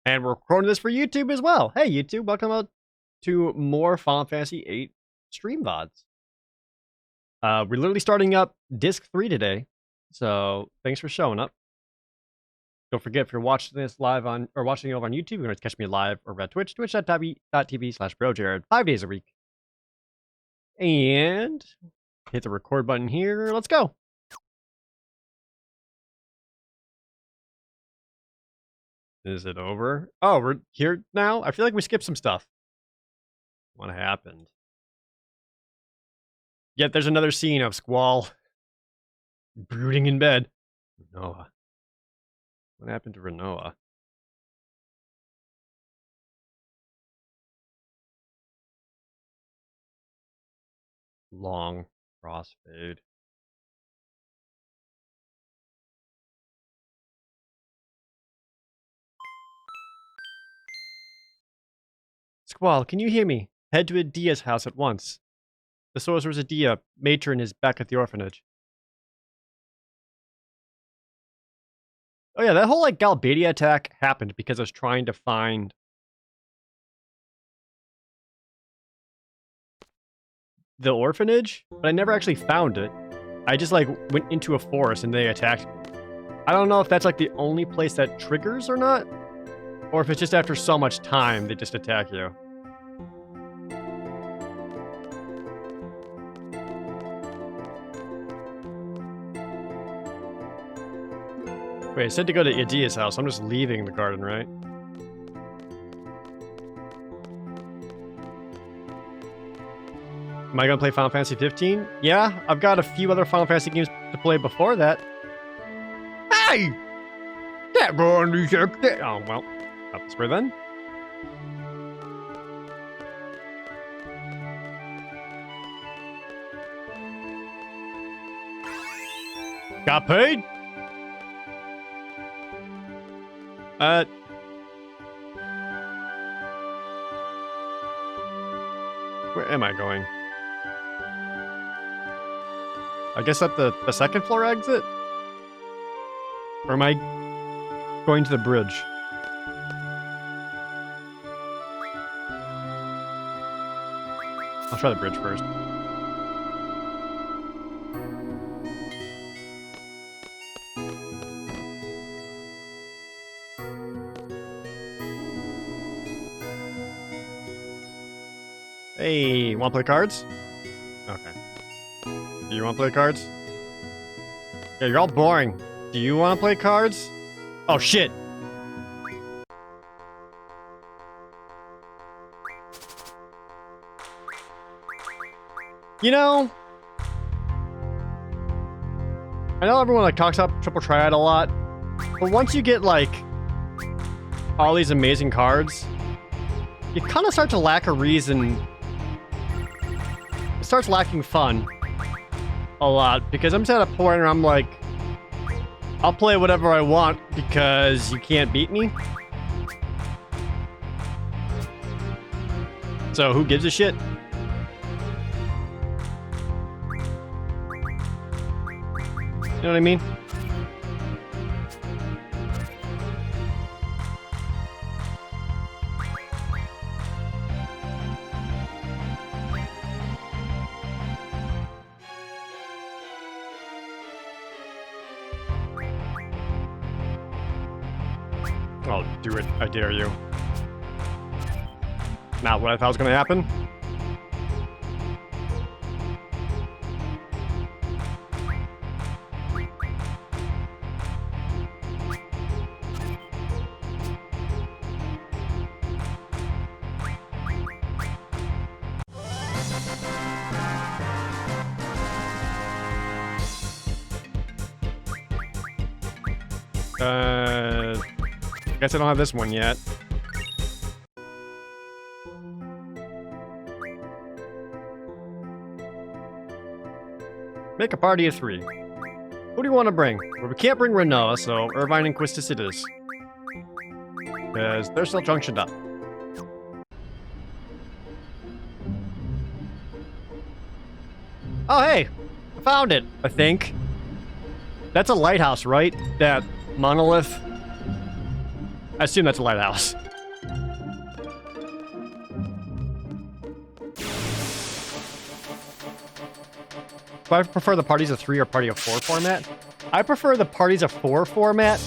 And we're recording this for YouTube as well. Hey, YouTube, welcome out to more Final Fantasy VIII stream VODs. We're literally starting up Disc 3 today, so thanks for showing up. Don't forget, if you're watching this live on, or watching it over on YouTube, you're going to catch me live over at Twitch, twitch.tv/ProJared, 5 days a week. And hit the record button here. Let's go. Is it over? Oh, we're here now? I feel like we skipped some stuff. What happened? Yet there's another scene of Squall brooding in bed. Renoa. What happened to Renoa? Long crossfade. Squall, can you hear me? Head to Adia's house at once. The sorceress Adia, matron, is back at the orphanage. Oh yeah, that whole like Galbadia attack happened because I was trying to find the orphanage, but I never actually found it. I just like went into a forest and they attacked me. I don't know if that's like the only place that triggers or not, or if it's just after so much time they just attack you. Wait, I said to go to Adia's house. I'm just leaving the garden, right? Am I going to play Final Fantasy 15? Yeah, I've got a few other Final Fantasy games to play before that. Hey! That one is oh, well. Up this way then. Got paid? Where am I going? I guess at the second floor exit? Or am I going to the bridge? I'll try the bridge first. Hey, wanna play cards? Okay. Do you wanna play cards? Yeah, you're all boring. Do you wanna play cards? Oh shit! You know, I know everyone like talks about Triple Triad a lot, but once you get like all these amazing cards, you kind of start to lack a reason. It starts lacking fun a lot because I'm just at a point where I'm like, I'll play whatever I want because you can't beat me. So who gives a shit? You know what I mean? Oh, do it. I dare you. Not what I thought was going to happen. Guess I don't have this one yet. Make a party of 3. Who do you want to bring? Well, we can't bring Renoa, so Irvine and Quistis it is. Because they're still junctioned up. Oh, hey! I found it, I think. That's a lighthouse, right? That monolith I assume that's a lighthouse. Do I prefer the parties of 3 or party of 4 format? I prefer the parties of 4 format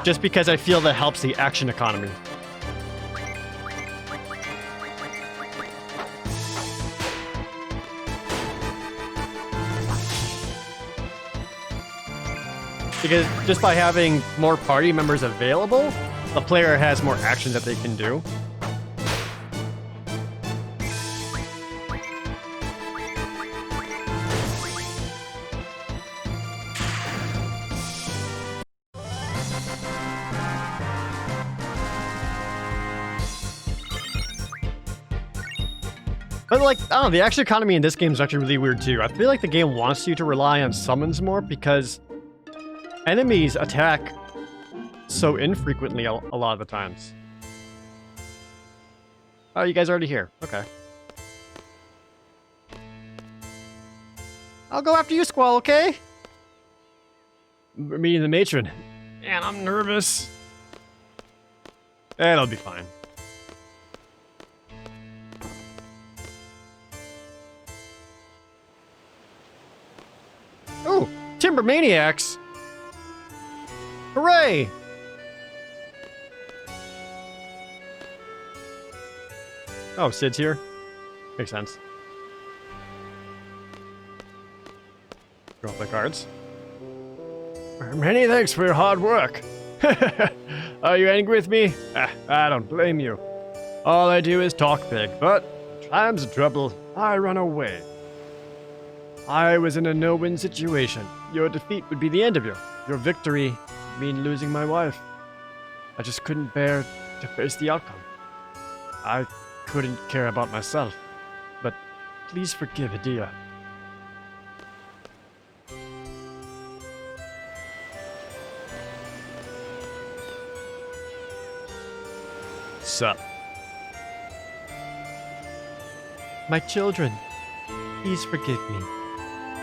just because I feel that helps the action economy. Because just by having more party members available, the player has more actions that they can do. But like, I don't know, the action economy in this game is actually really weird too. I feel like the game wants you to rely on summons more because enemies attack so infrequently a lot of the times. Oh, you guys are already here. Okay. I'll go after you, Squall, okay? We're meeting the matron. Man, I'm nervous. It'll be fine. Ooh, Timber Maniacs! Hooray! Oh, Sid's here. Makes sense. Draw the cards. Many thanks for your hard work. Are you angry with me? I don't blame you. All I do is talk big, but in times of trouble, I run away. I was in a no-win situation. Your defeat would be the end of you. Your victory would mean losing my wife. I just couldn't bear to face the outcome. I couldn't care about myself. But please forgive Adia. Sup? My children, please forgive me.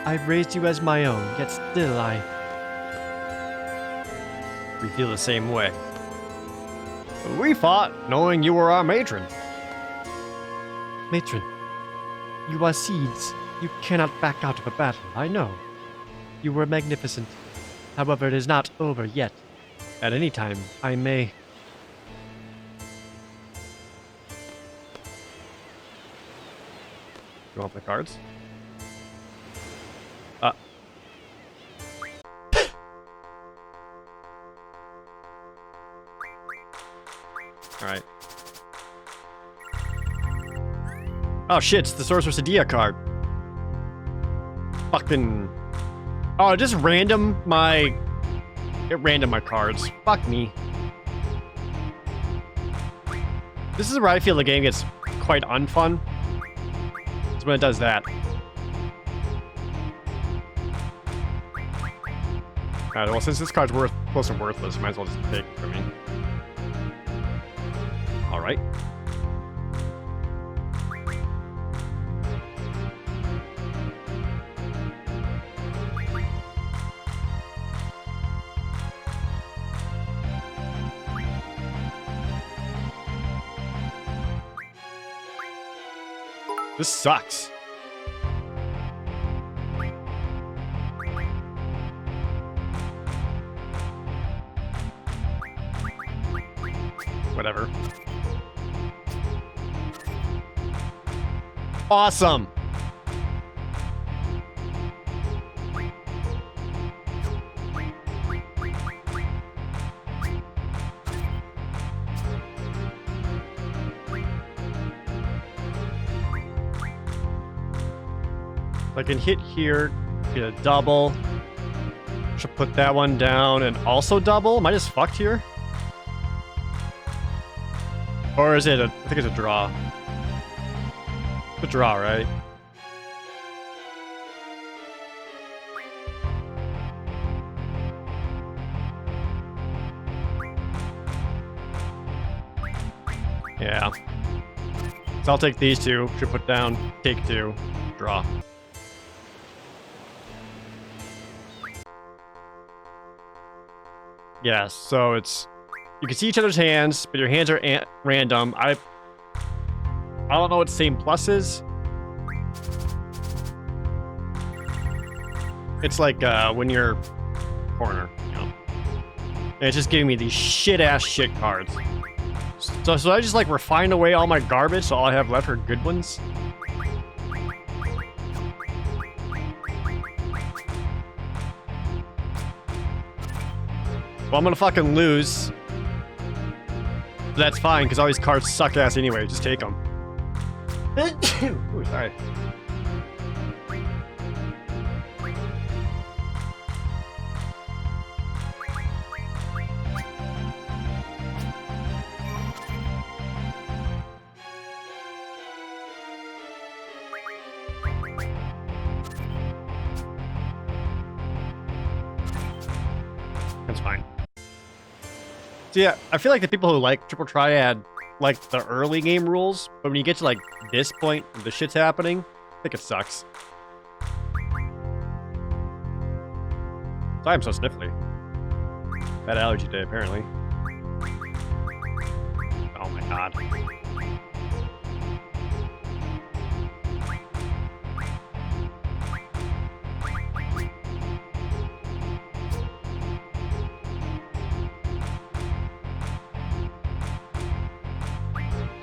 I've raised you as my own, yet still we feel the same way. We fought knowing you were our matron. Matron, you are seeds. You cannot back out of a battle, I know. You were magnificent. However, it is not over yet. At any time, I may... You want the cards? Alright. Oh shit, it's the Sorceress Adia card. Fucking... Oh, it just random my... It random my cards. Fuck me. This is where I feel the game gets quite unfun. It's when it does that. Alright, well since this card's close to worthless, might as well just take it from me. Alright. This sucks. Whatever. Awesome. I can hit here, get a double. Should put that one down and also double. Am I just fucked here? Or is it I think it's a draw. It's a draw, right? Yeah. So I'll take these two. Should put down, take two, draw. Yeah, so it's You can see each other's hands, but your hands are random. I don't know what same plus is. It's like when you're corner, you know. And it's just giving me these shit-ass shit cards. So I just like refine away all my garbage so all I have left are good ones? Well, I'm gonna fucking lose. That's fine, because all these cards suck ass anyway. Just take them. Ooh, sorry. That's fine. So yeah, I feel like the people who like Triple Triad like the early game rules, but when you get to like this point, the shit's happening, I think it sucks. So I'm so sniffly. Bad allergy day, apparently. Oh my god.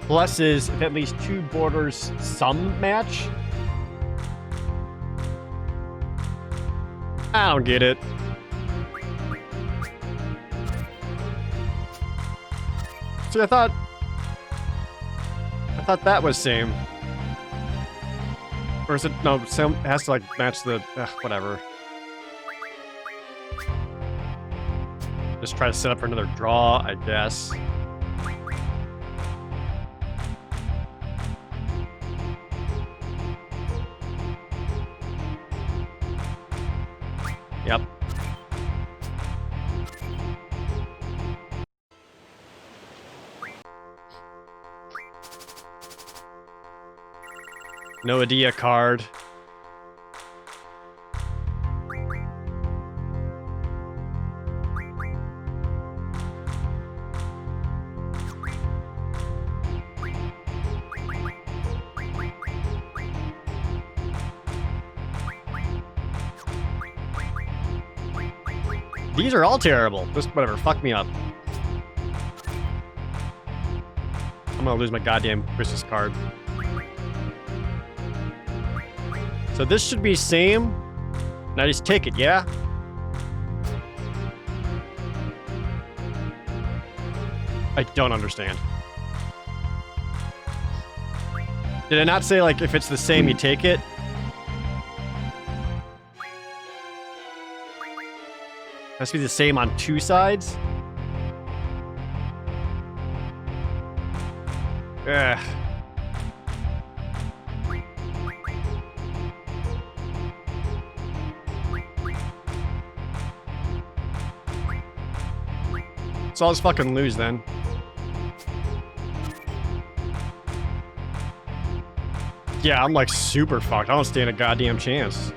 Plus is if at least 2 borders some match. I don't get it. See, I thought that was same. Or is it no? Some has to like match the whatever. Just try to set up for another draw, I guess. Yep. No idea card. These are all terrible. Just whatever, fuck me up. I'm gonna lose my goddamn Christmas card. So this should be same. Now just take it, yeah? I don't understand. Did I not say, like, if it's the same, you take it? Has to be the same on 2 sides? Ugh. So I'll just fucking lose then. Yeah, I'm like super fucked. I don't stand a goddamn chance.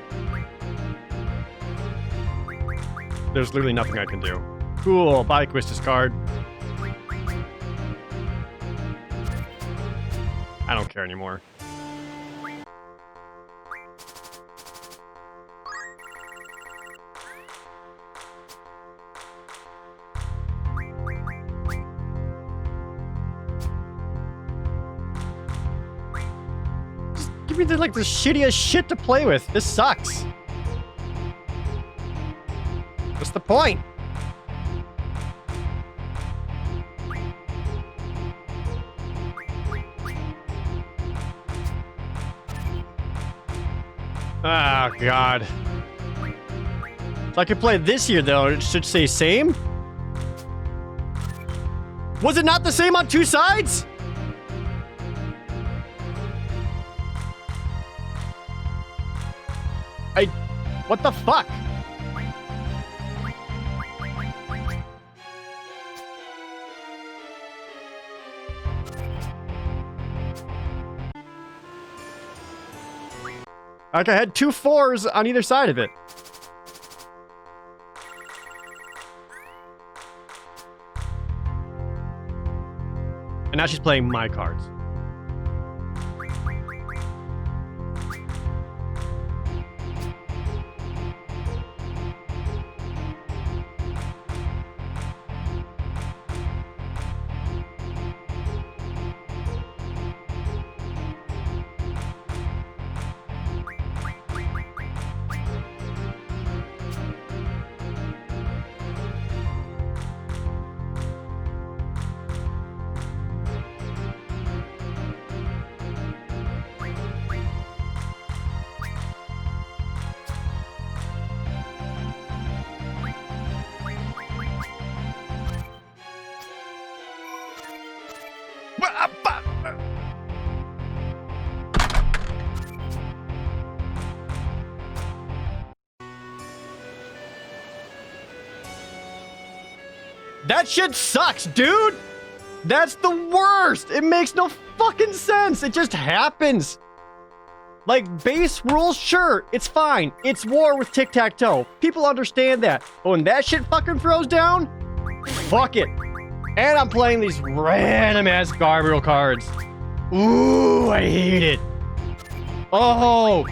There's literally nothing I can do. Cool, buy Quistis card. I don't care anymore. Just give me the shittiest shit to play with. This sucks. What's the point? Oh, God. So I could play this here, though. It should say same. Was it not the same on 2 sides? What the fuck? Like, I had 2 4s on either side of it. And now she's playing my cards. That shit sucks, dude! That's the worst! It makes no fucking sense! It just happens! Like, base rules, sure, it's fine. It's war with tic-tac-toe. People understand that. But when that shit fucking throws down, fuck it. And I'm playing these random-ass Gabriel cards. Ooh, I hate it. Oh!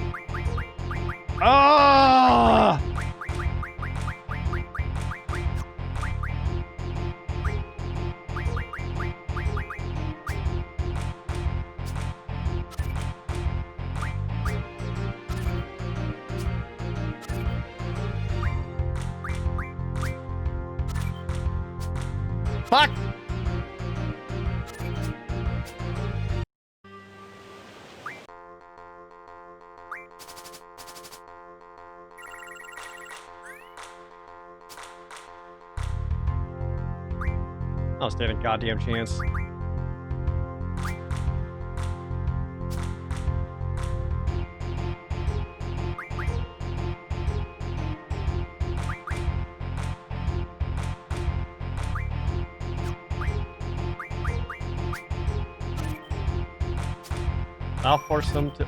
Ah! Fuck! I'll stand a goddamn chance. I'll force them to...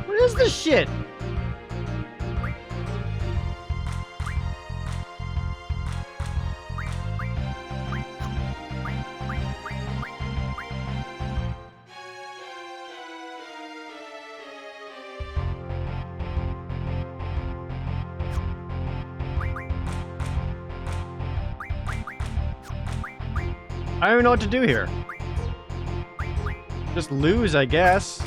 What is this shit? I don't even know what to do here. Just lose, I guess.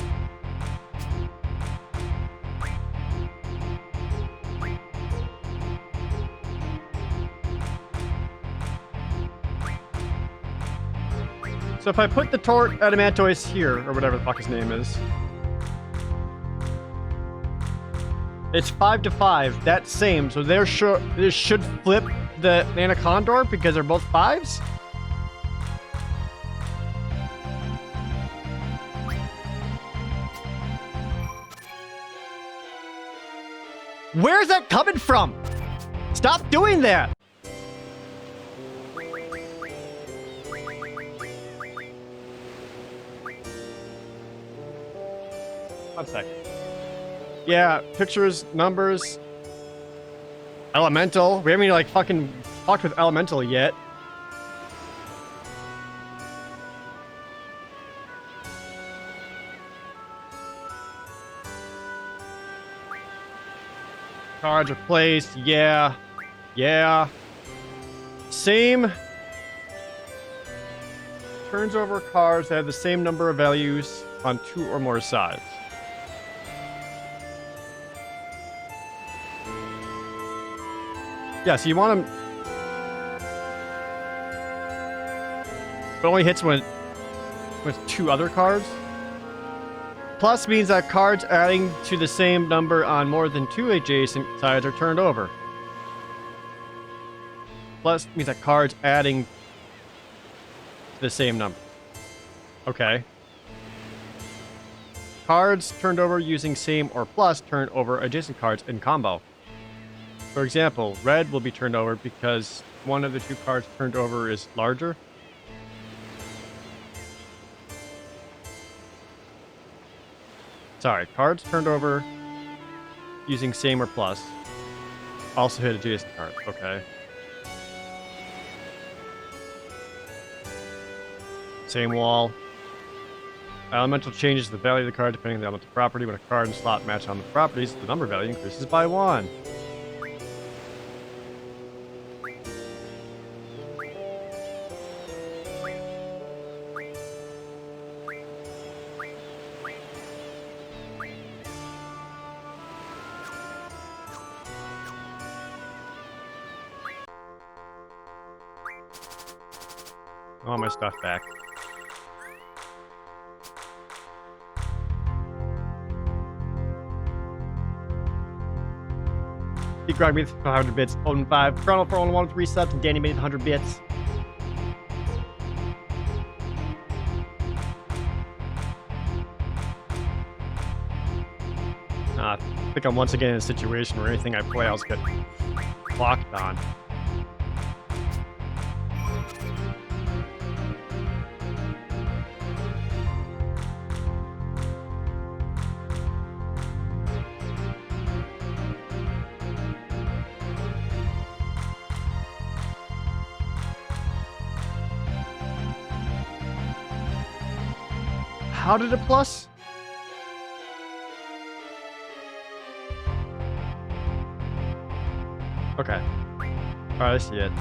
So if I put the Tort Adamantoise here, or whatever the fuck his name is, it's 5 to 5. That's same. So this should flip the Anacondor because they're both 5s. Where's that coming from? Stop doing that! One sec. Yeah, pictures, numbers. Elemental. We haven't even, like, fucking talked with Elemental yet. Cards are placed. Yeah. Yeah. Same. Turns over cards that have the same number of values on 2 or more sides. Yeah, so you want them... But only hits when with 2 other cards. Plus means that cards adding to the same number on more than 2 adjacent sides are turned over. Plus means that cards adding to the same number. Okay. Cards turned over using same or plus turn over adjacent cards in combo. For example, red will be turned over because one of the 2 cards turned over is larger. Sorry, cards turned over using same or plus. Also hit adjacent card. Okay. Same wall. Elemental changes the value of the card depending on the elemental property. When a card and slot match on the properties, the number value increases by 1. I want my stuff back. Pete Grog made 100 bits, Odin 5, Chrono for only 1 with 3 subs, and Danny made 100 bits. I think I'm once again in a situation where anything I play else get blocked on. How did it plus? Okay. Alright, I see it.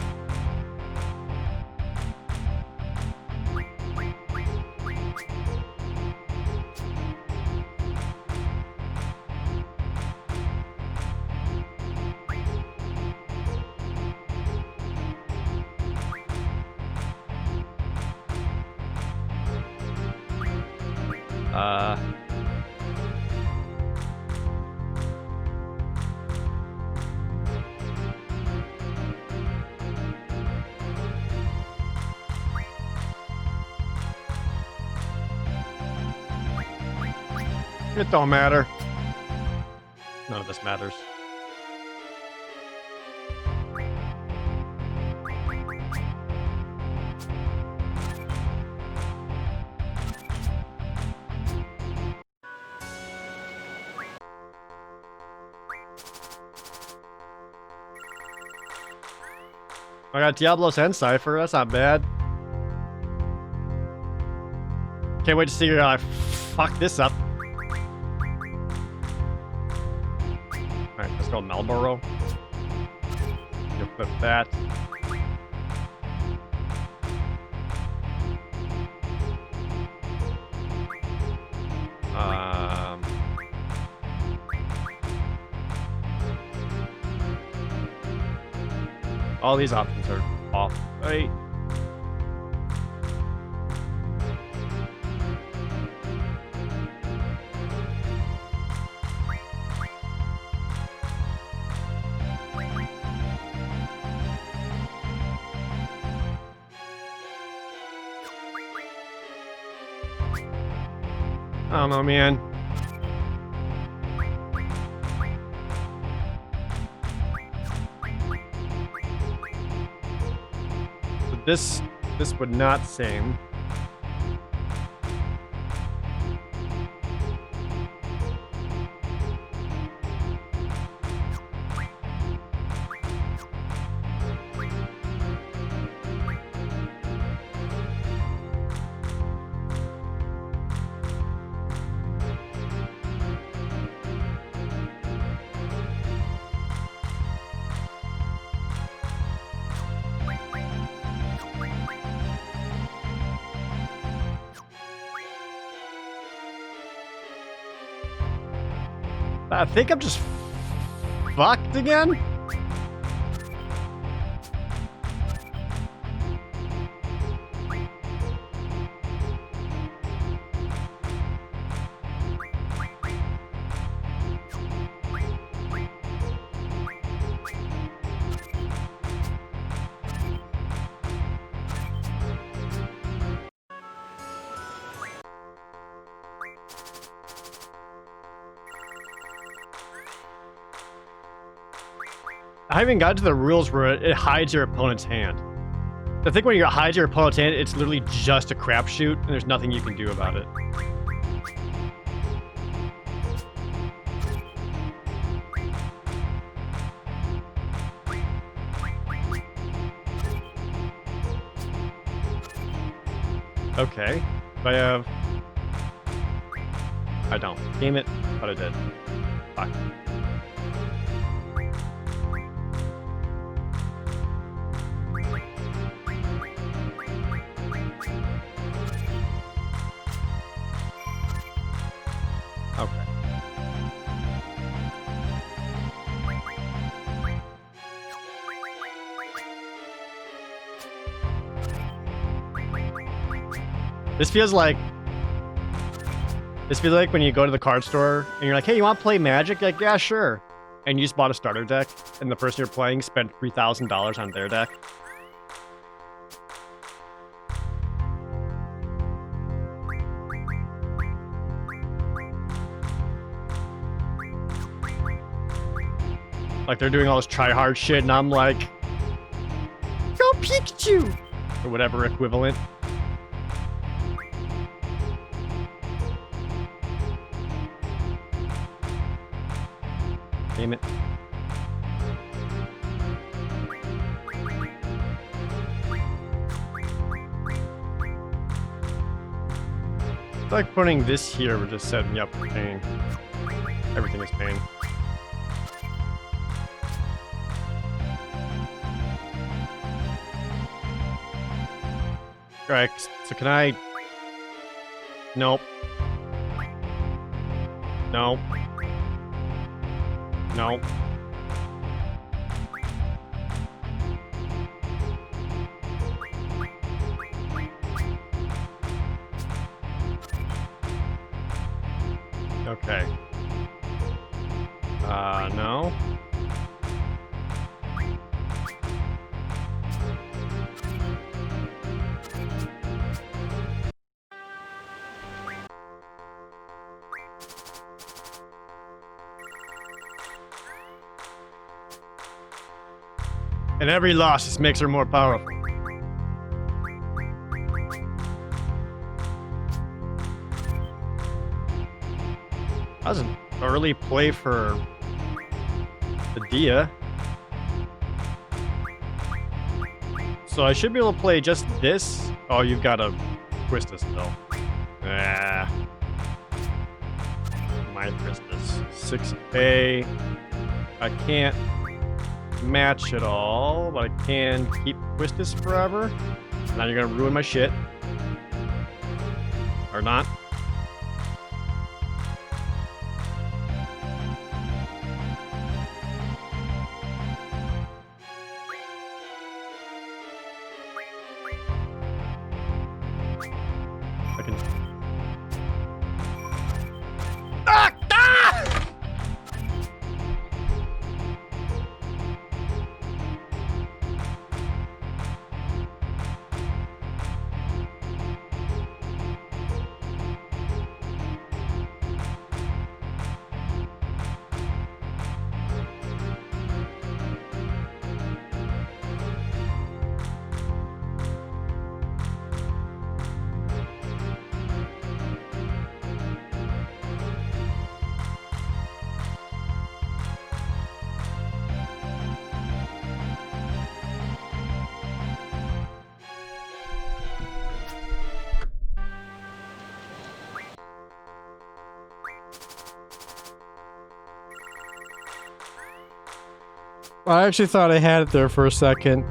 It don't matter. None of this matters. I got Diablos and Cypher, that's not bad. Can't wait to see how I fuck this up. Alright, let's go Marlboro. You flip that. All these options are off. Right. I don't know, man. This would not sing. I think I'm just fucked again. I haven't gotten to the rules where it hides your opponent's hand. I think when you hide your opponent's hand, it's literally just a crapshoot, and there's nothing you can do about it. Okay. Do I have... I don't. Damn it. Thought I did. Fuck. Okay. This feels like when you go to the card store and you're like, hey, you want to play Magic? You're like, yeah, sure. And you just bought a starter deck, and the person you're playing spent $3,000 on their deck. Like, they're doing all this try-hard shit, and I'm like, go Pikachu! Or whatever equivalent. Damn it. It's like putting this here would just set me up for pain. Everything is pain. Alright, so can I... Nope. Nope. No. Okay. No. And every loss just makes her more powerful. That was an early play for the Dia. So I should be able to play just this. Oh, you've got to twist this though. Ah. My Christmas. 6A. I can't match it all, but I can keep Twistus forever. Now you're gonna ruin my shit. Or not. I can... Ah! Ah! I actually thought I had it there for a second.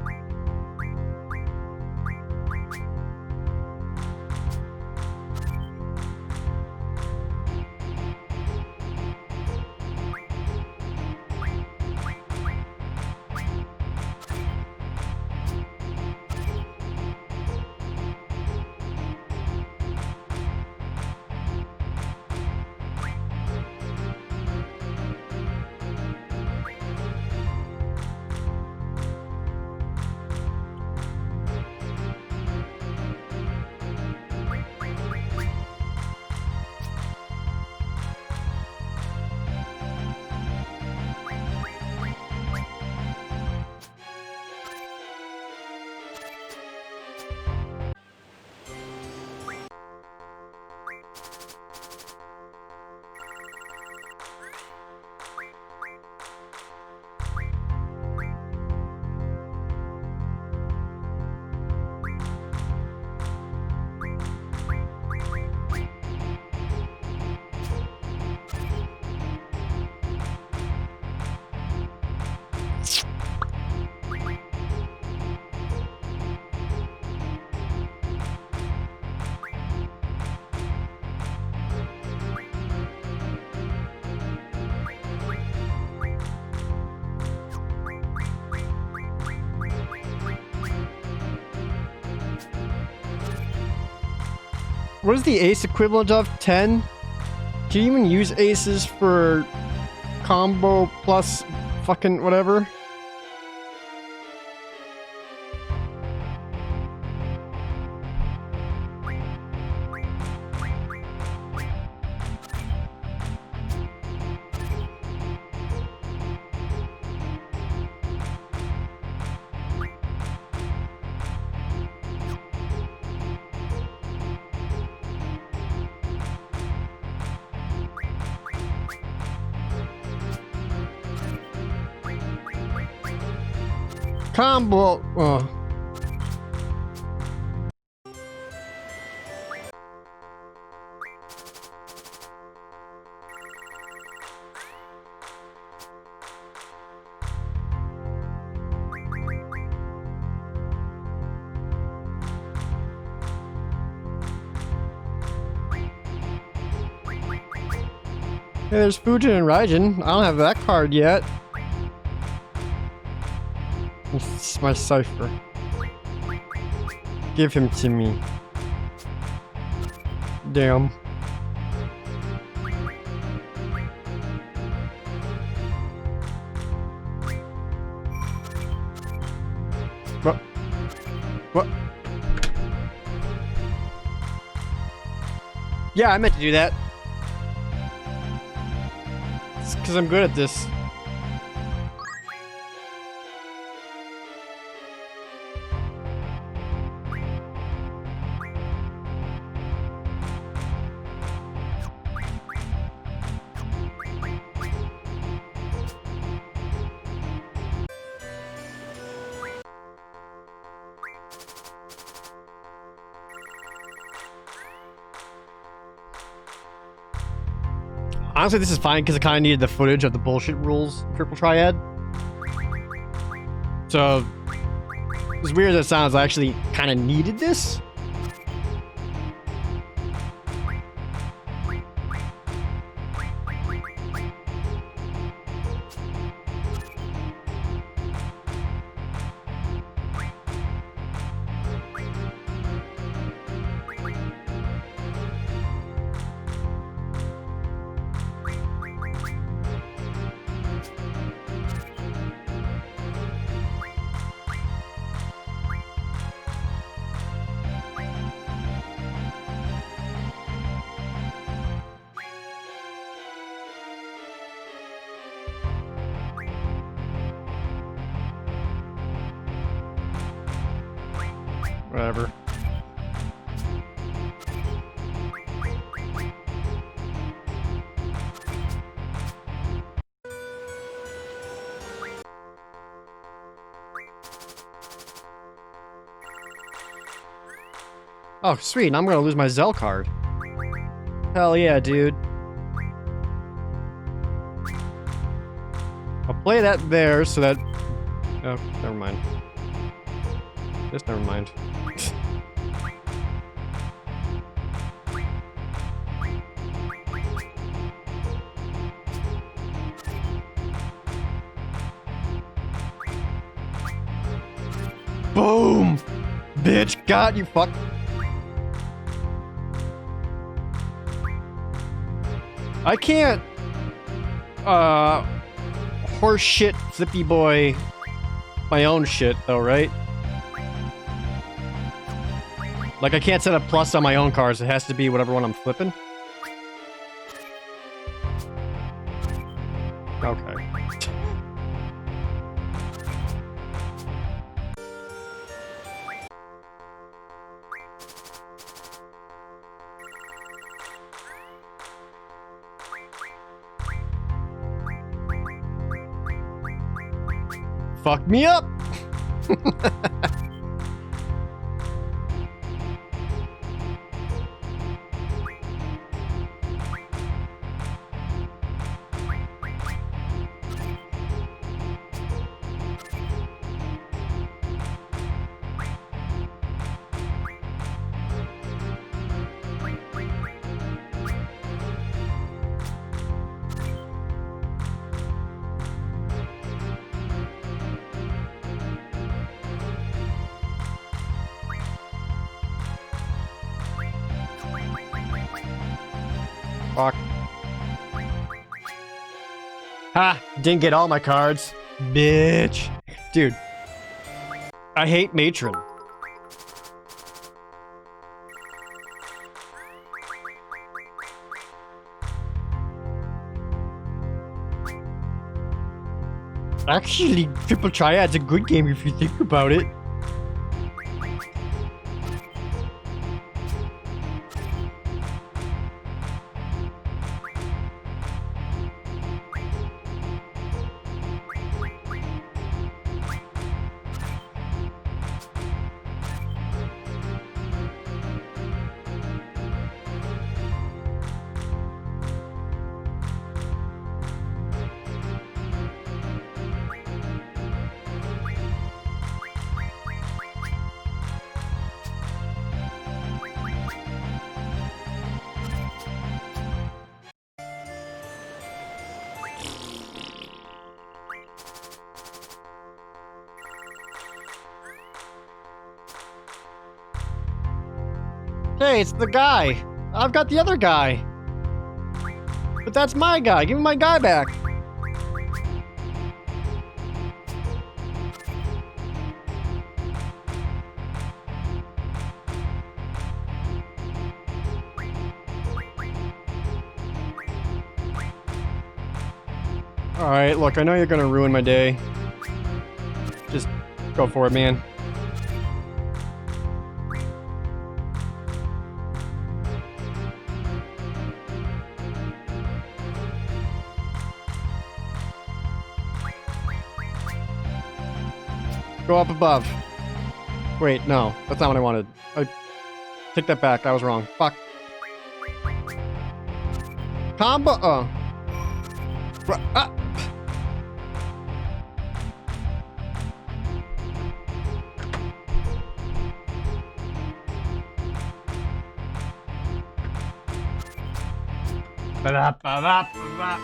What is the ace equivalent of? 10? Can you even use aces for combo plus fucking whatever? Combo. Oh. Hey, there's Fujin and Raijin. I don't have that card yet. It's my cipher. Give him to me. Damn. What? What? Yeah, I meant to do that. It's because I'm good at this. Honestly, this is fine because I kind of needed the footage of the bullshit rules triple triad. So, as weird as it sounds, I actually kind of needed this. Whatever. Oh, sweet. Now I'm gonna lose my Zell card. Hell yeah, dude. I'll play that there so that... Oh, never mind. Just never mind. Boom! Bitch, got you, fuck. I can't, horse shit flippy boy my own shit, though, right? Like, I can't set a plus on my own cards. It has to be whatever one I'm flipping. Okay. Fuck me up! Fuck. Ha! Didn't get all my cards. Bitch. Dude. I hate Matron. Actually, Triple Triad's a good game if you think about it. Hey, it's the guy. I've got the other guy. But that's my guy. Give me my guy back. Alright, look, I know you're gonna ruin my day. Just go for it, man. Go up above. Wait, no. That's not what I wanted. I take that back. I was wrong. Fuck. Combo. Ah. Ba-da-ba-da-ba-da.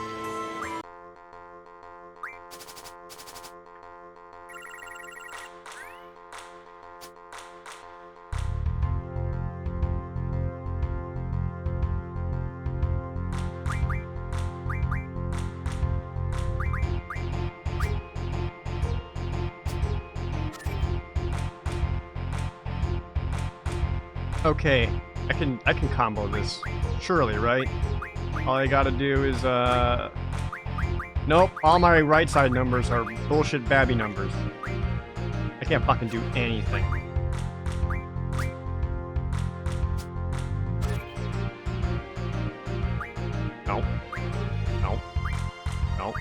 Okay, I can combo this. Surely, right? All I gotta do is, nope, all my right side numbers are bullshit babby numbers. I can't fucking do anything. Nope. Nope. Nope.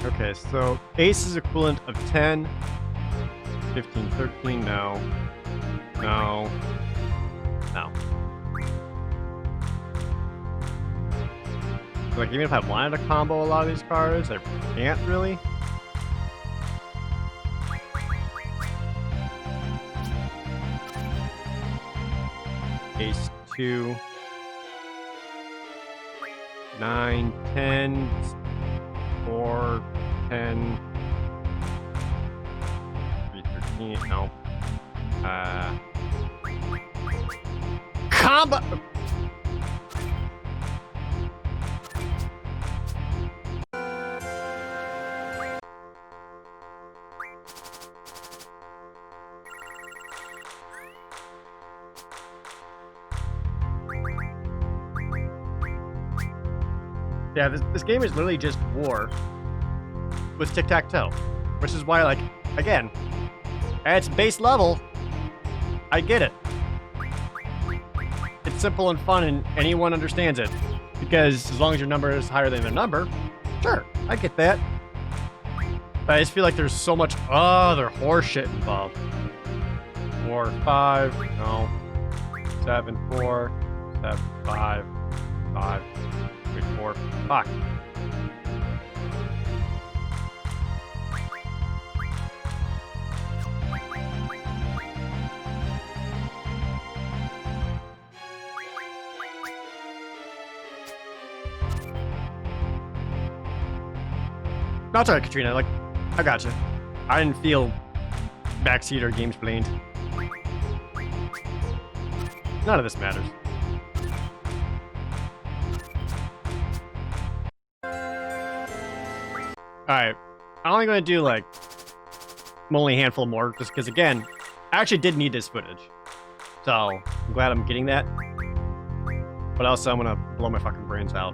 Okay, so ace is equivalent of 10, 15, 13, no. No. No. Like, even if I wanted to combo a lot of these cards, I can't really. Ace 2, 9, 10, 4, 10, 3, 13, no. Combo! Yeah, this game is literally just war with tic-tac-toe, which is why, like, again, at its base level, I get it. It's simple and fun, and anyone understands it, because as long as your number is higher than their number, Sure, I get that. But I just feel like there's so much other horseshit involved. 4, 5, no. 7, 4, 7, 5, 5, 3, 4. Fuck. No, it's alright, Katrina. Like, I got you. I didn't feel backseat or games blamed. None of this matters. Alright. I'm only going to do, like, only a handful more, just because, again, I actually did need this footage. So, I'm glad I'm getting that. But also, I'm going to blow my fucking brains out.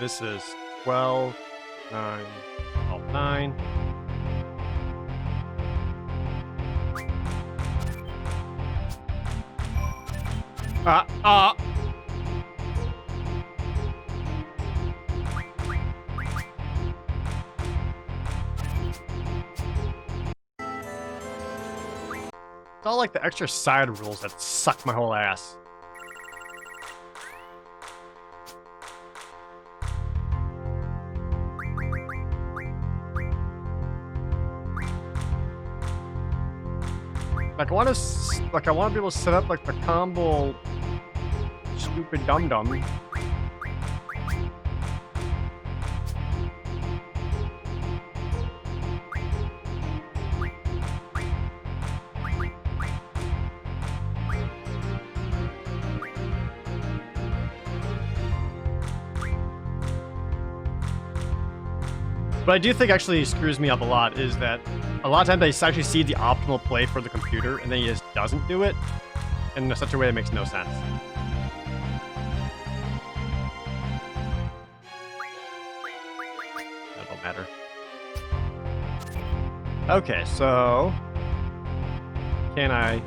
This is 12, 9, 12, 9. It's all like the extra side rules that suck my whole ass. Like, I want to be able to set up, like, the combo stupid dum-dum. But I do think actually screws me up a lot is that a lot of times I actually see the optimal play for the computer and then he just doesn't do it in such a way that makes no sense. That don't matter. Okay, so can I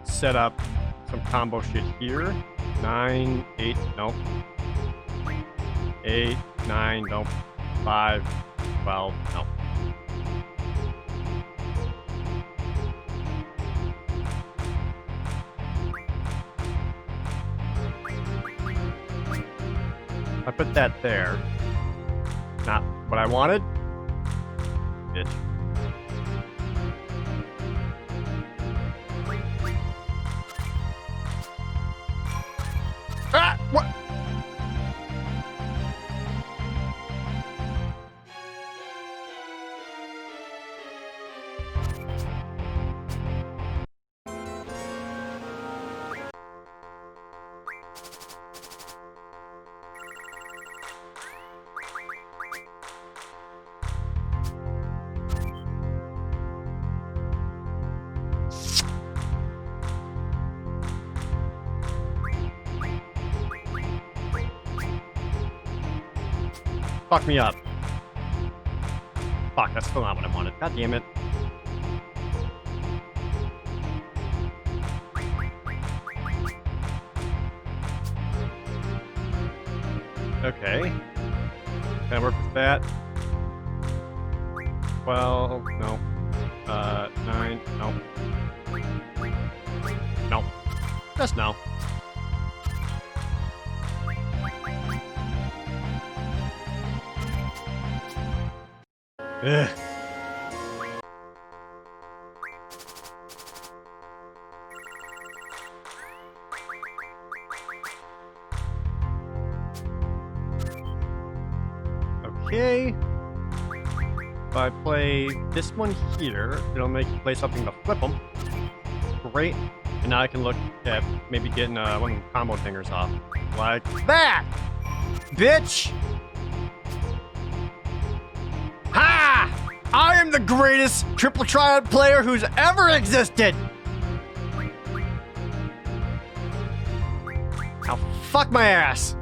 set up some combo shit here? 9, 8, nope. 8, 9, nope. 5, 12, no. I put that there. Not what I wanted. Bitch. Ah! What? Fuck me up. Fuck, that's still not what I wanted. God damn it. Okay. Can I work with that? 12, no. 9, no. No. Just no. Ugh. Okay. If I play this one here, it'll make you play something to flip them. Great. And now I can look at maybe getting one of the combo fingers off. Like that! Bitch! Ha! I am the greatest triple triad player who's ever existed! Now fuck my ass!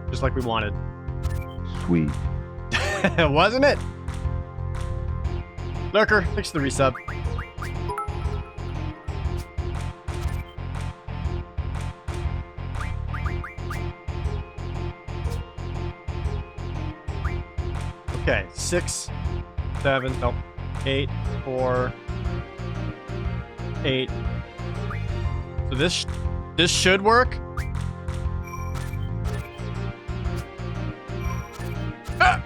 Just like we wanted. Sweet. Wasn't it? Lurker, fix the resub. Okay, 6, 7, nope, 8, 4, 8. So this should work. Ah!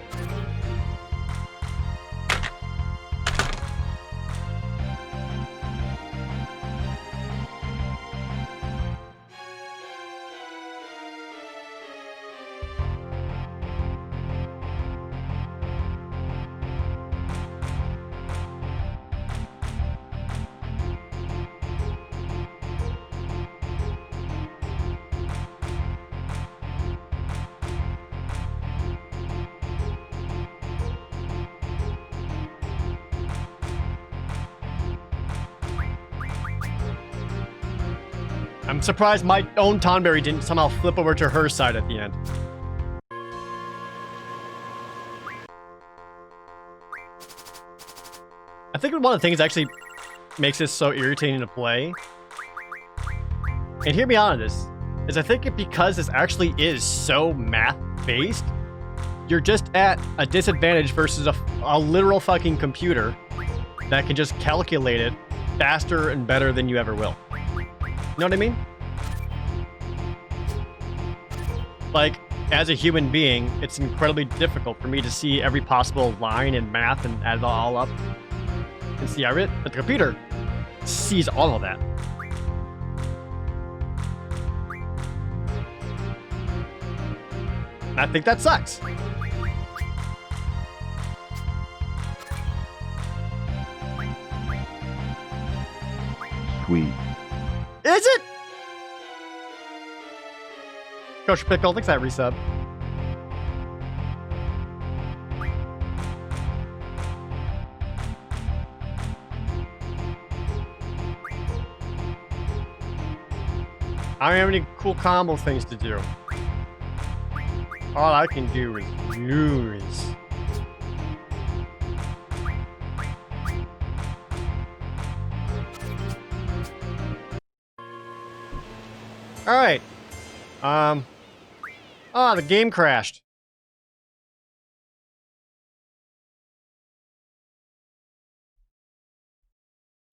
I'm surprised my own Tonberry didn't somehow flip over to her side at the end. I think one of the things that actually makes this so irritating to play, and hear me out on this, is I think because this actually is so math-based, you're just at a disadvantage versus a literal fucking computer that can just calculate it faster and better than you ever will. You know what I mean? Like, as a human being, it's incredibly difficult for me to see every possible line in math and add it all up and see every it, but the computer sees all of that. And I think that sucks. Sweet. Is it? Coach Pickle, thanks for that resub. I don't have any cool combo things to do. All I can do is use. All right. The game crashed.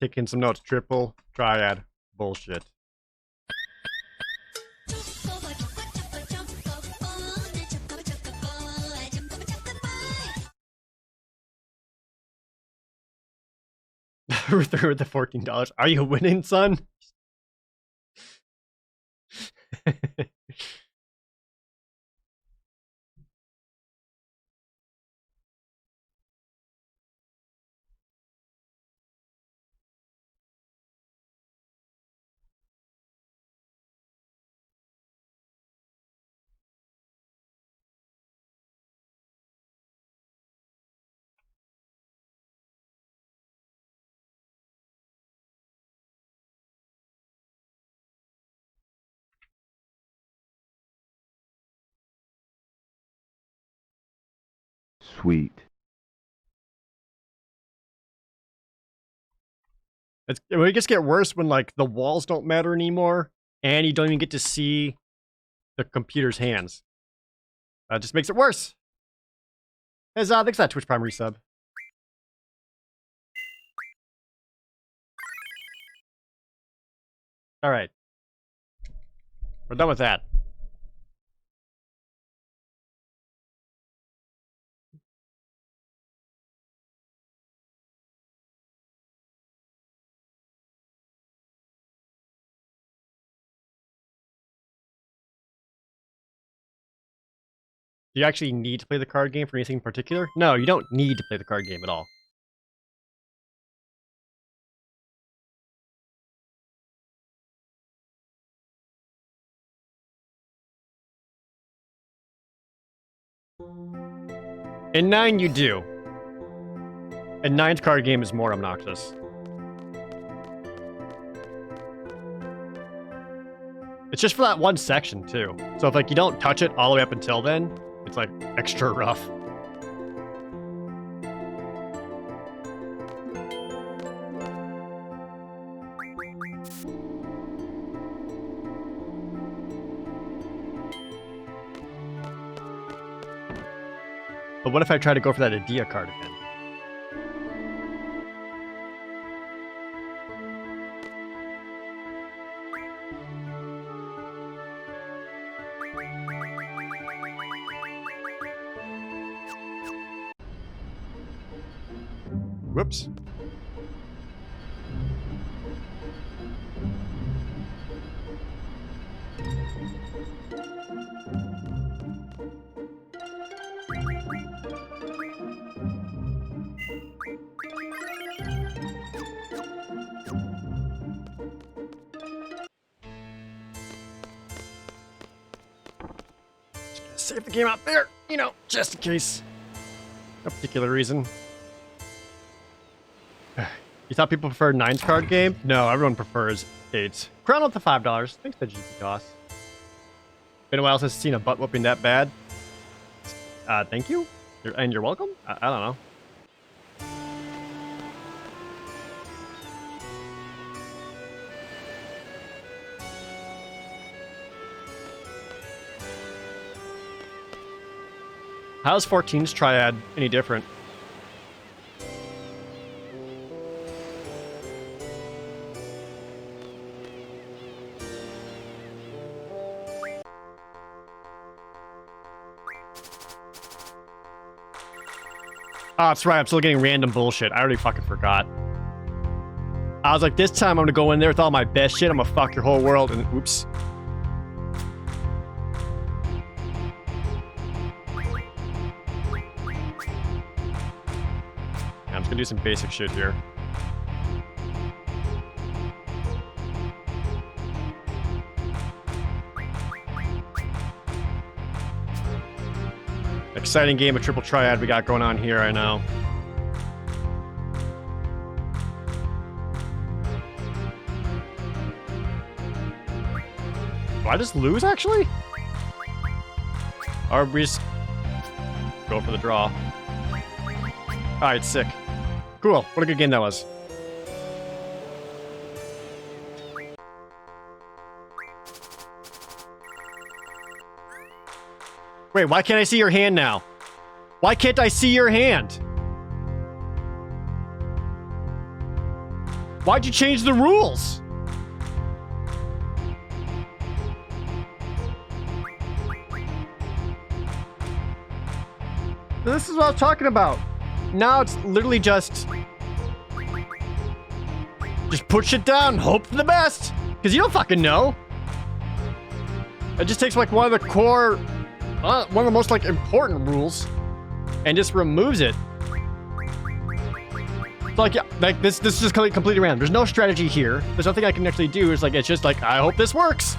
Taking some notes. Triple triad bullshit. With the $14. Are you winning, son? Sweet. It just get worse when like the walls don't matter anymore, and you don't even get to see the computer's hands. That just makes it worse. As thanks for that Twitch Prime resub. All right, we're done with that. Do you actually need to play the card game for anything in particular? No, you don't need to play the card game at all. In 9, you do. And 9's card game is more obnoxious. It's just for that one section, too. So if, like, you don't touch it all the way up until then, it's, like, extra rough. But what if I try to go for that Adia card again? Whoops. Save the game out there, you know, just in case. No particular reason. You thought people preferred 9's card game? No, everyone prefers 8's. Crown with the $5. Thanks to GP Toss. Been a while since I've seen a butt whooping that bad. Thank you. You're welcome? I don't know. How's 14's triad any different? Oh, that's right. I'm still getting random bullshit. I already fucking forgot. I was like, this time I'm gonna go in there with all my best shit. I'm gonna fuck your whole world. And oops. I'm just gonna do some basic shit here. Exciting game of triple triad we got going on here, I know. Do I just lose, actually? Or we just go for the draw. Alright, sick. Cool. What a good game that was. Wait, why can't I see your hand now? Why can't I see your hand? Why'd you change the rules? This is what I was talking about. Now it's literally just put shit down, hope for the best. Because you don't fucking know. It just takes like one of the core, one of the most like important rules, and just removes it. So like, yeah, like this is just completely random. There's no strategy here. There's nothing I can actually do. It's like, it's just like, I hope this works.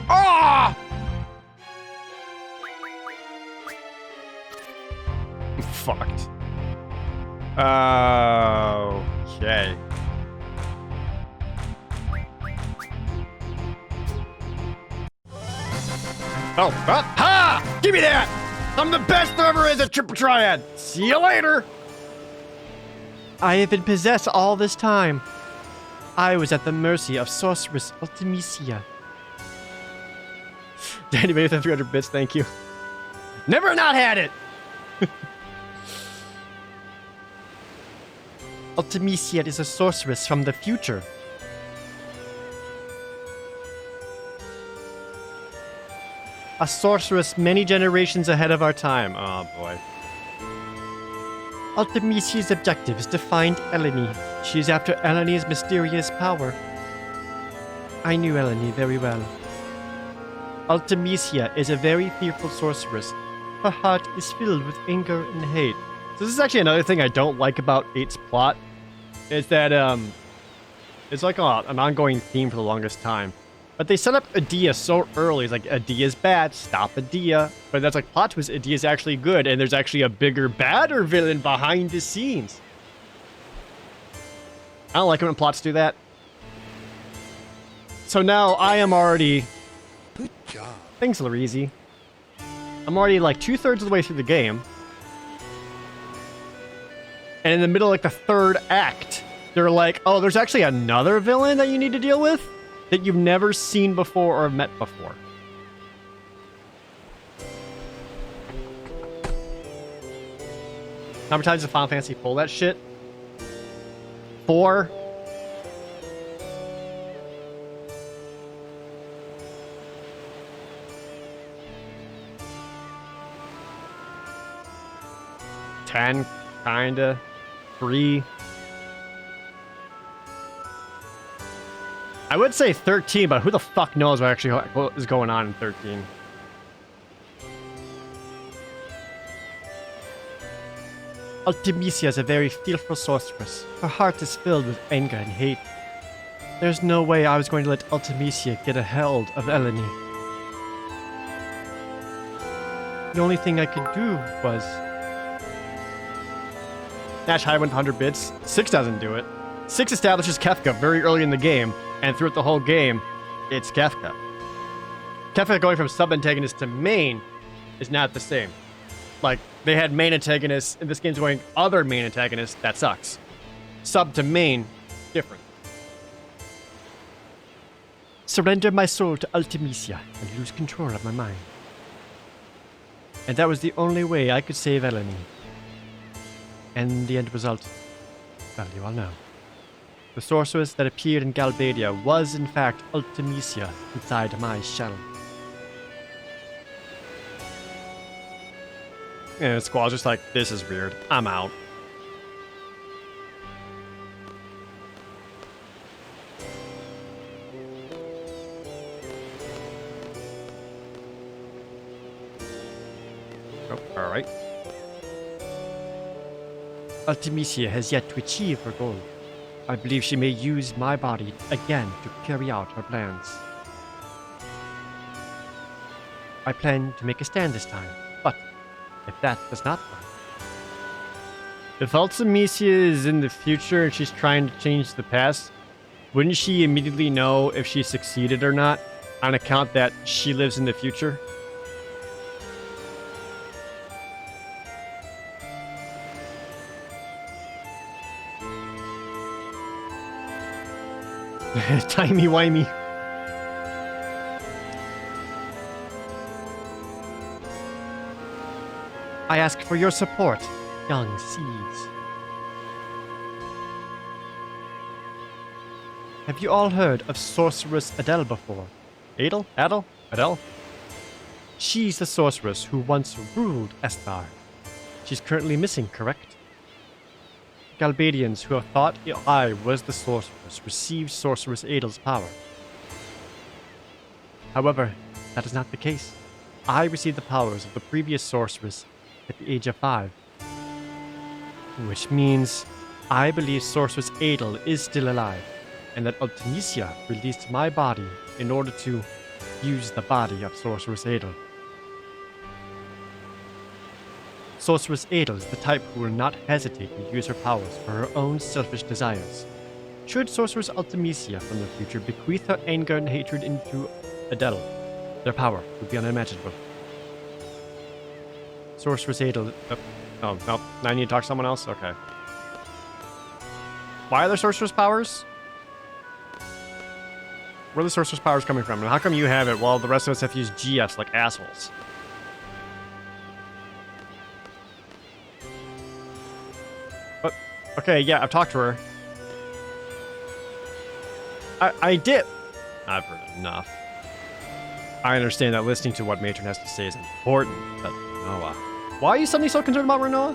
Ah! I'm fucked. Okay. Oh, ha! Give me that! I'm the best there ever is at triple triad! See you later! I have been possessed all this time. I was at the mercy of sorceress Ultimisia. Danny made it with 300 bits, thank you. Never not had it! Ultimisia is a sorceress from the future. A sorceress many generations ahead of our time. Oh boy. Ultimisia's objective is to find Eleni. She is after Eleni's mysterious power. I knew Eleni very well. Artemisia is a very fearful sorceress. Her heart is filled with anger and hate. So this is actually another thing I don't like about 8's plot, is that it's like an ongoing theme for the longest time. But they set up Adia so early. It's like, Adia's bad, stop Adia. But that's like, plot twist, Adia's actually good, and there's actually a bigger, badder villain behind the scenes. I don't like it when plots do that. So now I am already... Good job. Things are easy. I'm already like 2/3 of the way through the game. And in the middle of like the third act, they're like, oh, there's actually another villain that you need to deal with that you've never seen before or met before. How many times did Final Fantasy pull that shit? 4? $10, kinda. 3. I would say 13, but who the fuck knows what actually is going on in 13? Artemisia is a very fearful sorceress. Her heart is filled with anger and hate. There's no way I was going to let Artemisia get a hold of Eleni. The only thing I could do was... Nash High went 100 bits. 6 doesn't do it. 6 establishes Kefka very early in the game, and throughout the whole game, it's Kefka. Kefka going from sub-antagonist to main is not the same. Like, they had main antagonists, and this game's going other main antagonists, that sucks. Sub to main, different. Surrender my soul to Artemisia and lose control of my mind. And that was the only way I could save Eleni. And the end result, well, you all know. The sorceress that appeared in Galbadia was, in fact, Artemisia inside my shell. And Squall's just like, this is weird. I'm out. Oh, alright. Artemisia has yet to achieve her goal. I believe she may use my body again to carry out her plans. I plan to make a stand this time, but if that does not work... If Artemisia is in the future and she's trying to change the past, wouldn't she immediately know if she succeeded or not, on account that she lives in the future? Timey-wimey. I ask for your support, young seeds. Have you all heard of Sorceress Adele before? Adel? Adel? Adele? She's the sorceress who once ruled Esthar. She's currently missing, correct? Galbadians who have thought I was the sorceress received Sorceress Adel's power. However, that is not the case. I received the powers of the previous sorceress at the age of 5. Which means I believe Sorceress Adel is still alive, and that Artemisia released my body in order to use the body of Sorceress Adel. Sorceress Adel is the type who will not hesitate to use her powers for her own selfish desires. Should Sorceress Artemisia from the future bequeath her anger and hatred into Adele, their power would be unimaginable. Sorceress Adel... oh, no. I need to talk to someone else? Okay. Why are there sorceress powers? Where are the sorceress powers coming from? And how come you have it while the rest of us have to use GS like assholes? But, okay, yeah, I've talked to her. I did. I've heard enough. I understand that listening to what Matron has to say is important, but Renoa. Why are you suddenly so concerned about Renoa?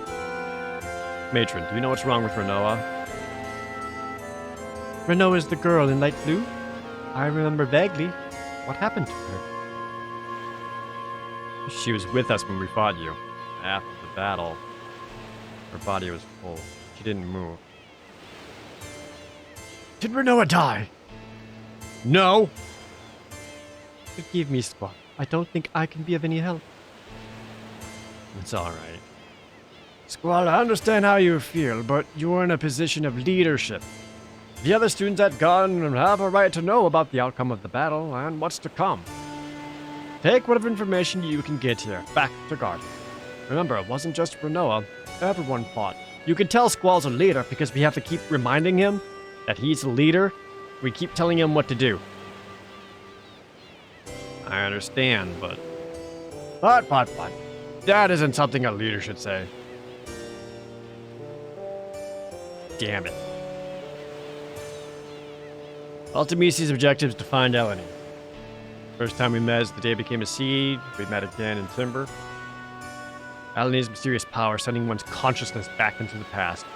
Matron, do you know what's wrong with Renoa? Renoa is the girl in light blue. I remember vaguely what happened to her. She was with us when we fought you. After the battle, her body was full. She didn't move. Did Renoa die? No! Forgive me, Squall. I don't think I can be of any help. It's alright. Squall, I understand how you feel, but you're in a position of leadership. The other students at Garden have a right to know about the outcome of the battle and what's to come. Take whatever information you can get here, back to Garden. Remember, it wasn't just Renoa. Everyone fought. You can tell Squall's a leader because we have to keep reminding him that he's a leader. We keep telling him what to do. I understand, but... But. That isn't something a leader should say. Damn it. Ultimisi's objective is to find Eleni. First time we met is the day it became a seed. We met again in Timber. Eleni's mysterious power, sending one's consciousness back into the past.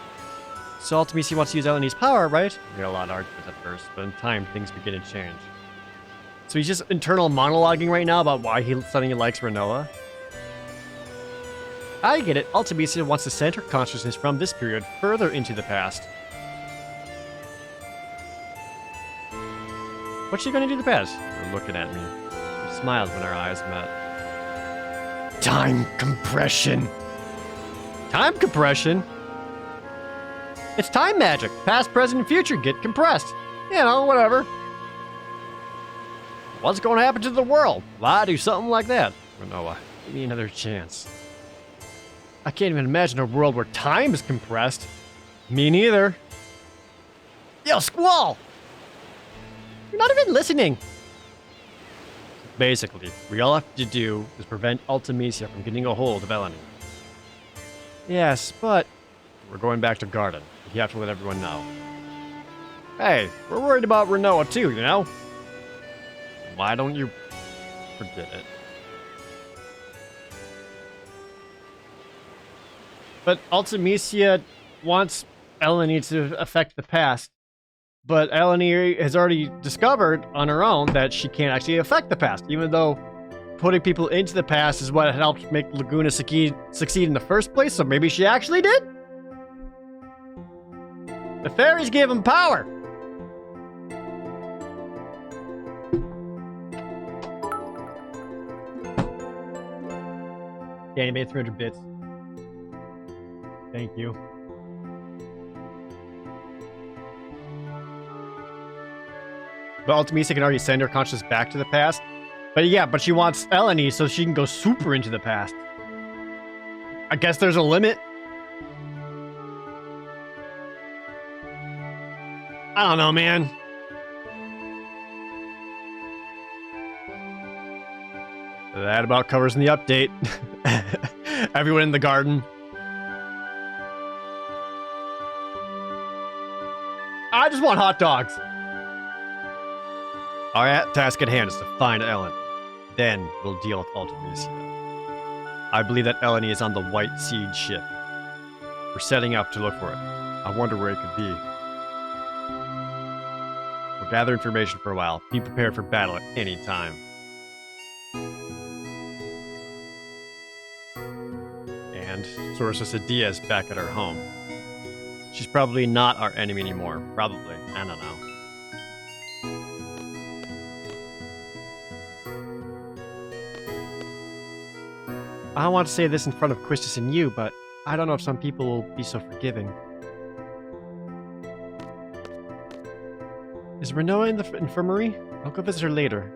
So Ultimisi wants to use Eleni's power, right? We had a lot of arguments at first, but in time, things begin to change. So he's just internal monologuing right now about why he suddenly likes Renoa. I get it. Ultimisi wants to send her consciousness from this period further into the past. What's she gonna do in the past? You're looking at me. We smiled when our eyes met. Time compression. Time compression? It's time magic. Past, present, and future get compressed. You know, whatever. What's gonna happen to the world? Why do something like that? Renoa, give me another chance. I can't even imagine a world where time is compressed. Me neither. Yo, Squall! You're not even listening. Basically, we all have to do is prevent Ultimisia from getting a hold of Eleni. Yes, but we're going back to Garden. You have to let everyone know. Hey, we're worried about Renoa too, you know? Why don't you forget it? But Ultimisia wants Eleni to affect the past. But Eleni has already discovered on her own that she can't actually affect the past, even though putting people into the past is what helped make Laguna succeed in the first place, so maybe she actually did? The fairies gave him power! Yeah, you made 300 bits. Thank you. But Ultimisa can already send her consciousness back to the past. But yeah, but she wants Eleni so she can go super into the past. I guess there's a limit. I don't know, man. That about covers in the update. Everyone in the garden. I just want hot dogs. Our task at hand is to find Ellen. Then we'll deal with Ultimisia. I believe that Eleni is on the White Seed ship. We're setting out to look for it. I wonder where it could be. We'll gather information for a while. Be prepared for battle at any time. And source us Adia is back at our home. She's probably not our enemy anymore. Probably. I don't know. I want to say this in front of Quistis and you, but I don't know if some people will be so forgiving. Is Renoa in the infirmary? I'll go visit her later.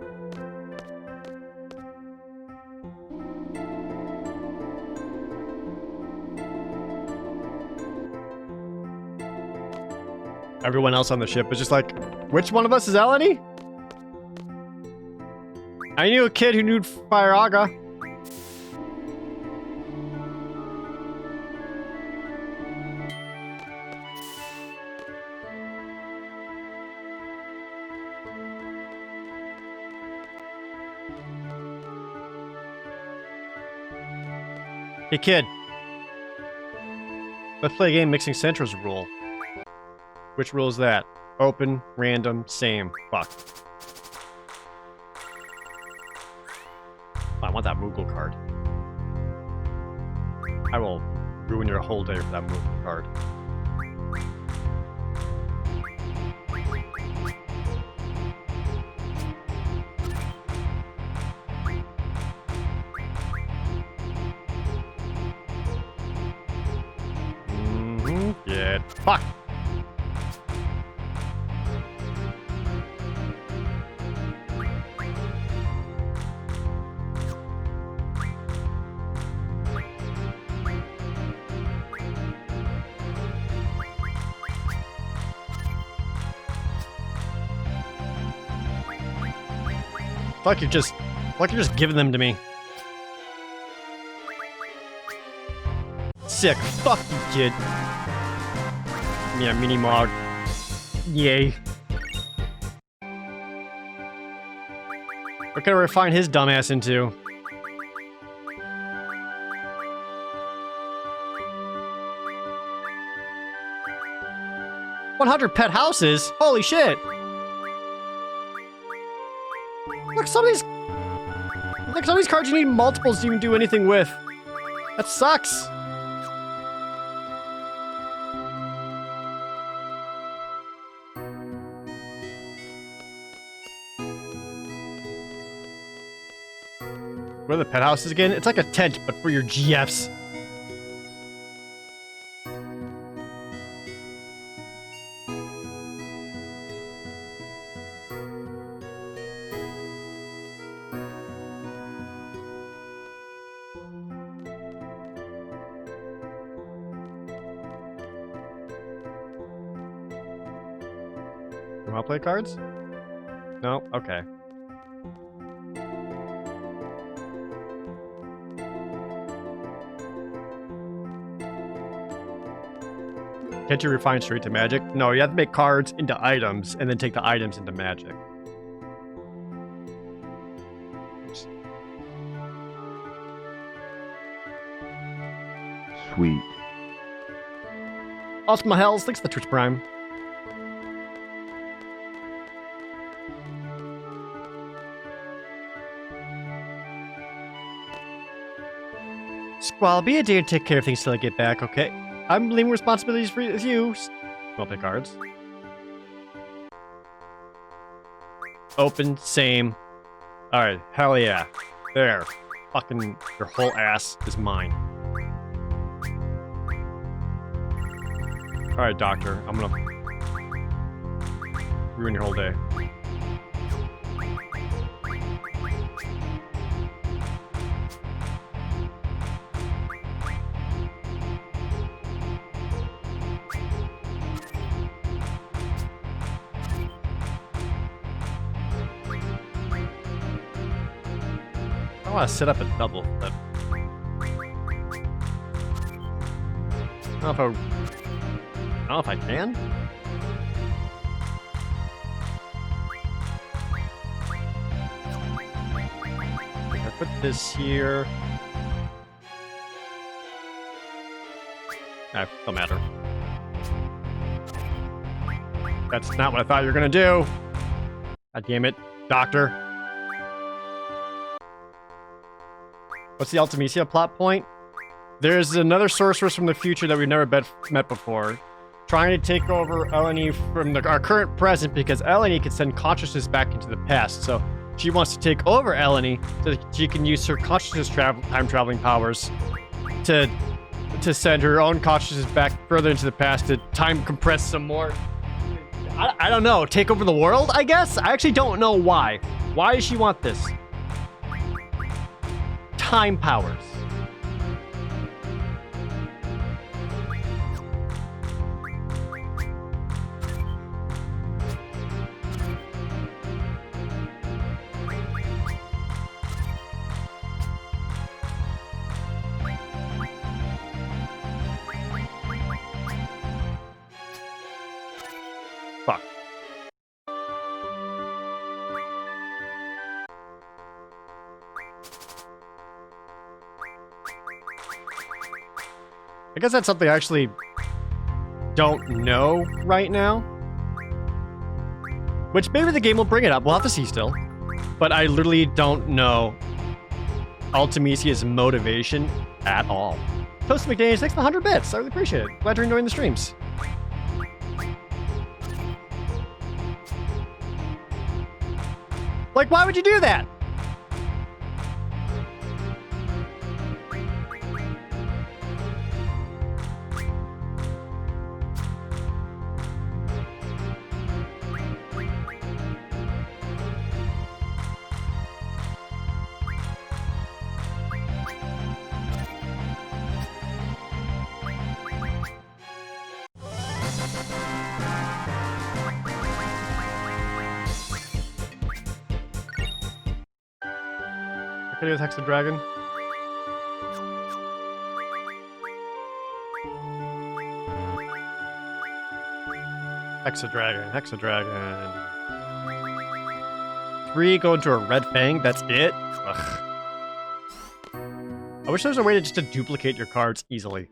Everyone else on the ship was just like, which one of us is Eleni? I knew a kid who knew Firaga. Hey kid, let's play a game mixing Centra's rule. Which rule is that? Open, random, same. Fuck. I want that Moogle card. I will ruin your whole day for that movement card. Yeah. Fuck! Like you're just giving them to me. Sick. Fuck you, kid. Yeah, mini mod. Yay. What can I refine his dumbass into? $100 pet houses? Holy shit! Look, some of these cards you need multiples to even do anything with. That sucks. Where are the pet houses again? It's like a tent, but for your GFs. You want to play cards? No? Okay. Can't you refine straight to magic? No, you have to make cards into items and then take the items into magic. Oops. Sweet. Ultima Hells, thanks for the Twitch Prime. Squall, be a dear, take care of things till I get back, okay? I'm leaving responsibilities for you. Multi cards. Open, same. Alright, hell yeah. There. Fucking, your whole ass is mine. Alright, doctor, I'm gonna ruin your whole day. I want to set up a double flip. I don't know if I can. I put this here. Nah, don't matter. That's not what I thought you were gonna do. God damn it, doctor. What's the Ultimisia plot point? There's another sorceress from the future that we've never met before, trying to take over Eleni from our current present because Eleni can send consciousness back into the past. So she wants to take over Eleni so that she can use her consciousness time traveling powers to send her own consciousness back further into the past to time compress some more. I don't know. Take over the world, I guess? I actually don't know why. Why does she want this? Time powers. Fuck. I guess that's something I actually don't know right now. Which maybe the game will bring it up. We'll have to see still. But I literally don't know Ultimisia's motivation at all. Toast McDaniels, thanks for 100 bits. I really appreciate it. Glad you're enjoying the streams. Like, why would you do that? Can you text the dragon? Hexadragon, Hexadragon. 3 go into a red fang, that's it? Ugh. I wish there was a way to just to duplicate your cards easily.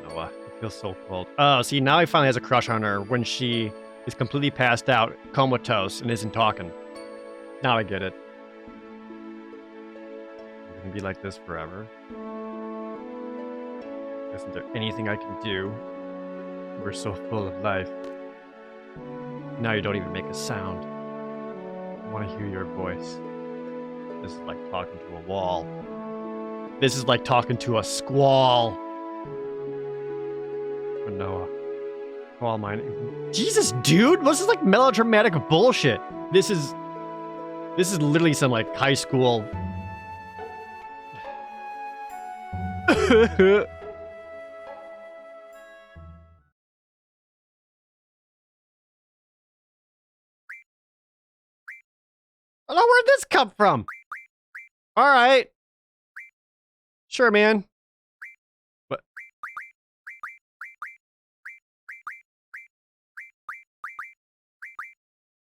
Noah, it feels so cold. Oh, see, now he finally has a crush on her when she is completely passed out, comatose, and isn't talking. Now I get it. It can be like this forever. Isn't there anything I can do? We're so full of life. Now you don't even make a sound. I want to hear your voice. This is like talking to a wall. This is like talking to a squall. For Noah. Call mine. Jesus, dude! What's this like melodramatic bullshit? This is literally some like high school. I don't know where'd this come from. All right. Sure, man. What?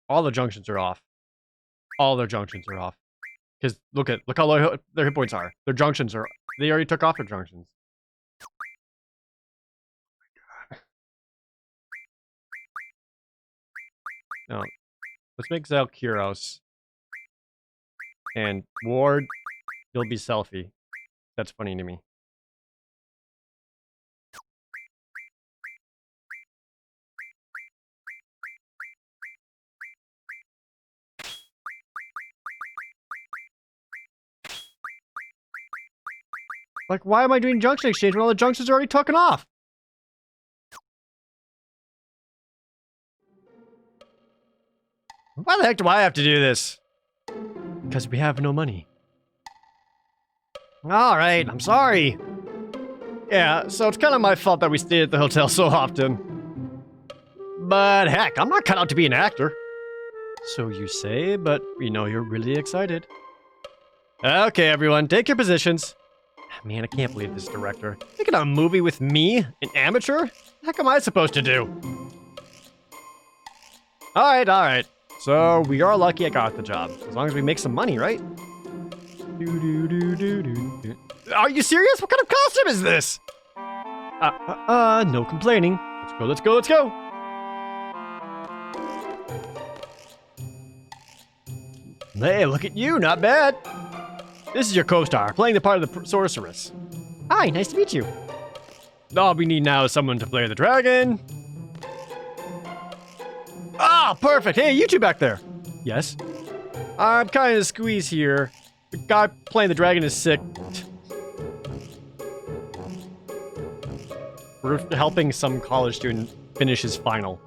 All the junctions are off. All their junctions are off. Because look how low their hit points are. Their junctions are. They already took off their junctions. Now, let's make Zal Kuros. And Ward, you'll be selfie. That's funny to me. Like, why am I doing junction exchange when all the junctions are already taken off? Why the heck do I have to do this? Because we have no money. Alright, I'm sorry. Yeah, so it's kind of my fault that we stayed at the hotel so often. But heck, I'm not cut out to be an actor. So you say, but we know you're really excited. Okay, everyone, take your positions. Man, I can't believe this director. Making a movie with me? An amateur? What the heck am I supposed to do? Alright. So, we are lucky I got the job. As long as we make some money, right? Are you serious? What kind of costume is this? No complaining. Let's go. Hey, look at you, not bad. This is your co-star, playing the part of the sorceress. Hi, nice to meet you. All we need now is someone to play the dragon. Ah, perfect. Hey, you two back there. Yes? I'm kind of squeezed here. The guy playing the dragon is sick. We're helping some college student finish his final.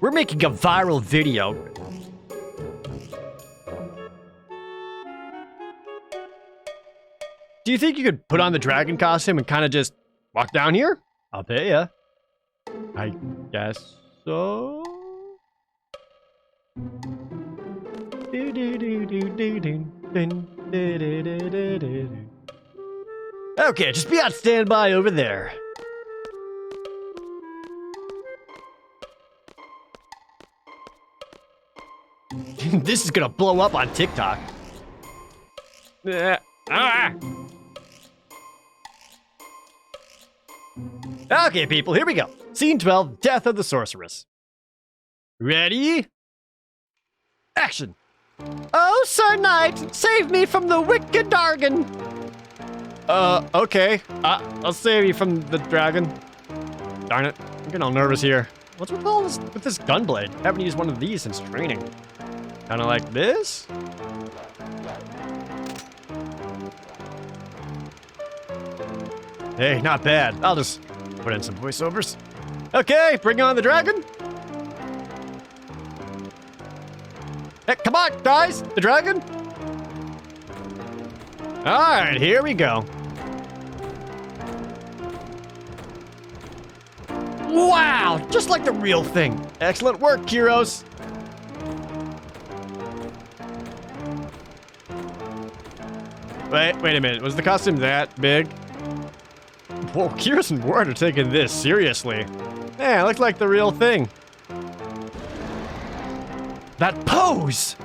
We're making a viral video. Do you think you could put on the dragon costume and kind of just walk down here? I'll pay ya. I guess so. Okay, just be on standby over there. This is gonna blow up on TikTok. Okay, people, here we go. Scene 12, Death of the Sorceress. Ready? Action! Oh, Sir Knight, save me from the wicked Dargon. Okay. I'll save you from the dragon. Darn it. I'm getting all nervous here. What's with all this with this gunblade? Haven't used one of these since training. Kinda like this? Hey, not bad. I'll just put in some voiceovers. Okay, bring on the dragon. Hey, come on, guys! The dragon! Alright, here we go. Wow! Just like the real thing. Excellent work, Kyros. Wait a minute. Was the costume that big? Whoa, Kyros and Ward are taking this seriously. Yeah, it looks like the real thing. That pose!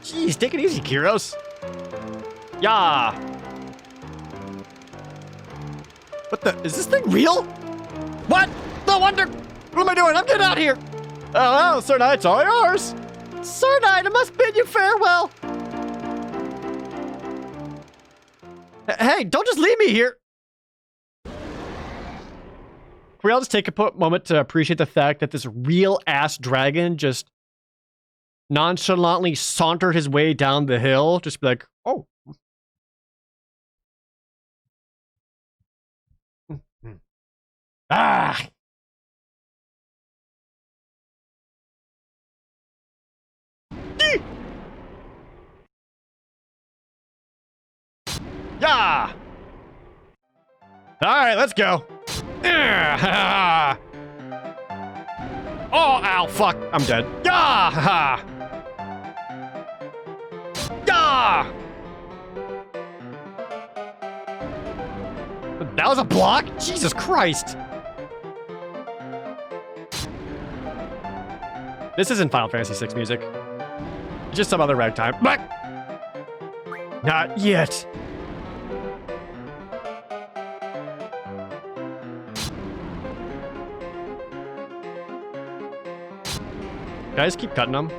Jeez, take it easy, Kyros. Yeah. What the? Is this thing real? What? No wonder. What am I doing? I'm getting out of here. Oh, Sir Knight, it's all yours. Sir Knight, I must bid you farewell. Hey, don't just leave me here. Can we all just take a moment to appreciate the fact that this real-ass dragon just nonchalantly sauntered his way down the hill? Just be like, oh. Ah! Yeah! Alright, let's go. Oh, ow, fuck. I'm dead. Yeah! Yeah! That was a block? Jesus Christ. This isn't Final Fantasy VI music. It's just some other ragtime. Not yet. Guys, keep cutting them.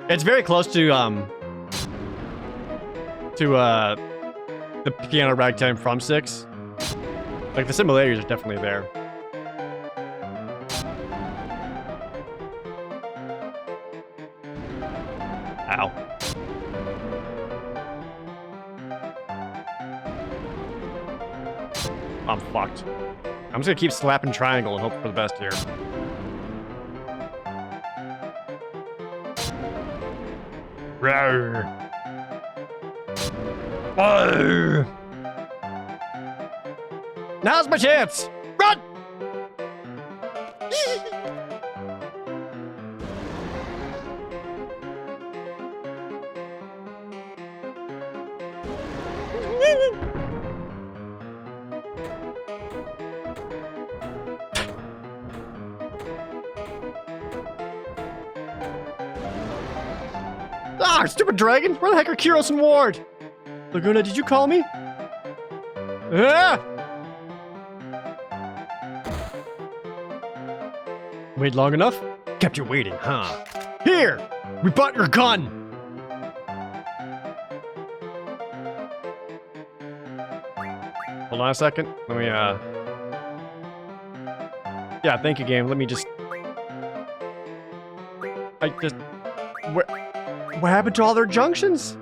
It's very close to the piano ragtime from 6. Like, the similarities are definitely there. Ow. I'm fucked. I'm just gonna keep slapping triangle and hope for the best here. Rawr. Oh. Now's my chance! Run! Ah, stupid dragon! Where the heck are Kyros and Ward? Laguna, did you call me? Ah! Wait long enough? Kept you waiting, huh? Here! We bought your gun! Hold on a second. Let me, Yeah, thank you, game. Let me just... What happened to all their junctions?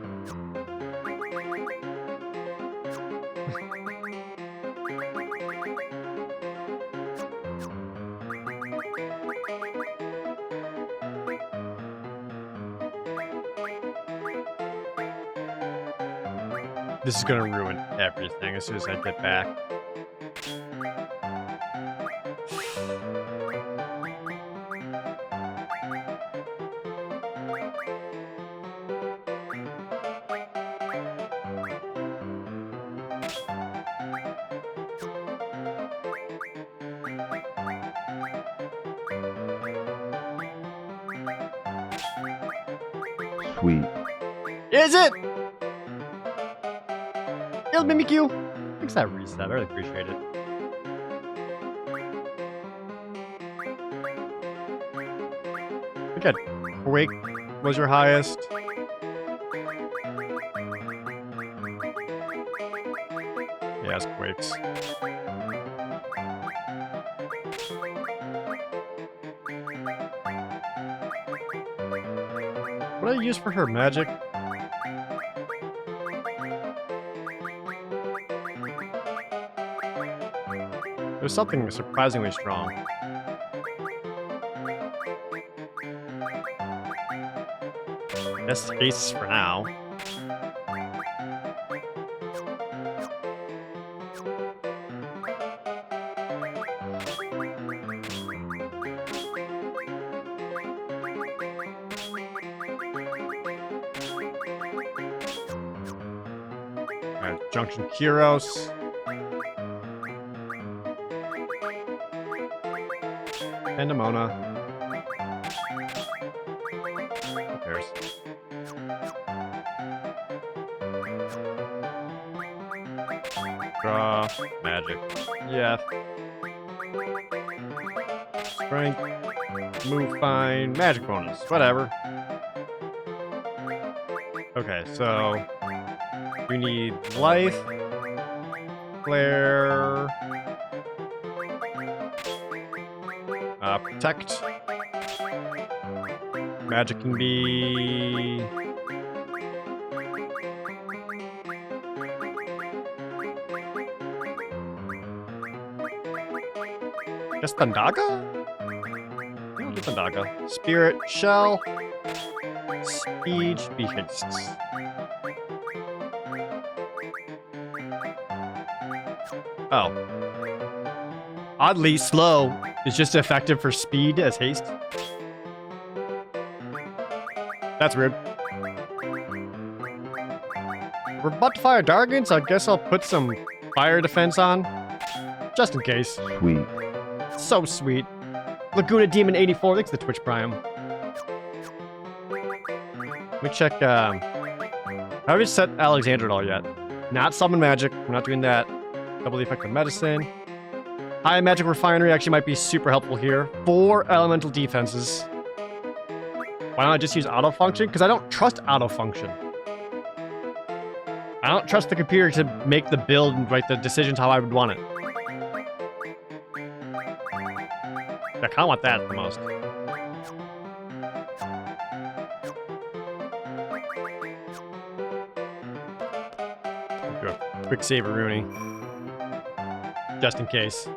This is gonna ruin everything as soon as I get back. Sweet. Is it? It'll mimic you. Thanks for that reset. I really appreciate it. Quake was your highest. Yes, Quakes. What do I use for her magic? There's something surprisingly strong. I guess aces for now. Junction Kyros. Pandemona. Who cares? Draw. Magic. Yeah. Strength. Move fine. Magic bonus. Whatever. Okay, so we need life, flare, protect. Magic can be just Thundaga? No, just Thundaga. Spirit, Shell, Speed, be hastes. Oh. Oddly, slow is just effective for speed as haste. That's rude. We're about to fire Dargan, so I guess I'll put some fire defense on. Just in case. Sweet. So sweet. Laguna Demon 84, thanks to the Twitch Prime. Let me check, I haven't set Alexander at all yet. Not summon magic, we're not doing that. Double the effect of medicine. High magic refinery actually might be super helpful here. 4 elemental defenses. Why don't I just use auto function? Because I don't trust auto function. I don't trust the computer to make the build and write the decisions how I would want it. I kind of want that the most. Do a quick save of Rooney. Just in case.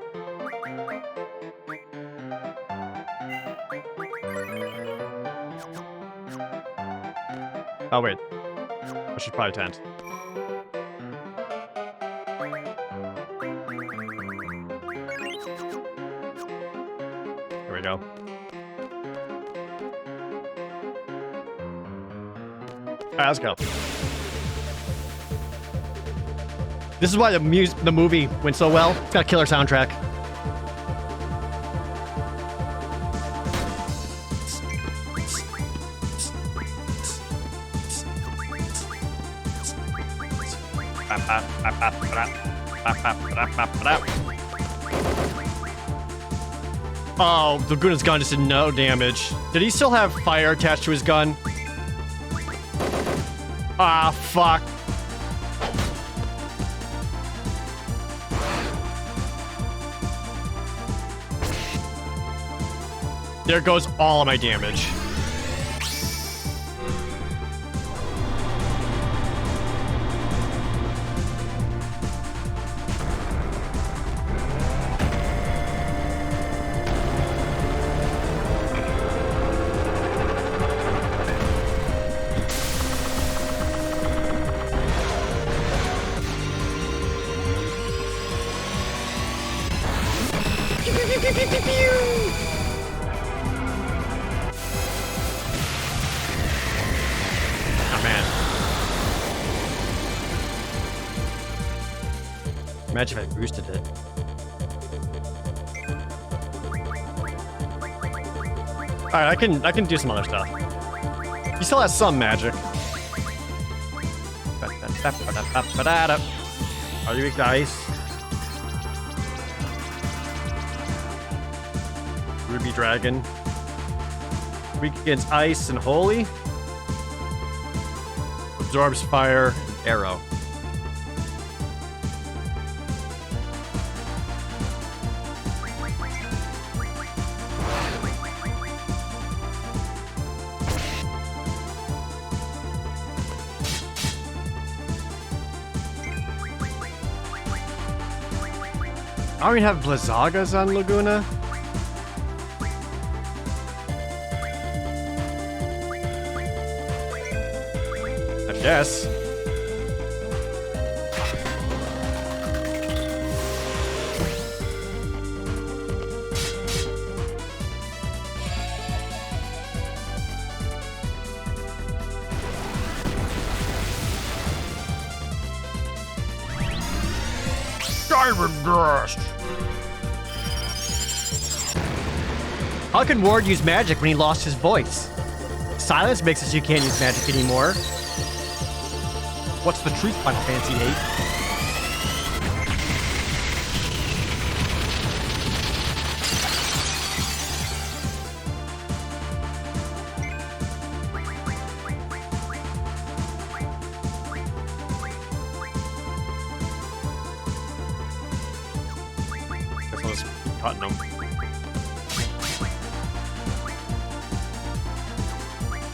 Oh wait, I should probably tent. There we go. Alright, let's go. This is why the movie went so well. It's got a killer soundtrack. Oh, Laguna's gun just did no damage. Did he still have fire attached to his gun? Ah, fuck. There goes all of my damage. Imagine if I boosted it. Alright, I can do some other stuff. He still has some magic. Are you weak to ice? Ruby Dragon. weak against ice and holy. Absorbs fire and arrow. I don't even have Blizzagas on Laguna. I guess. Diamond Dust! How can Ward use magic when he lost his voice? Silence makes it so you can't use magic anymore. What's the truth, Final Fantasy VIII? Guess I'll just keep cutting them.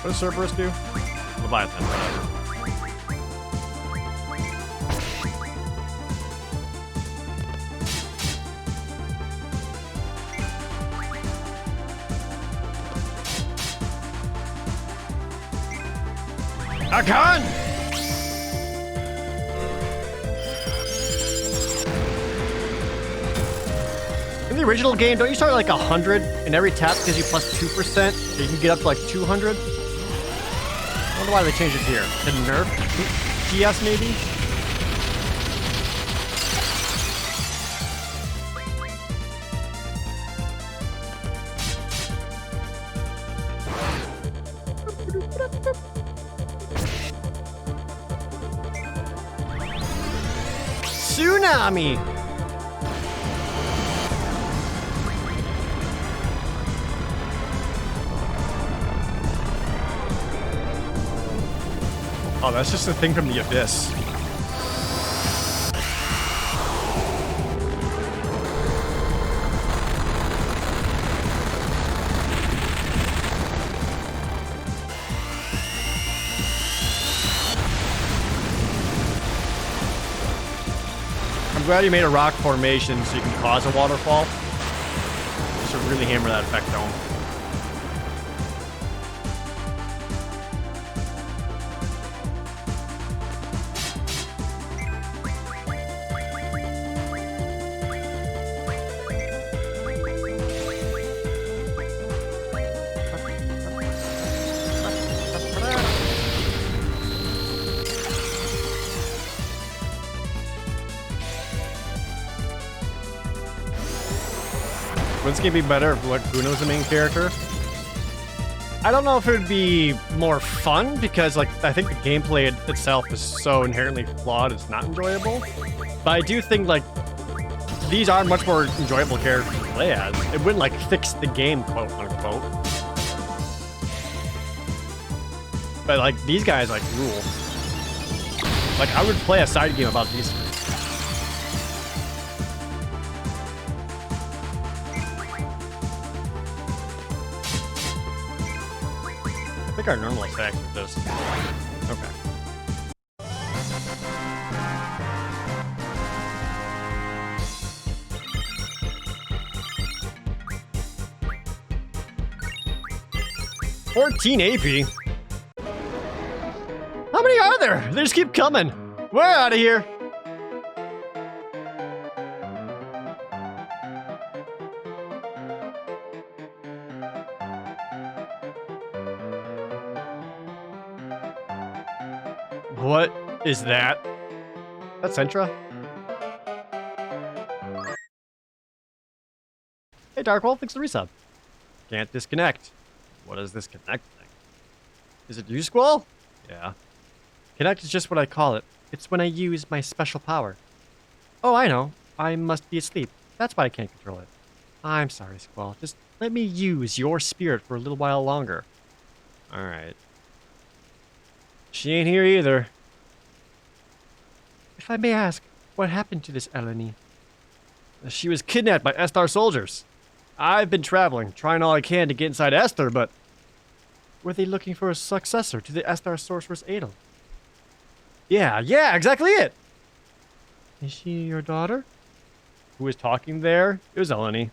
What does Cerberus do? Leviathan, whatever. Again! In the original game, don't you start at like 100 and every tap gives you plus 2%? So you can get up to like 200? I wonder why they changed it here. Did nerf? TS maybe? Tsunami! Oh, that's just a thing from the abyss. I'm glad you made a rock formation so you can cause a waterfall. You should really hammer that effect home. Wouldn't this game be better if Laguna's the main character? I don't know if it would be more fun because, like, I think the gameplay itself is so inherently flawed it's not enjoyable. But I do think, like, these are much more enjoyable characters to play as. It wouldn't, like, fix the game, quote unquote. But, like, these guys, like, rule. Like, I would play a side game about these three. I think our normal attacks are just... Okay. $14 AP? How many are there? They just keep coming. We're out of here. What is that? That's Sentra? Hey Darkwolf, thanks for the resub. Can't disconnect. What is this connect thing? Is it you, Squall? Yeah. Connect is just what I call it. It's when I use my special power. Oh, I know. I must be asleep. That's why I can't control it. I'm sorry, Squall. Just let me use your spirit for a little while longer. Alright. She ain't here either. If I may ask, what happened to this Eleni? She was kidnapped by Esthar soldiers. I've been traveling, trying all I can to get inside Esther, but... Were they looking for a successor to the Esthar sorceress Adel? Yeah, exactly it! Is she your daughter? Who was talking there? It was Eleni.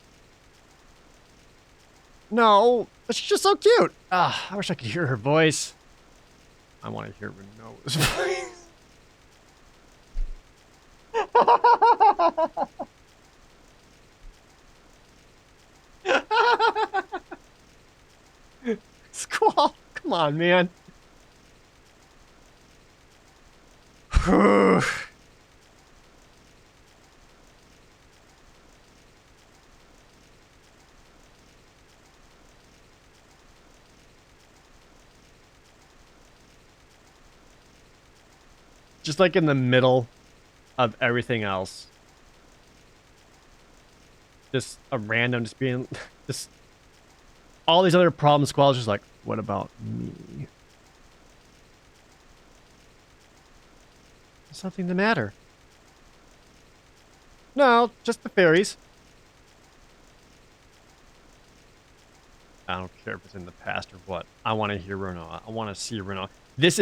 No, but she's just so cute! Ah, I wish I could hear her voice. I want to hear Renoa's voice. Squall, come on, man. Just like in the middle of everything else. Just a random, just being, just all these other problem squalls, just like, what about me? Is something the matter? No, just the fairies. I don't care if it's in the past or what. I want to hear Renoa. I want to see Renoa. This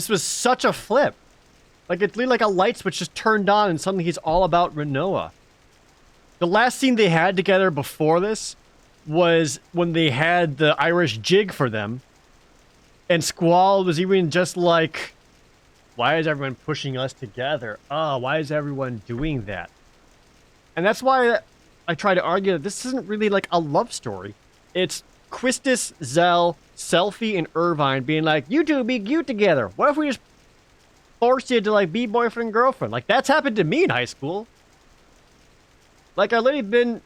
was such a flip. Like, it's like a light switch just turned on and suddenly he's all about Renoa. The last scene they had together before this was when they had the Irish jig for them. And Squall was even just like, why is everyone pushing us together? Oh, why is everyone doing that? And that's why I try to argue that this isn't really like a love story. It's Quistis, Zell, Selphie, and Irvine being like, you two be cute together. What if we just forced you to like be boyfriend and girlfriend? Like, that's happened to me in high school. Like, I've literally been,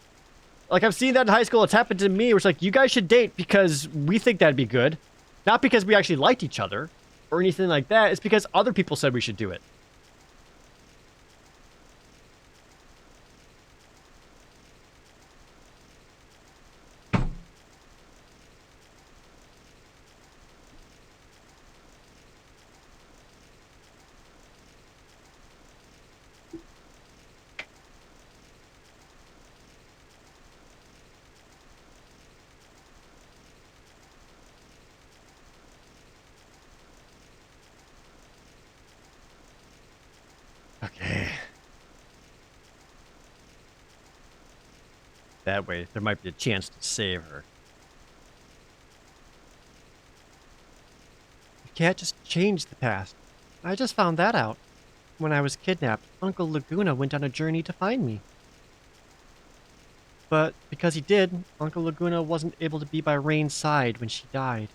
like, I've seen that in high school. It's happened to me. Where it's like, you guys should date because we think that'd be good. Not because we actually liked each other or anything like that. It's because other people said we should do it. Okay. That way, there might be a chance to save her. You can't just change the past. I just found that out. When I was kidnapped, Uncle Laguna went on a journey to find me. But because he did, Uncle Laguna wasn't able to be by Rain's side when she died.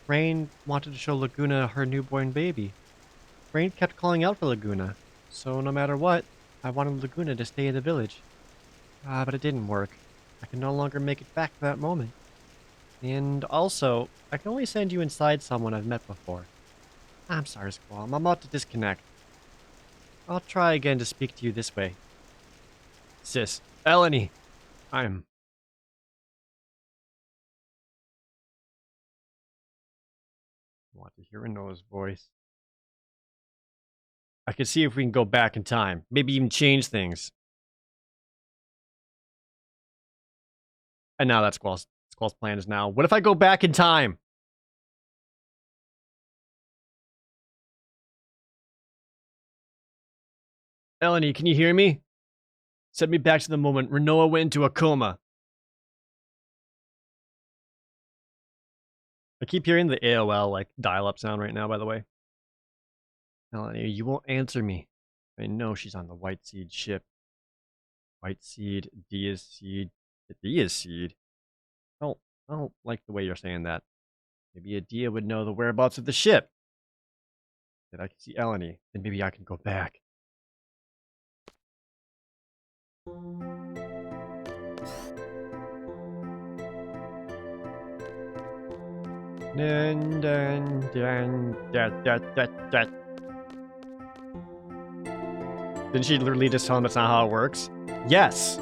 Rain wanted to show Laguna her newborn baby. Rain kept calling out for Laguna, so no matter what, I wanted Laguna to stay in the village. But it didn't work. I can no longer make it back to that moment. And also, I can only send you inside someone I've met before. I'm sorry, Squall. I'm about to disconnect. I'll try again to speak to you this way. Sis, Eleni, I want to hear Renoa's voice. I could see if we can go back in time. Maybe even change things. And now that's Squall's plan is now. What if I go back in time? Eleni, can you hear me? Send me back to the moment Renoa went into a coma. I keep hearing the AOL like dial-up sound right now, by the way. Eleni, you won't answer me. I know she's on the White Seed ship. White Seed, Dia's Seed, Dia's Seed. I don't like the way you're saying that. Maybe Adia would know the whereabouts of the ship. That I can see Eleni, then maybe I can go back. Dun, dun, dun, dun, dun, dun, dun. Didn't she literally just tell him that's not how it works? Yes!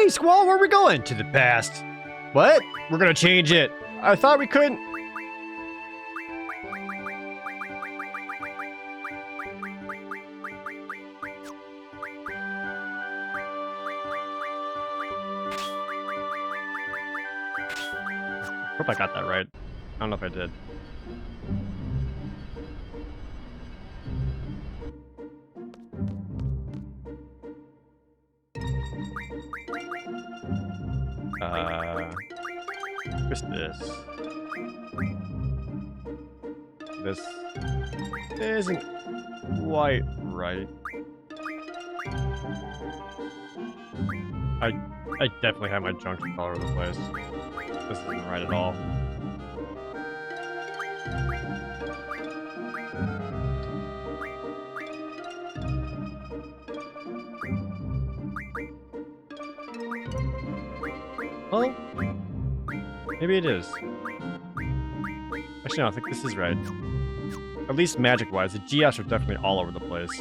Hey, Squall, where are we going? To the past. What? We're gonna change it. I thought we couldn't. Hope I got that right. I don't know if I did. What's this? This isn't quite right. I definitely have my junk all over the place. This isn't right at all. Well, maybe it is. Actually, no, I think this is right. At least magic-wise, the GS are definitely all over the place.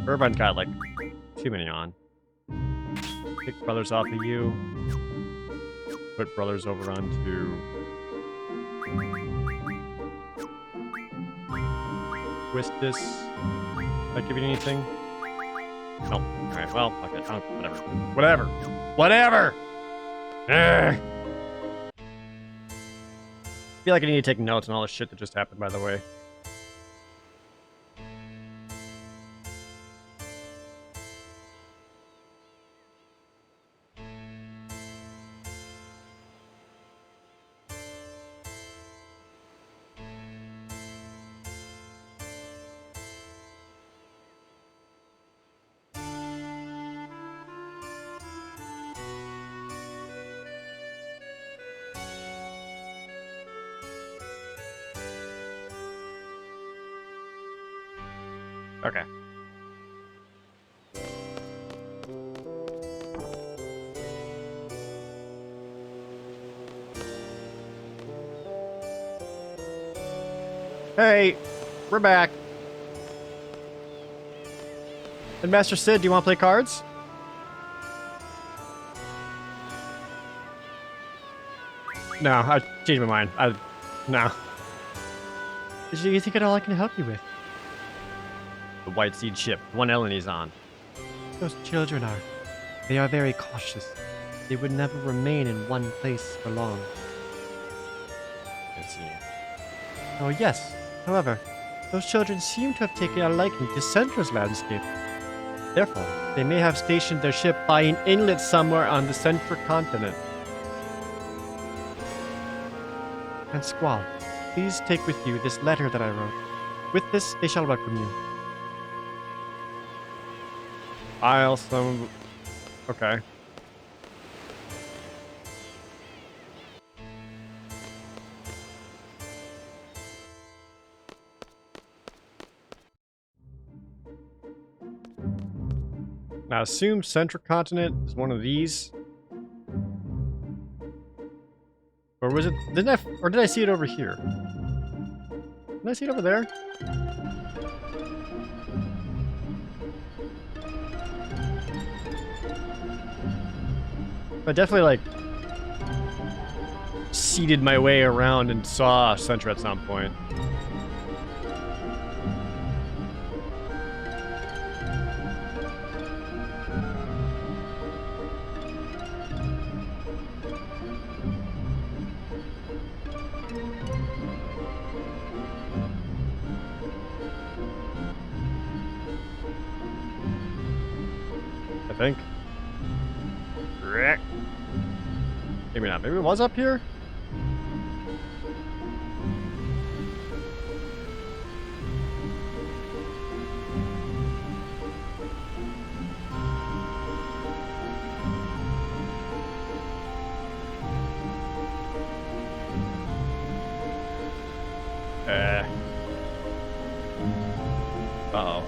Irvine's got, like, too many on. Pick brothers off of you. Put brothers over onto... Twist this. Did I give you anything? Nope. Alright, well, fuck it. Whatever. Whatever! Ugh. I feel like I need to take notes on all the shit that just happened, by the way. Okay. Hey, we're back. And Master Sid, do you want to play cards? No, I changed my mind. No. Is there anything at all I can help you with? The White Seed ship, one Eleni's on. Those children are. They are very cautious. They would never remain in one place for long. I see. Oh yes. However, those children seem to have taken a liking to Centra's landscape. Therefore, they may have stationed their ship by an inlet somewhere on the Central continent. And Squall, please take with you this letter that I wrote. With this, they shall welcome you. Okay. Now assume Central Continent is one of these. Or was it, did I see it over here? Did I see it over there? I definitely, like, seeded my way around and saw Centra at some point. I think. Maybe not. Maybe it was up here? Uh-oh.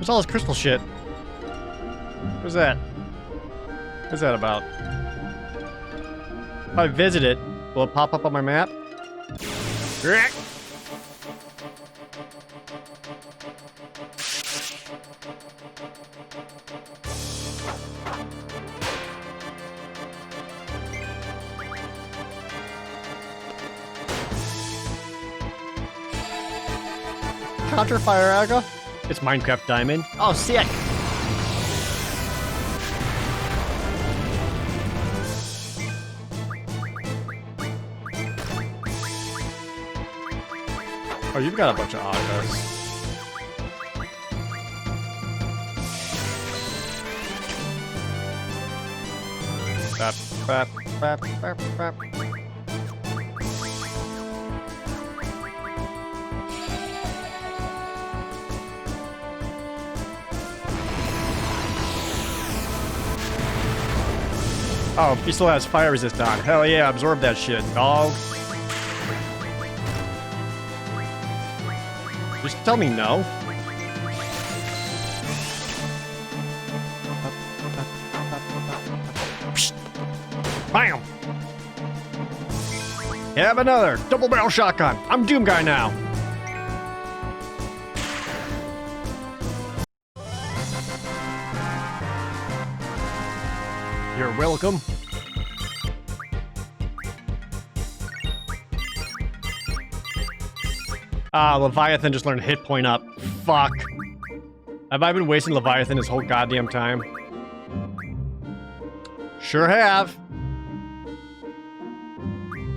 What's all this crystal shit? What's that? What's that about? If I visit it, will it pop up on my map? Contra Fire Aga? It's Minecraft Diamond. Oh, sick! Oh, you've got a bunch of Agas. Bap, bap, bap, bap, bap. Oh, he still has fire resist on. Hell yeah, absorb that shit, dog. Just tell me no. Bam! Have another double barrel shotgun. I'm Doom Guy now. You're welcome. Ah, Leviathan just learned hit point up. Fuck. Have I been wasting Leviathan this whole goddamn time? Sure have.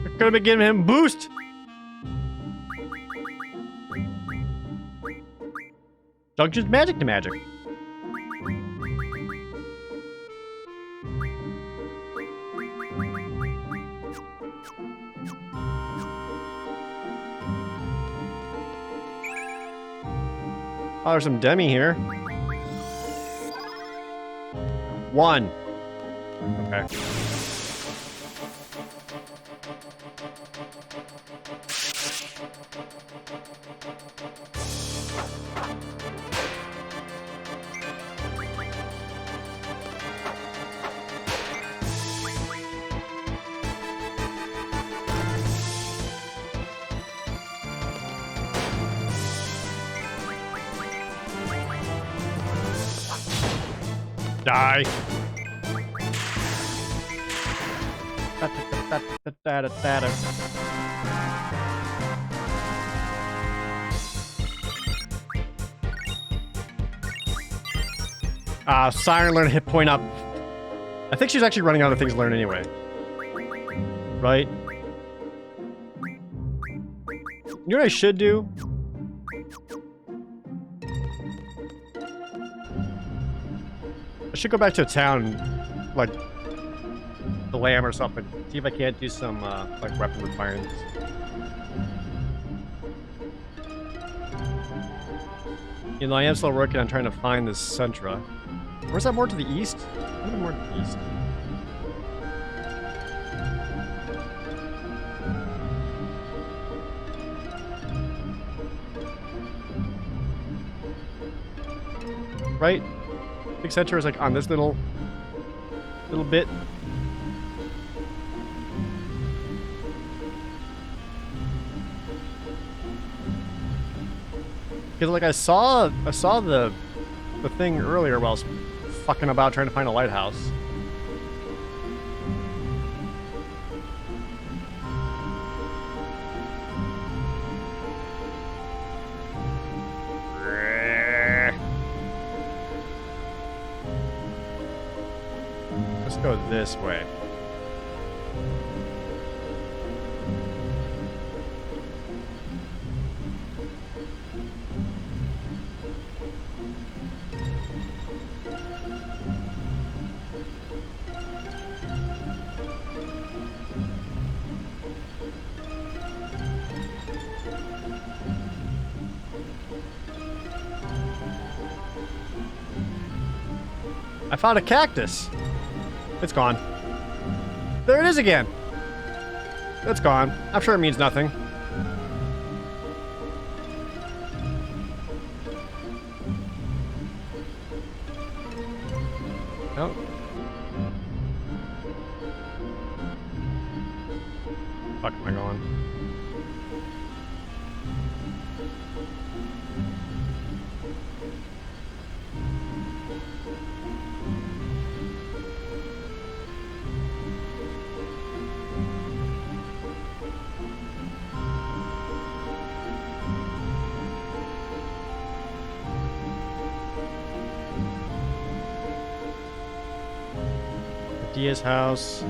I could have been giving him a boost. Junction's magic to magic. Oh, there's some demi here. 1. Okay. Die. Siren learned hit point up. I think she's actually running out of things to learn anyway. Right? You know what I should do? I should go back to a town, like the Lamb or something. See if I can't do some like weapon requirements. You know, I am still working on trying to find this Sentra. Where's that more to the east? Maybe more to the east. Right? Big Sentra is like on this little bit. Because like I saw the thing earlier while I was fucking about trying to find a lighthouse. Let's go this way. I found a cactus. It's gone. There it is again. It's gone. I'm sure it means nothing. Oh. Fuck am I going? Dia's house.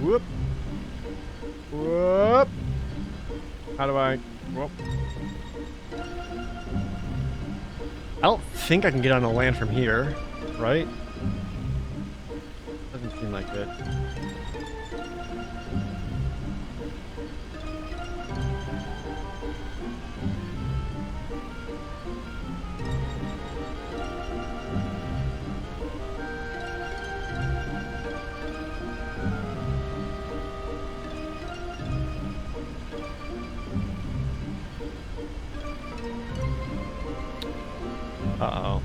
Whoop. Whoop. How do I... Whoop. I don't think I can get on the land from here, right? Doesn't seem like it. Uh-oh.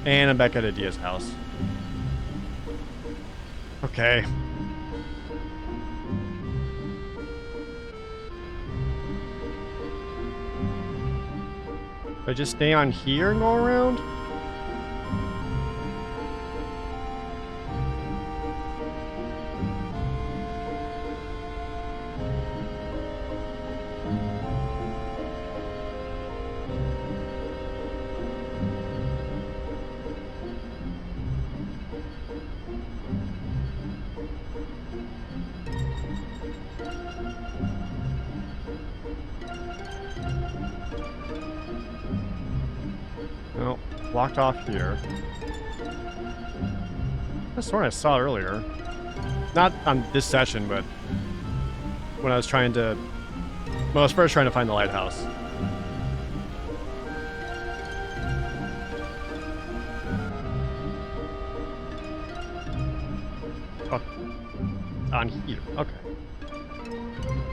And I'm back at Dia's house. Okay. Do I just stay on here and go around? No, blocked off here. That's the one I saw earlier. Not on this session, but when I was trying to... When I was first trying to find the lighthouse. Oh, it's on here. Okay.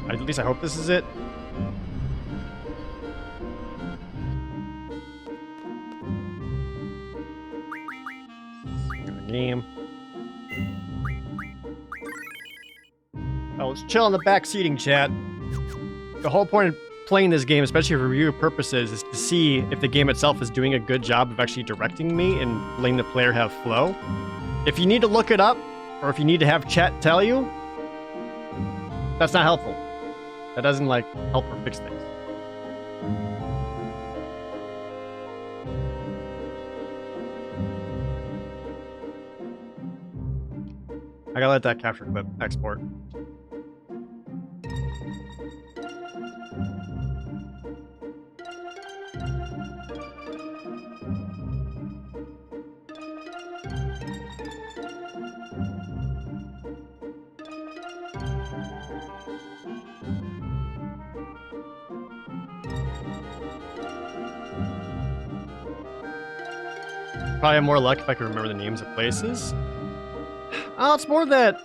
At least I hope this is it. Game. Oh, let's chill in the back seating, chat. The whole point of playing this game, especially for review purposes, is to see if the game itself is doing a good job of actually directing me and letting the player have flow. If you need to look it up, or if you need to have chat tell you, that's not helpful. That doesn't, like, help or fix things. I gotta let that capture clip export. Probably have more luck if I can remember the names of places. Oh, it's more that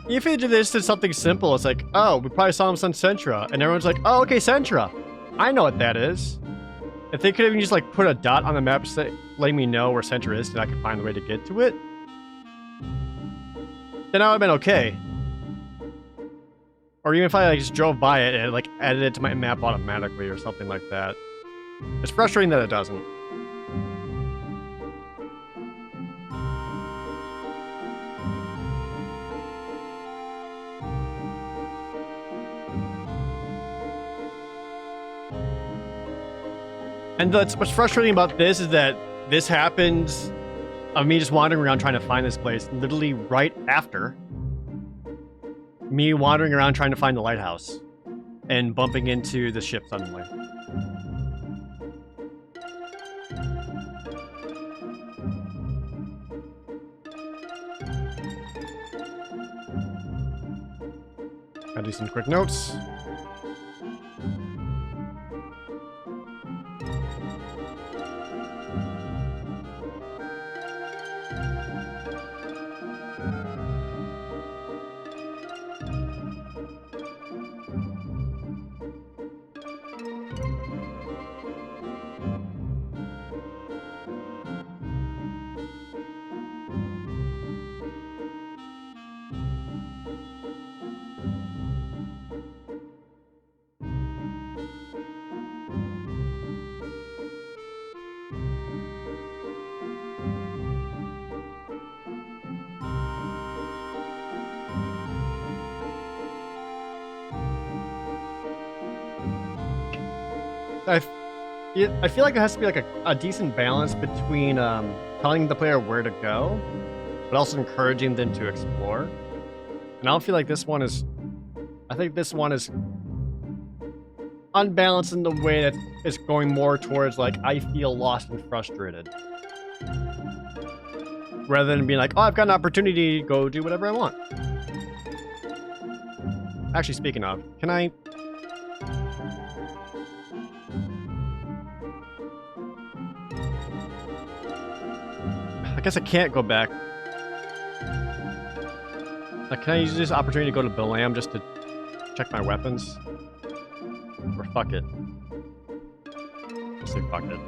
if it just did something simple, it's like, oh, we probably saw him on Centra, and everyone's like, oh, okay, Centra. I know what that is. If they could even just like put a dot on the map, letting me know where Centra is, and I could find the way to get to it, then I would have been okay. Or even if I like just drove by it and like added it to my map automatically or something like that. It's frustrating that it doesn't. And what's frustrating about this is that this happens of me just wandering around trying to find this place literally right after me wandering around trying to find the lighthouse and bumping into the ship suddenly. Gotta do some quick notes. I feel like there has to be like a decent balance between telling the player where to go, but also encouraging them to explore. And I don't feel like this one is. I think this one is unbalanced in the way that it's going more towards like I feel lost and frustrated, rather than being like, oh, I've got an opportunity to go do whatever I want. Actually, speaking of, can I? I guess I can't go back. Like, can I use this opportunity to go to Belam just to check my weapons? Or fuck it. I'll say fuck it.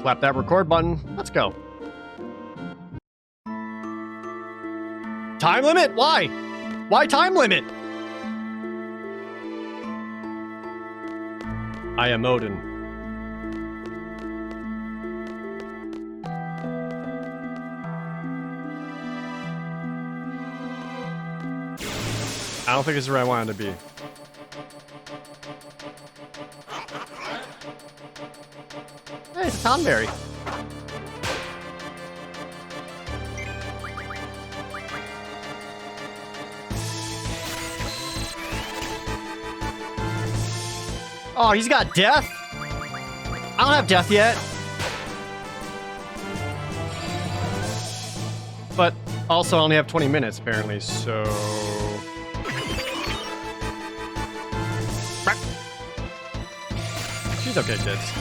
Slap that record button. Let's go. Time limit? Why? Why time limit? I am Odin. I don't think this is where I wanted to be. Hey, it's a Tomberry. Oh, he's got death? I don't have death yet. But also I only have 20 minutes apparently, so... She's okay, kids.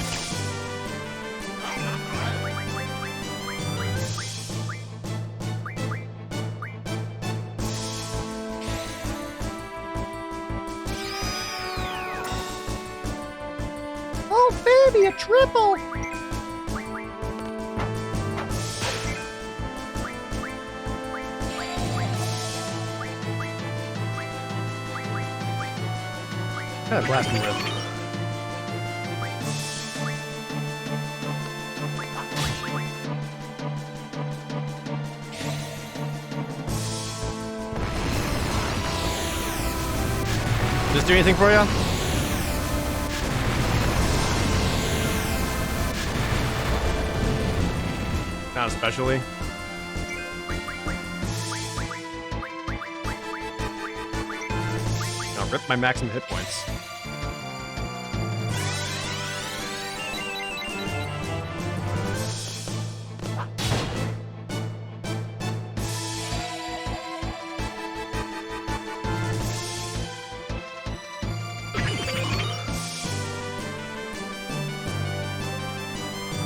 Oh, baby, a triple! Kind of blasting with. Does this do anything for you? Not especially. I'll rip my maximum hit points.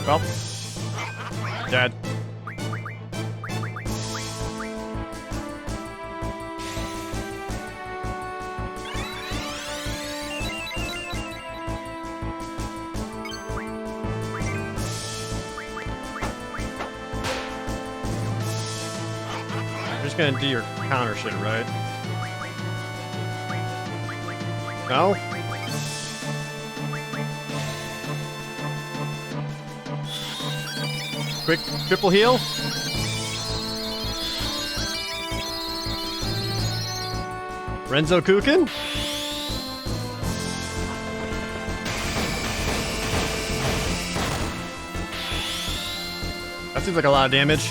Well, dead. You're just gonna do your counter shit, right? No? Quick triple heal. Renzo Kukin. That seems like a lot of damage.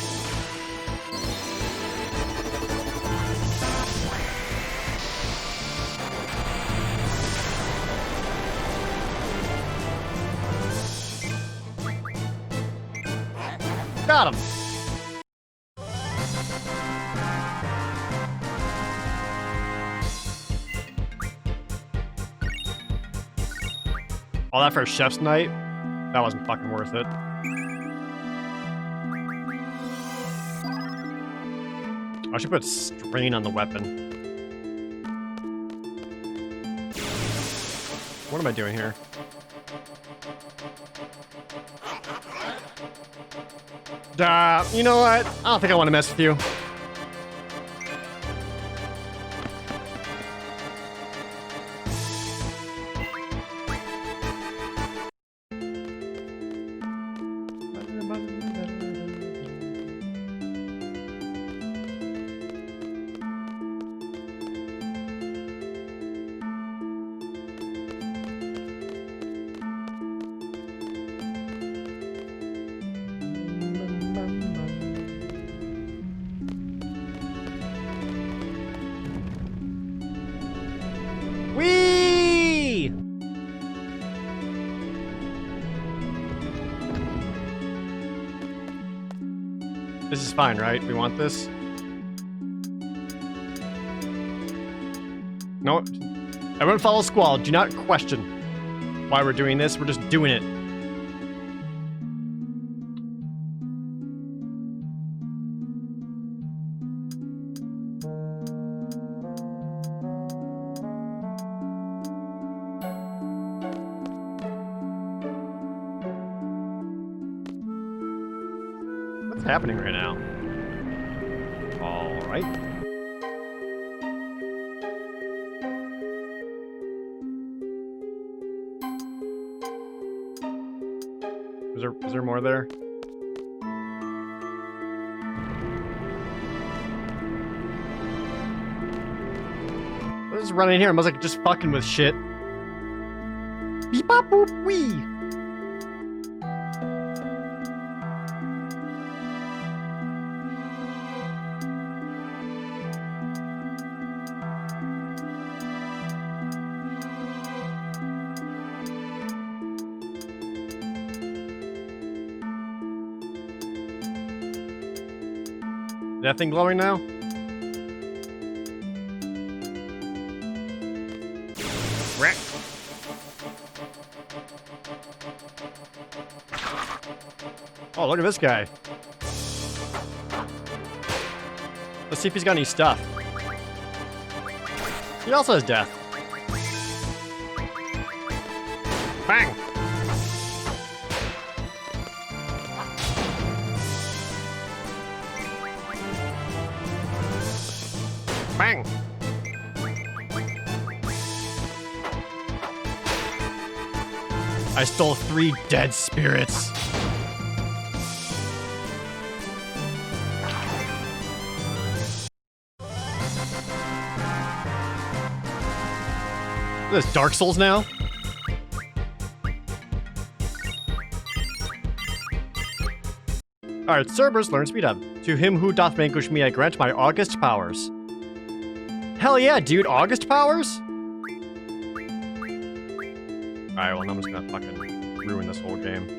Got him. All that for a chef's night? That wasn't fucking worth it. I should put strain on the weapon. What am I doing here? You know what? I don't think I want to mess with you. This is fine, right? We want this? No. Everyone follow Squall. Do not question why we're doing this. We're just doing it. What's happening right now? All right. Is there more there? What is running here? I must like just fucking with shit. Beep bop boop wee. That thing glowing now? Wreck. Oh, look at this guy. Let's see if he's got any stuff. He also has death. Bang! Bang! I stole 3 dead spirits. This Dark Souls now? Alright, Cerberus, learn speed up. To him who doth vanquish me, I grant my august powers. Hell yeah, dude, august powers? Alright, well, now I'm just gonna fucking ruin this whole game.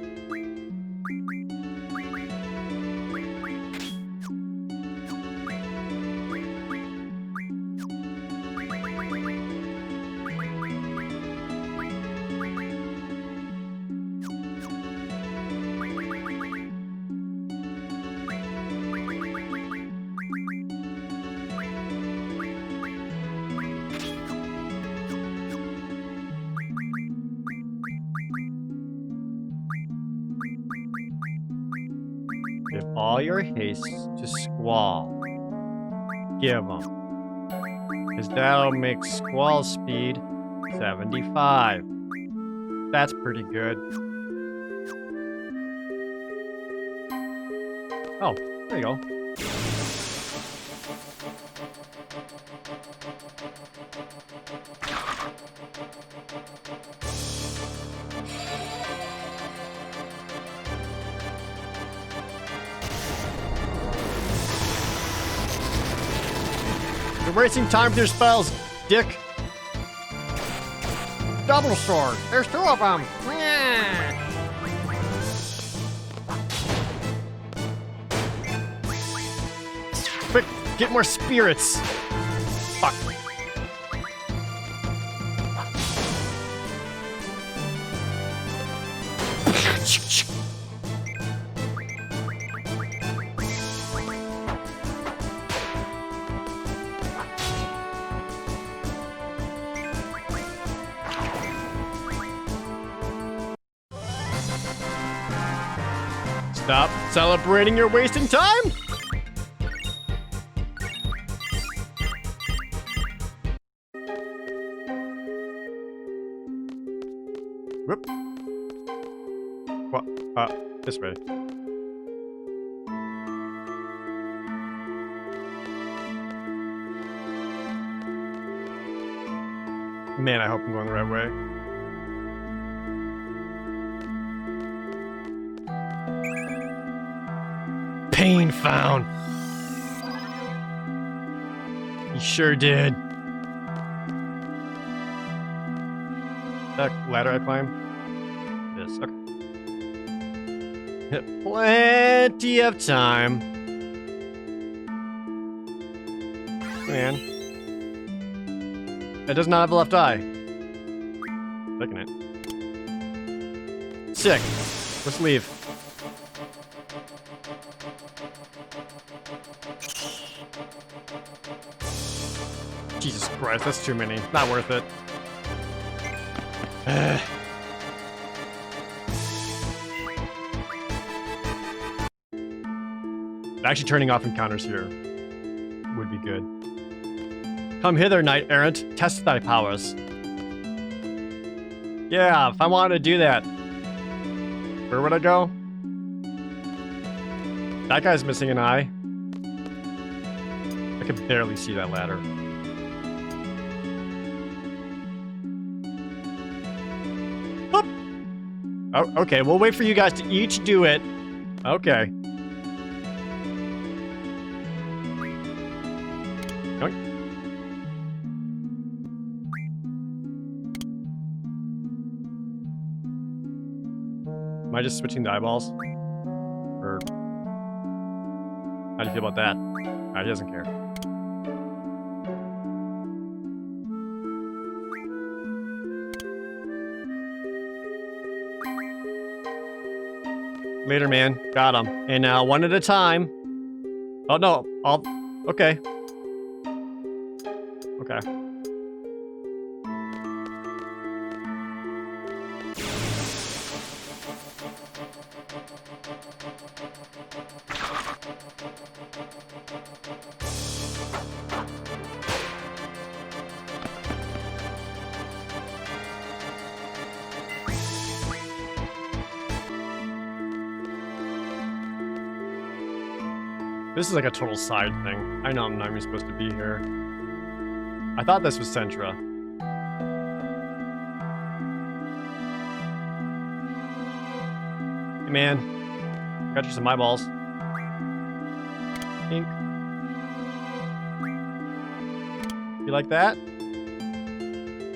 Give all your haste to Squall. Give them. Because that'll make Squall speed 75. That's pretty good. Oh, there you go. You're wasting time with your spells, dick. Double sword. There's 2 of them. Quick, get more spirits. Fuck. Stop celebrating your wasting time? Whoop. What? This way. Man, I hope I'm going the right way. Pain found. He sure did. That ladder I climb? This, okay. Plenty of time. Man. It does not have a left eye. Clicking it. Sick. Let's leave. Jesus Christ, that's too many. Not worth it. Actually turning off encounters here would be good. Come hither, knight errant. Test thy powers. Yeah, if I wanted to do that. Where would I go? That guy's missing an eye. I can barely see that ladder. Whoop. Oh, okay, we'll wait for you guys to each do it. Okay. Am I just switching the eyeballs? Or... how do you feel about that? He doesn't care. Later, man. Got him. And now, one at a time. Oh, no. Okay. Okay. This is like a total side thing. I know I'm not even supposed to be here. I thought this was Sentra. Hey man, got you some eyeballs. Pink. You like that?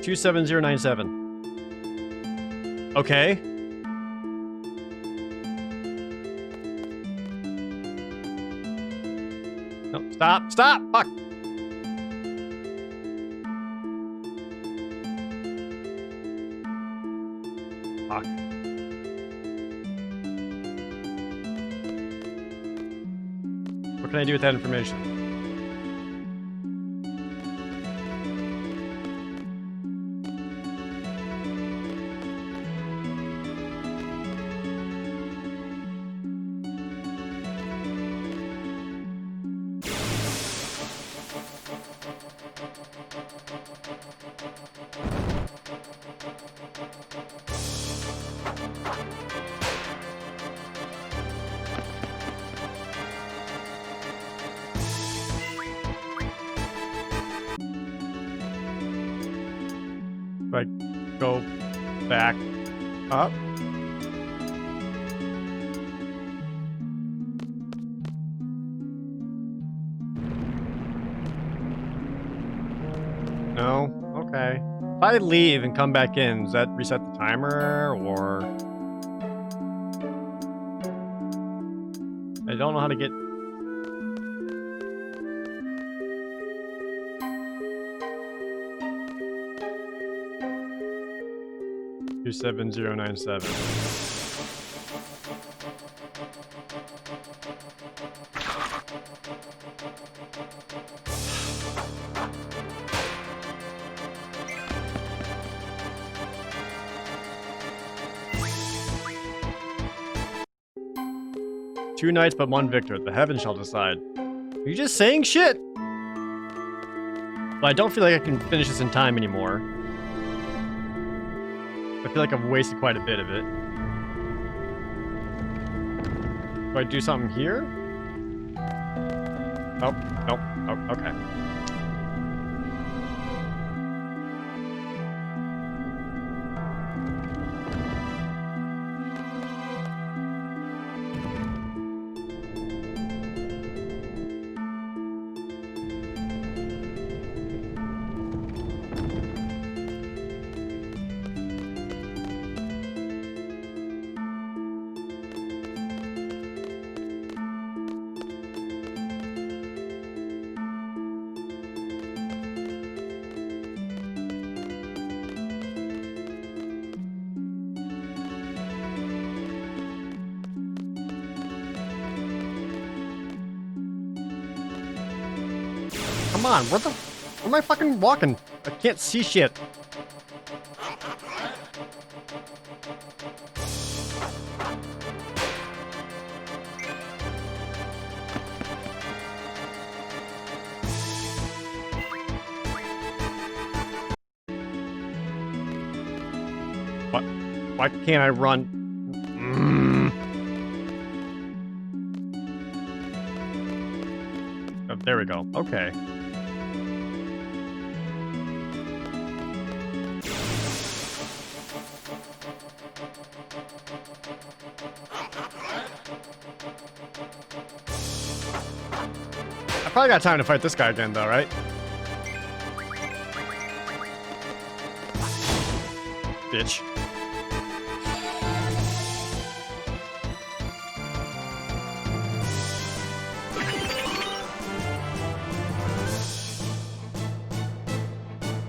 27097. Okay. No, stop! Stop! Fuck! Fuck. What can I do with that information? Like, go back up. No? Okay. If I leave and come back in, does that reset the timer, or... I don't know how to get... 27097. Two knights but one victor. The heavens shall decide. Are you just saying shit? But I don't feel like I can finish this in time anymore. I feel like I've wasted quite a bit of it. Do I do something here? Oh, nope. Oh, okay. Come on, where am I fucking walking? I can't see shit. What? Why can't I run? Oh, there we go. Okay. I probably got time to fight this guy again, though, right? Bitch.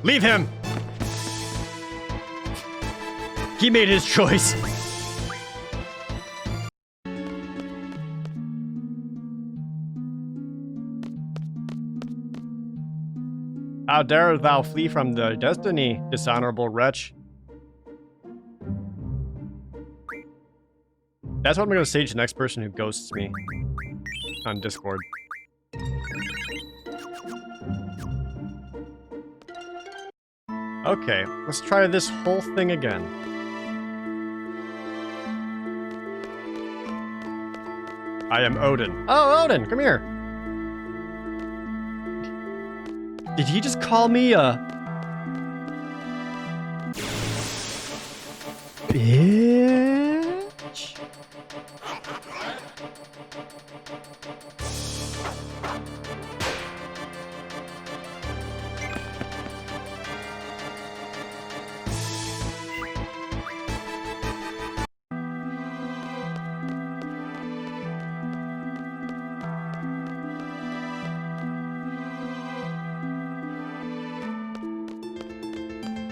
Leave him! He made his choice. How dare thou flee from the destiny, dishonorable wretch? That's what I'm gonna say to the next person who ghosts me on Discord. Okay, let's try this whole thing again. I am Odin. Oh, Odin, come here. Did he just call me a... bitch?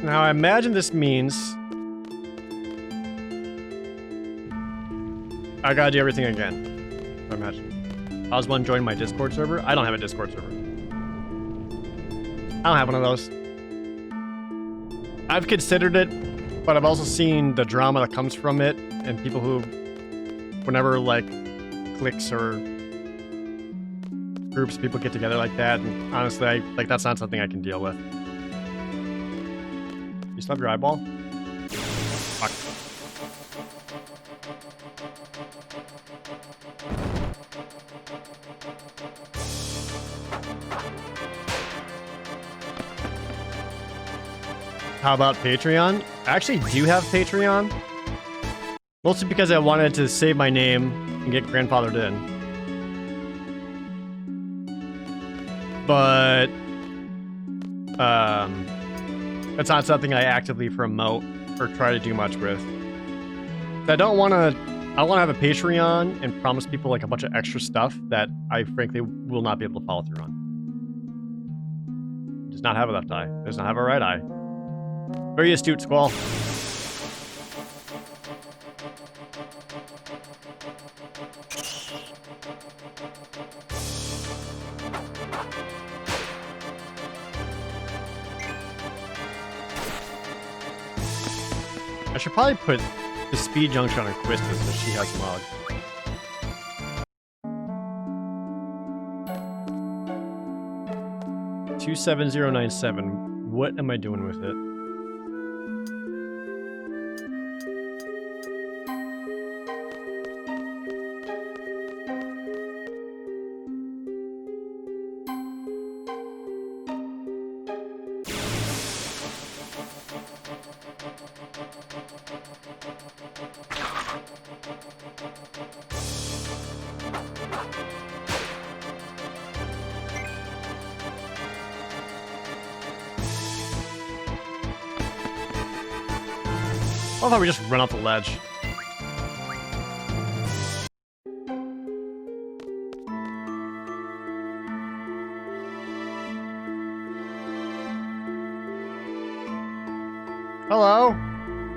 Now, I imagine this means I gotta do everything again. I imagine. I was one join my Discord server. I don't have a Discord server. I don't have one of those. I've considered it, but I've also seen the drama that comes from it, and people who, whenever like cliques or groups, people get together like that, and honestly, that's not something I can deal with. You still have your eyeball? Fuck. How about Patreon? I actually do have Patreon. Mostly because I wanted to save my name and get grandfathered in. But it's not something I actively promote or try to do much with. I don't want to have a Patreon and promise people like a bunch of extra stuff that I frankly will not be able to follow through on. Does not have a left eye. Does not have a right eye. Very astute, Squall. I should probably put the speed junction on Quistis so she has Mog. $27097. What am I doing with it? I love how we just run off the ledge. Hello?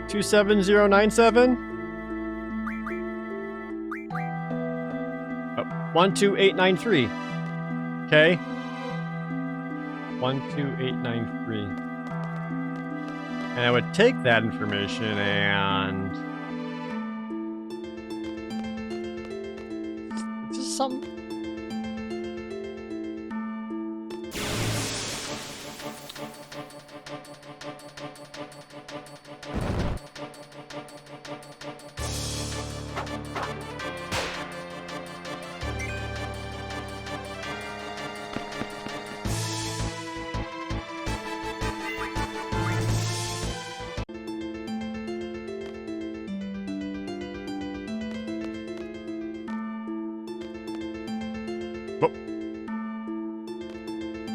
27097? Oh, 12893. Okay. 12893. And I would take that information and... Is this something?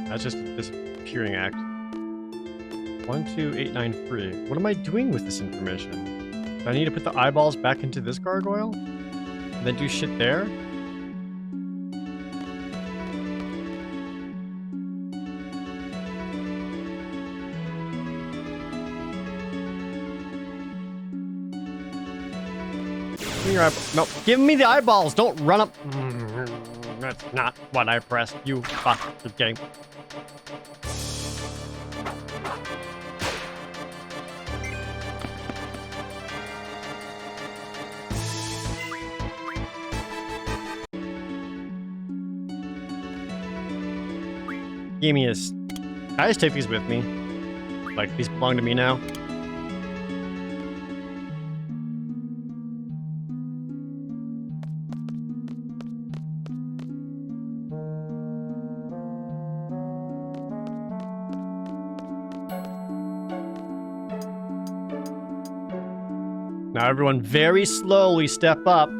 That's just a disappearing act. 12893. What am I doing with this information? Do I need to put the eyeballs back into this gargoyle? And then do shit there? Give me your no, give me the eyeballs! Don't run up! That's not what I pressed, you fuck the game. Give me his. Can I just take these with me? Like, these belong to me now? Now everyone very slowly step up.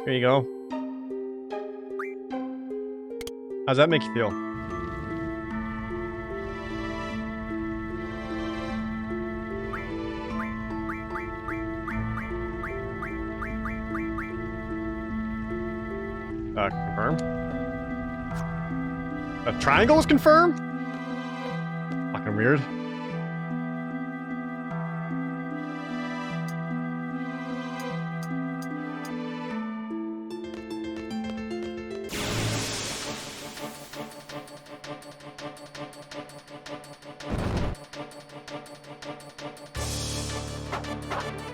Here you go. How's that make you feel? Confirm. A triangle is confirmed? Fucking weird.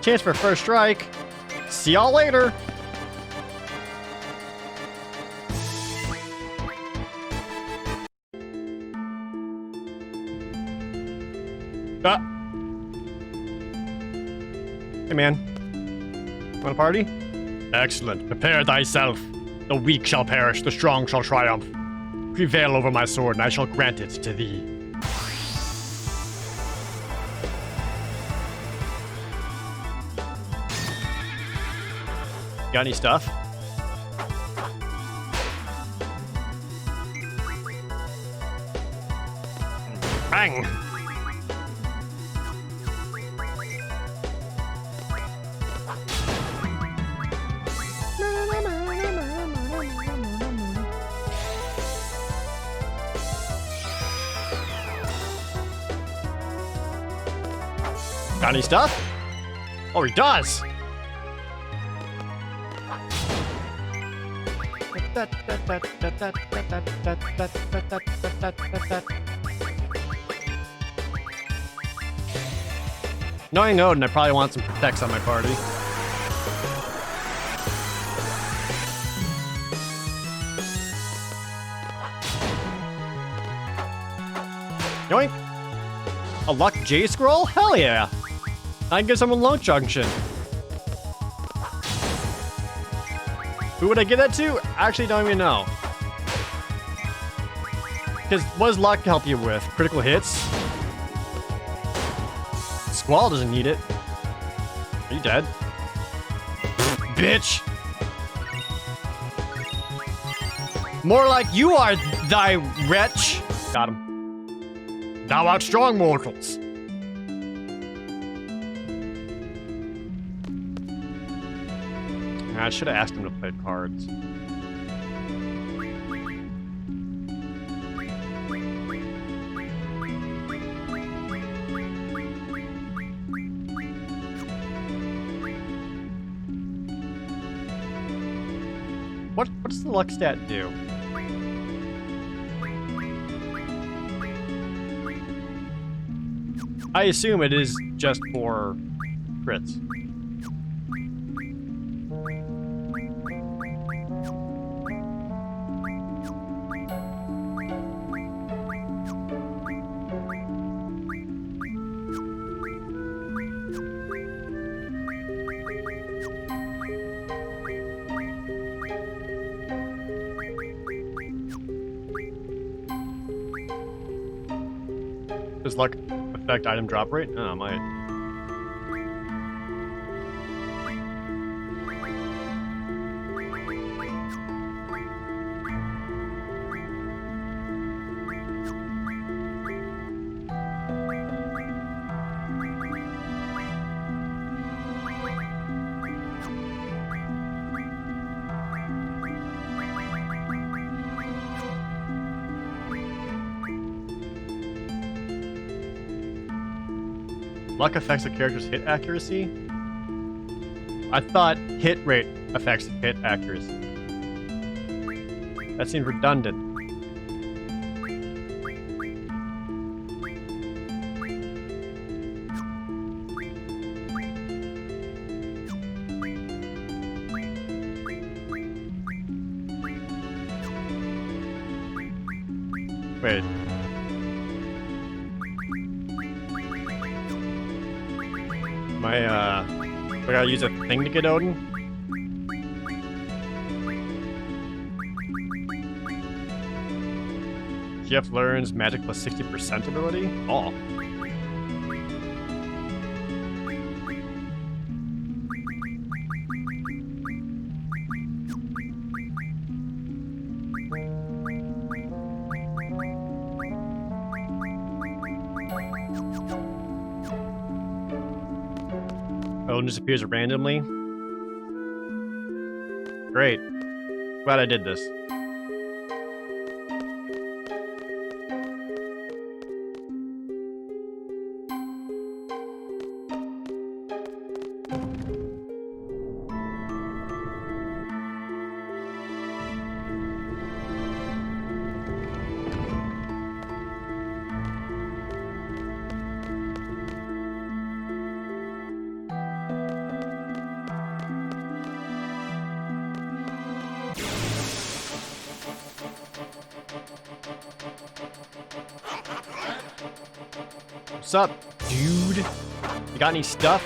Chance for first strike. See y'all later. Hey man, want a party? Excellent. Prepare thyself. The weak shall perish, the strong shall triumph. Prevail over my sword, and I shall grant it to thee. Got any stuff? Bang! Got any stuff? Oh, he does! Knowing Odin, I probably want some protects on my party. Yoink! A luck J scroll? Hell yeah! I can give someone Lone Junction. Who would I give that to? I actually don't even know. Because what does luck help you with? Critical hits? Squall doesn't need it. Are you dead? Bitch! More like you are, thy wretch! Got him. Thou art strong, mortals. I should have asked him to play cards. What does the luck stat do? I assume it is just for crits. Does luck affect item drop rate? Oh, might. Luck affects the character's hit accuracy? I thought hit rate affects hit accuracy. That seemed redundant. Wait. I gotta use a thing to get Odin? Jeff learns magic plus 60% ability? Oh. Odin disappears randomly. Great. Glad I did this. What's up, dude? You got any stuff?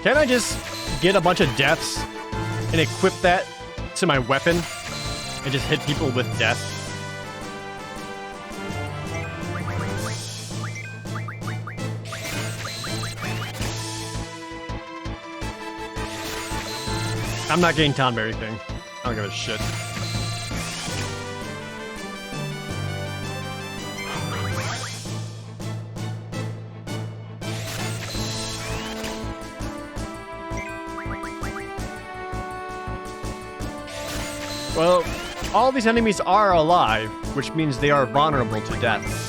Can't I just get a bunch of deaths and equip that to my weapon and just hit people with death? I'm not getting Tonberry thing. I don't give a shit. Well, all these enemies are alive, which means they are vulnerable to death.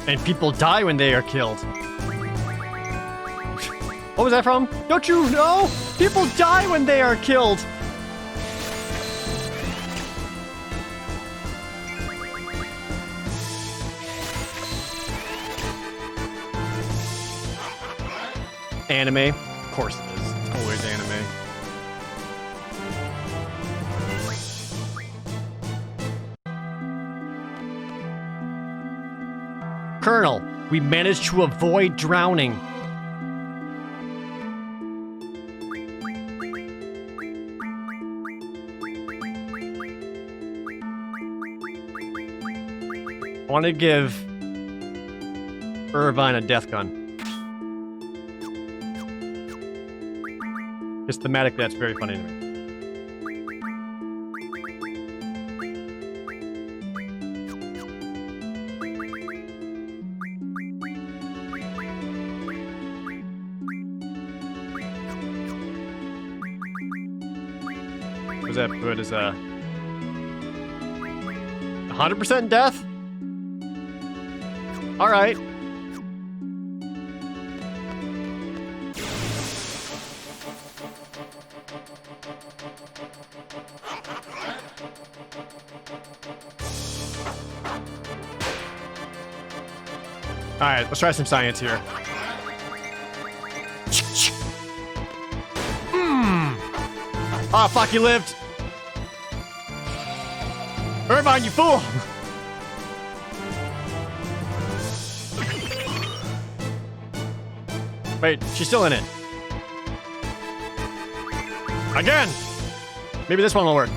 And people die when they are killed. What was that from? Don't you know? People die when they are killed! Anime? Of course it is. It's always anime. Colonel, we managed to avoid drowning. I want to give Irvine a death gun. Just thematically, that's very funny to me. does that put as a 100% death? All right. All right, let's try some science here. Oh, fuck, you lived. Irvine, you fool. Wait, she's still in it. Again. Maybe this one will work.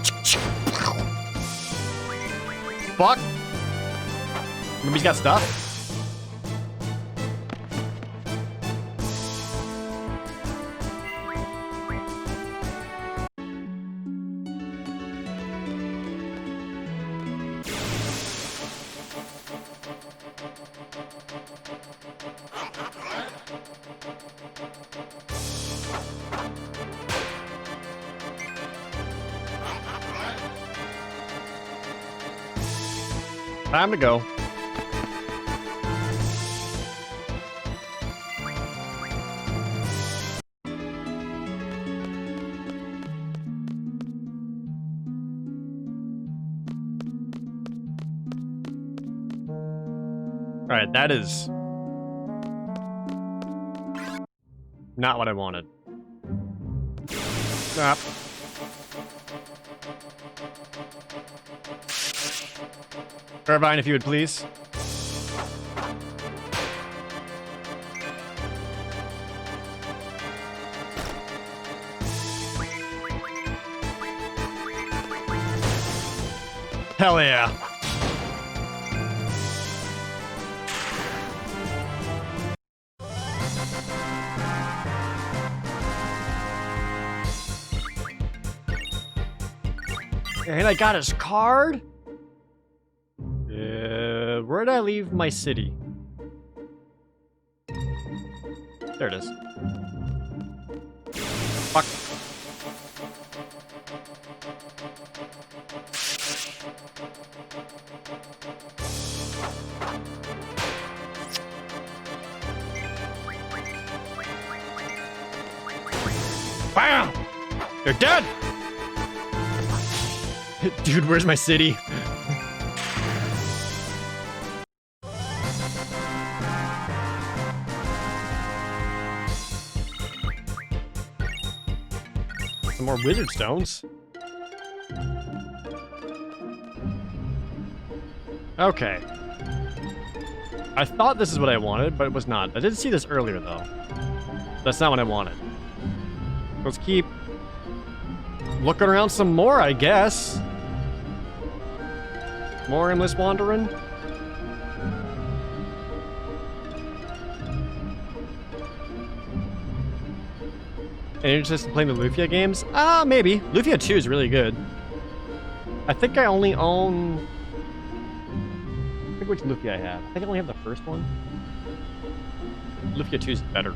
Fuck. Maybe he's got stuff. Time to go. All right, that is not what I wanted. Stop. Irvine, if you would please. Hell yeah. And I got his card? Where did I leave my city? There it is. Fuck. Bam! They're dead! Dude, where's my city? Some more wizard stones. Okay. I thought this is what I wanted, but it was not. I did see this earlier, though. That's not what I wanted. Let's keep looking around some more, I guess. More endless wandering. Any interest in playing the Lufia games? Maybe. Lufia 2 is really good. I think I only own... I think which Lufia I have. I think I only have the first one. Lufia 2 is better.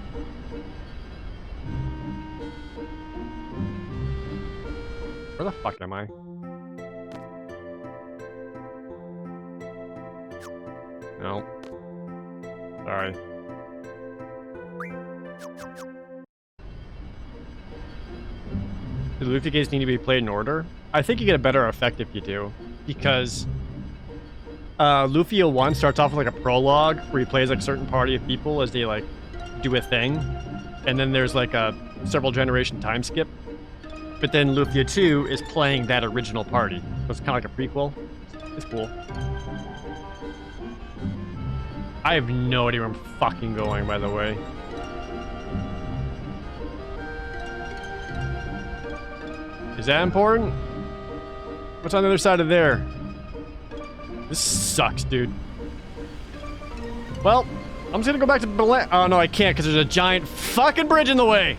Where the fuck am I? No. Sorry. Do the Lufia games need to be played in order? I think you get a better effect if you do. Because Lufia 1 starts off with like a prologue where he plays like a certain party of people as they like do a thing. And then there's like a several generation time skip. But then Lufia 2 is playing that original party. So it's kind of like a prequel. It's cool. I have no idea where I'm fucking going, by the way. Is that important? What's on the other side of there? This sucks, dude. Well, I'm just gonna go back to Belen. Oh no, I can't because there's a giant fucking bridge in the way.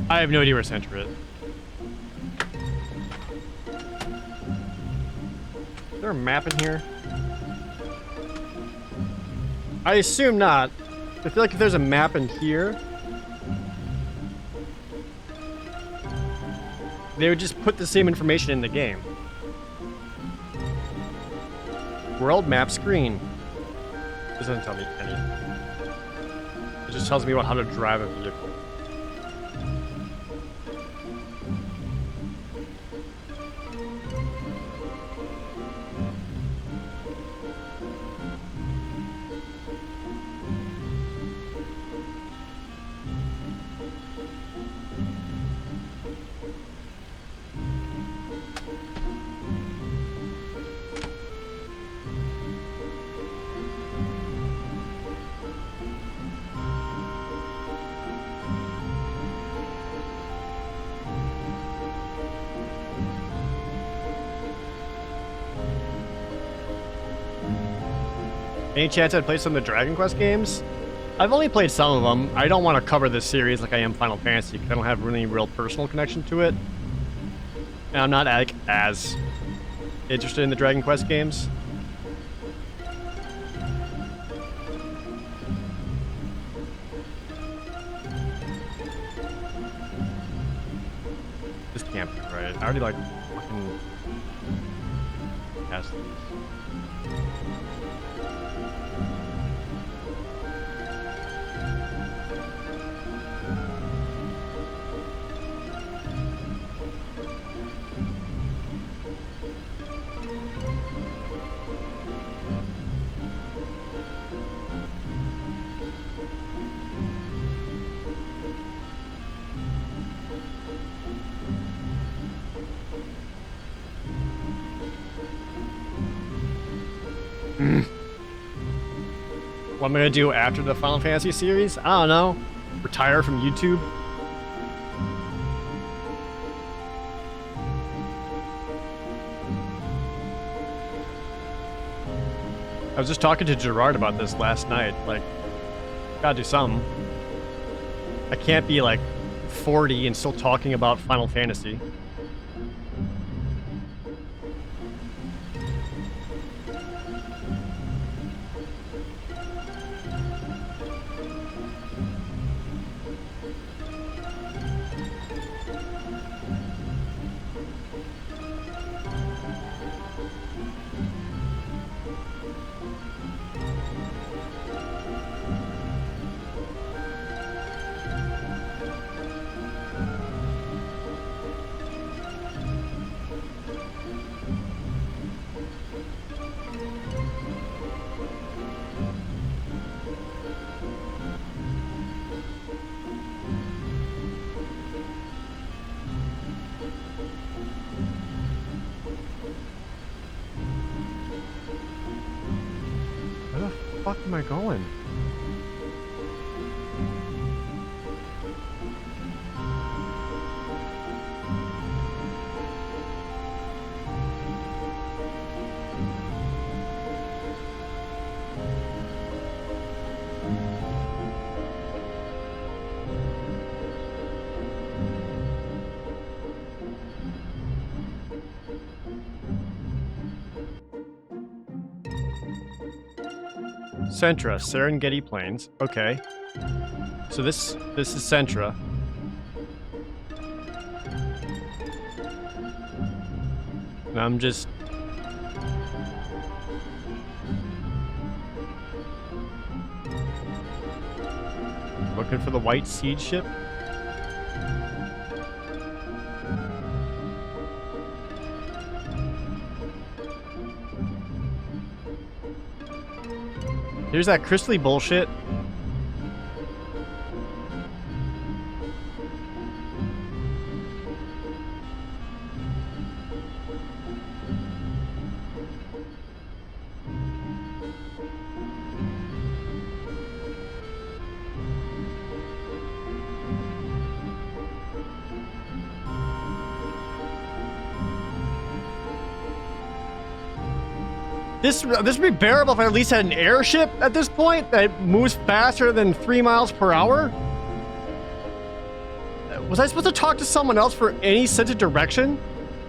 I have no idea where Centra is. Is there a map in here? I assume not. I feel like if there's a map in here, they would just put the same information in the game. World map screen. This doesn't tell me anything. It just tells me about how to drive a vehicle. Any chance I'd play some of the Dragon Quest games? I've only played some of them. I don't want to cover this series like I am Final Fantasy because I don't have really real personal connection to it. And I'm not like as interested in the Dragon Quest games. This can't be right. I already like fucking cast these. What am I gonna do after the Final Fantasy series? I don't know. Retire from YouTube? I was just talking to Gerard about this last night. Like, gotta do something. I can't be like 40 and still talking about Final Fantasy. Where the fuck am I going? Centra, Serengeti Plains. Okay. So this is Centra. And I'm just looking for the white seed ship. Here's that crystally bullshit. This would be bearable if I at least had an airship at this point that moves faster than 3 miles per hour. Was I supposed to talk to someone else for any sense of direction?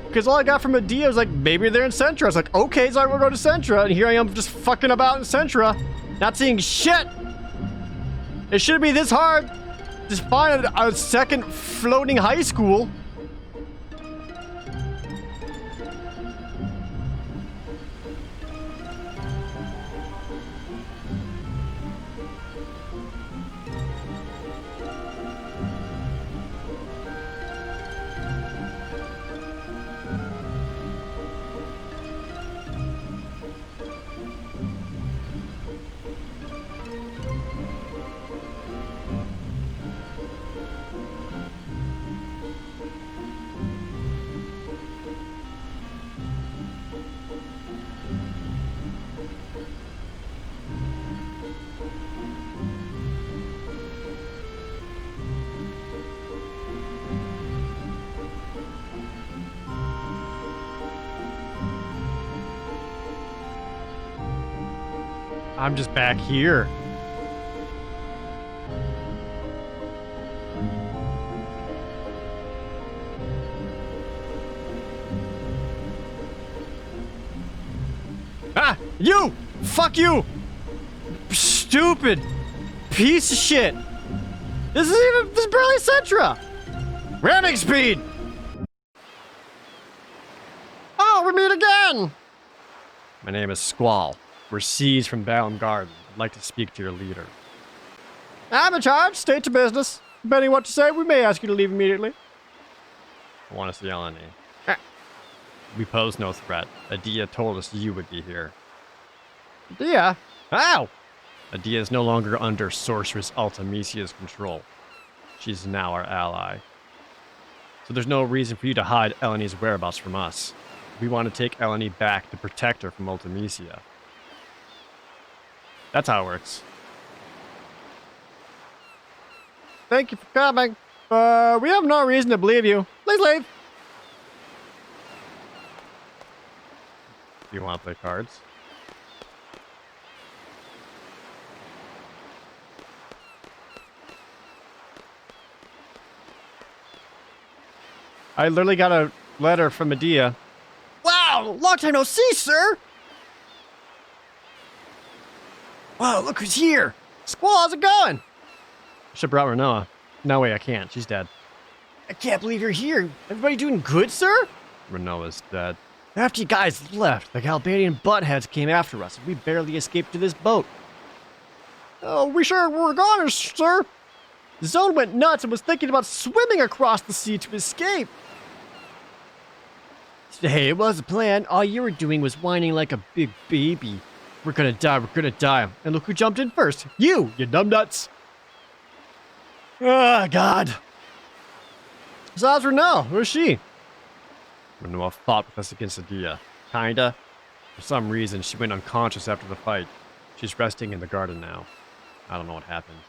Because all I got from Medea was like, maybe they're in Centra. I was like, okay, so we'll go to Centra. And here I am just fucking about in Centra, not seeing shit. It shouldn't be this hard. Just find a second floating high school. I'm just back here. Ah! You! Fuck you! Stupid piece of shit! This is barely Centra! Ramming speed! Oh, we meet again! My name is Squall. We're seized from Balam Garden. I'd like to speak to your leader. I'm in charge. State to business. Depending what you say, we may ask you to leave immediately. I want to see Eleni. We pose no threat. Adia told us you would be here. Adia? How? Adia is no longer under Sorceress Ultimisia's control. She's now our ally. So there's no reason for you to hide Eleni's whereabouts from us. We want to take Eleni back to protect her from Ultimisia. That's how it works. Thank you for coming. We have no reason to believe you. Please leave. Do you want to play cards? I literally got a letter from Medea. Wow, long time no see, sir. Wow, look who's here! Squall, how's it going? Should've brought Renoa. No way, I can't. She's dead. I can't believe you're here. Everybody doing good, sir? Renoa's dead. After you guys left, the Albanian buttheads came after us, and we barely escaped to this boat. Oh, we sure were goners, sir. The zone went nuts and was thinking about swimming across the sea to escape. Hey, it was a plan. All you were doing was whining like a big baby. We're gonna die. And look who jumped in first. You numbnuts. Ah, God. So how's Renoa? Where's she? Renoa fought with us against Adia. Kinda. For some reason, she went unconscious after the fight. She's resting in the garden now. I don't know what happened.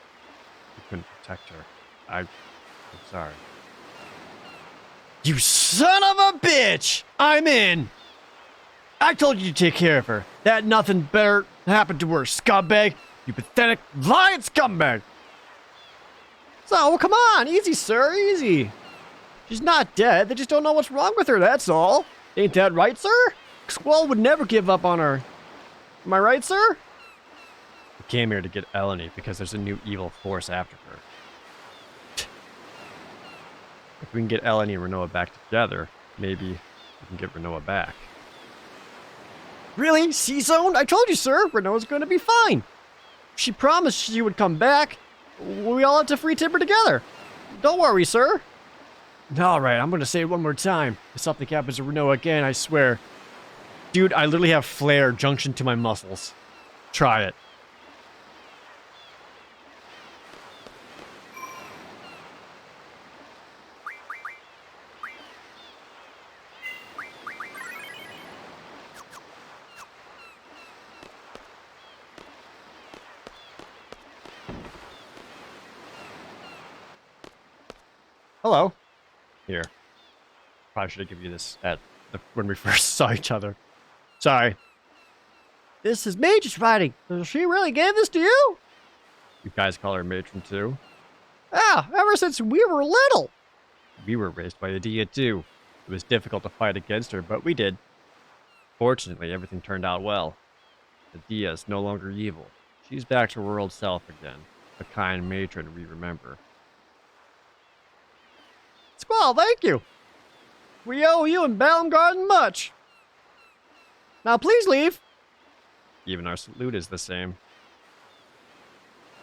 We couldn't protect her. I'm sorry. You son of a bitch! I'm in! I told you to take care of her. That nothing better happened to her, scumbag. You pathetic, lying scumbag. So, well, come on. Easy, sir. Easy. She's not dead. They just don't know what's wrong with her, that's all. Ain't that right, sir? Squall would never give up on her. Am I right, sir? We came here to get Eleni because there's a new evil force after her. If we can get Eleni and Renoa back together, maybe we can get Renoa back. Really? C-Zone? I told you, sir. Renoa's going to be fine. She promised she would come back. We all have to free Timber together. Don't worry, sir. All right, I'm going to say it one more time. If something happens to Renoa again, I swear. Dude, I literally have flare junction to my muscles. Try it. Hello. Here. Probably should have given you this when we first saw each other. Sorry. This is Mage's writing. Does she really gave this to you? You guys call her Matron too? Yeah, ever since we were little. We were raised by Adia too. It was difficult to fight against her, but we did. Fortunately, everything turned out well. Adia is no longer evil. She's back to her old self again. The kind matron we remember. Squall, thank you! We owe you and Baumgarten much! Now please leave! Even our salute is the same.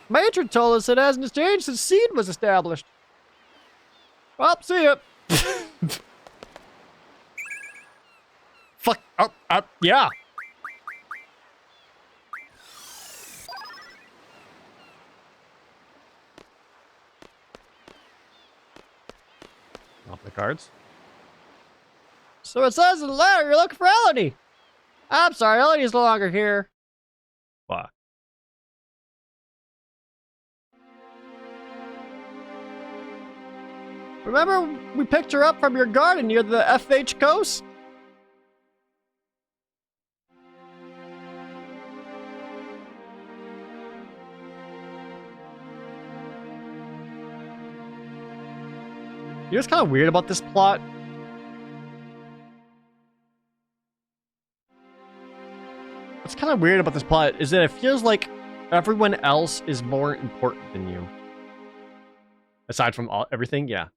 Matron told us it hasn't changed since Seed was established. Well, see ya! Fuck, yeah! Off the cards. So it says in the letter you're looking for Elodie. I'm sorry, Elodie's no longer here. Fuck. Remember we picked her up from your garden near the FH coast? You know what's kind of weird about this plot? What's kind of weird about this plot is that it feels like everyone else is more important than you. Aside from everything, yeah.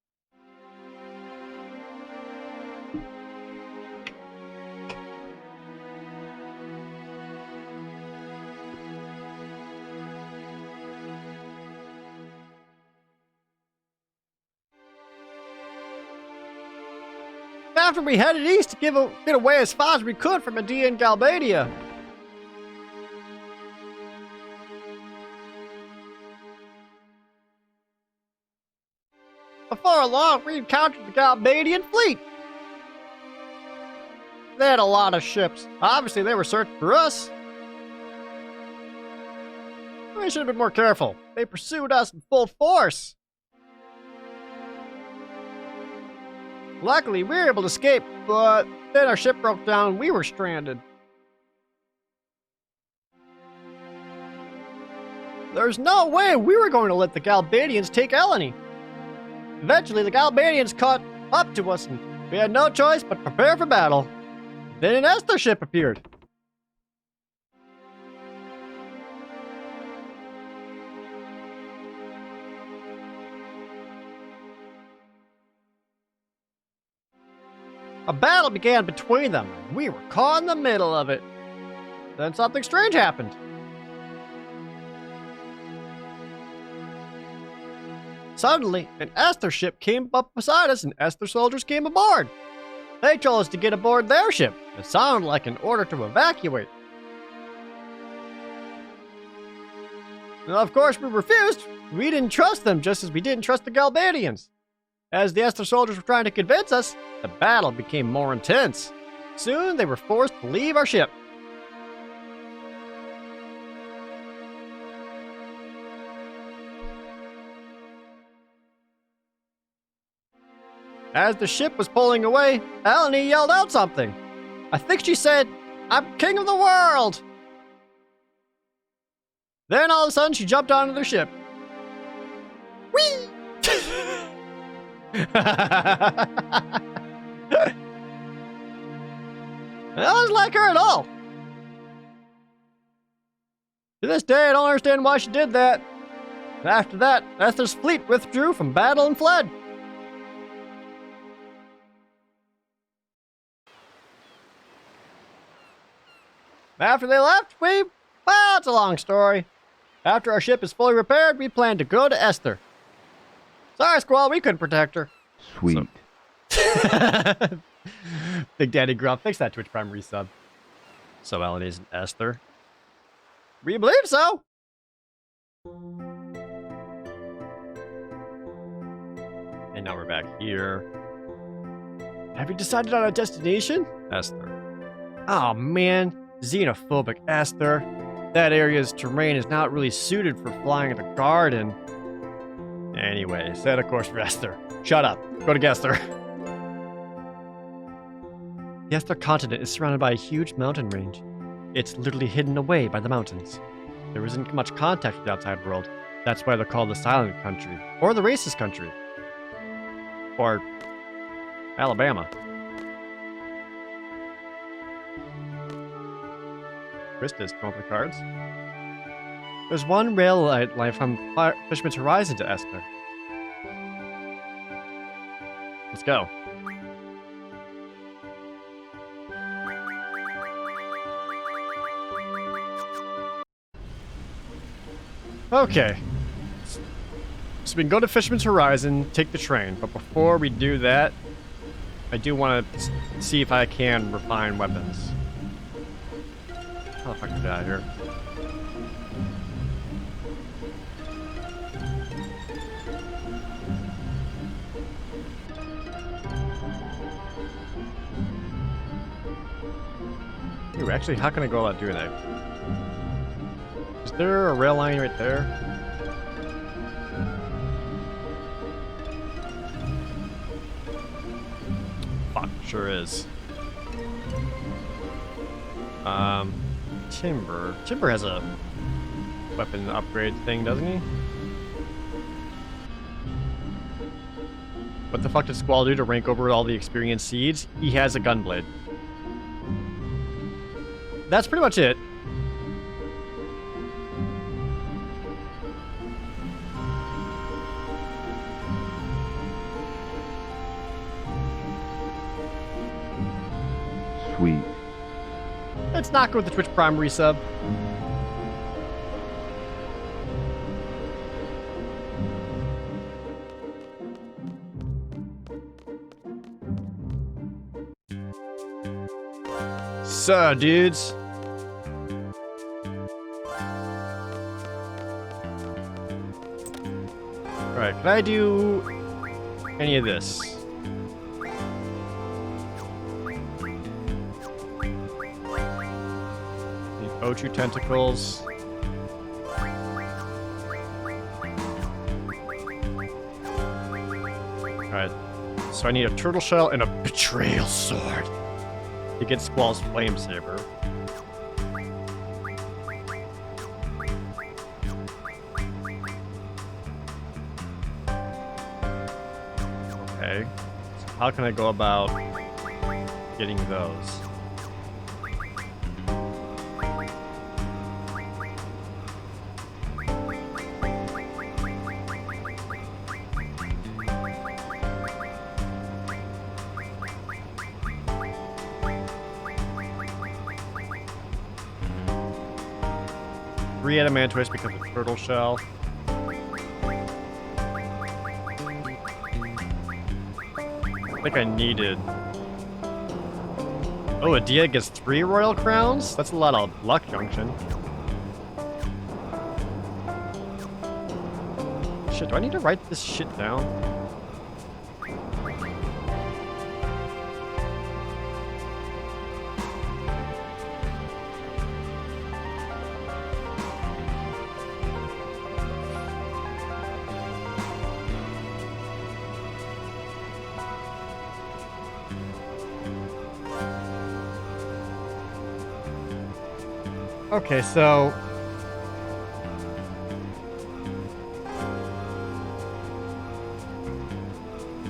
After we headed east to get away as far as we could from Adia and Galbadia. Before long, we encountered the Galbadian fleet. They had a lot of ships. Obviously, they were searching for us. We should have been more careful. They pursued us in full force. Luckily, we were able to escape, but then our ship broke down and we were stranded. There's no way we were going to let the Galbadians take Eleni. Eventually, the Galbadians caught up to us and we had no choice but prepare for battle. Then an Esther ship appeared. A battle began between them, and we were caught in the middle of it. Then something strange happened. Suddenly, an Esther ship came up beside us and Esther soldiers came aboard. They told us to get aboard their ship. It sounded like an order to evacuate. And of course, we refused. We didn't trust them just as we didn't trust the Galbadians. As the Esther soldiers were trying to convince us, the battle became more intense. Soon, they were forced to leave our ship. As the ship was pulling away, Eleni yelled out something. I think she said, "I'm king of the world!" Then all of a sudden, she jumped onto their ship. Whee! I don't like her at all. To this day, I don't understand why she did that. After that, Esther's fleet withdrew from battle and fled. After they left, well, it's a long story. After our ship is fully repaired, we plan to go to Esther. Sorry, Squall, we couldn't protect her. Sweet. So. Big Daddy Gruff, fix that Twitch Prime resub. So Eleni's an Esther? We believe so. And now we're back here. Have you decided on a destination? Esther. Oh man, xenophobic Esther. That area's terrain is not really suited for flying the garden. Anyway, set a course for Esther. Shut up. Go to Esther. The Esther continent is surrounded by a huge mountain range. It's literally hidden away by the mountains. There isn't much contact with the outside world. That's why they're called the Silent Country, or the Racist Country. Or Alabama. Krista's come up with cards. There's one rail line from Fisherman's Horizon to Esther. Let's go. Okay. So we can go to Fisherman's Horizon, take the train, but before we do that, I do want to see if I can refine weapons. How the fuck did I get out of here? Ooh, actually, how can I go about doing that? Is there a rail line right there? Fuck, sure is. Timber. Timber has a weapon upgrade thing, doesn't he? What the fuck did Squall do to rank over all the experienced seeds? He has a gunblade. That's pretty much it. Sweet. Let's not go with the Twitch Prime resub. So, dudes. Alright, can I do any of this? Need Ochu tentacles. Alright, so I need a turtle shell and a betrayal sword to get Squall's flame saber. Okay, so how can I go about getting those? Three adamantoids because of turtle shell. I think I needed... Oh, Adia gets 3 royal crowns? That's a lot of luck junction. Shit, do I need to write this shit down? Okay, so...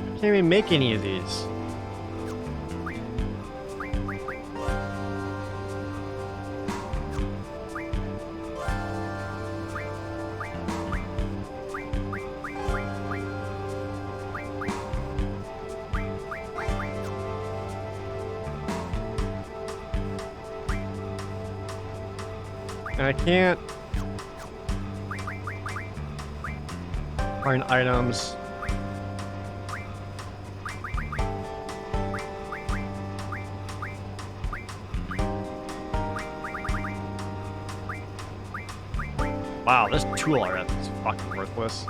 I can't even make any of these. And I can't find items. Wow, this tool I got is fucking worthless.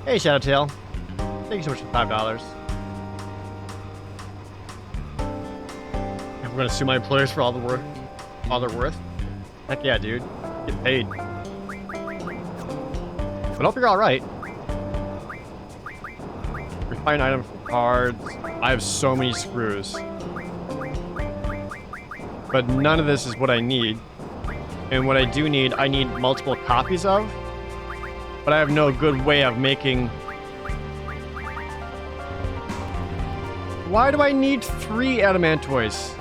Hey, Shadowtail. Thank you so much for $5. I'm gonna sue my employers for all they're worth. Heck yeah, dude. Get paid. But hope you're alright. Refine item for cards. I have so many screws. But none of this is what I need. And what I do need, I need multiple copies of. But I have no good way of making... Why do I need 3 adamantoids?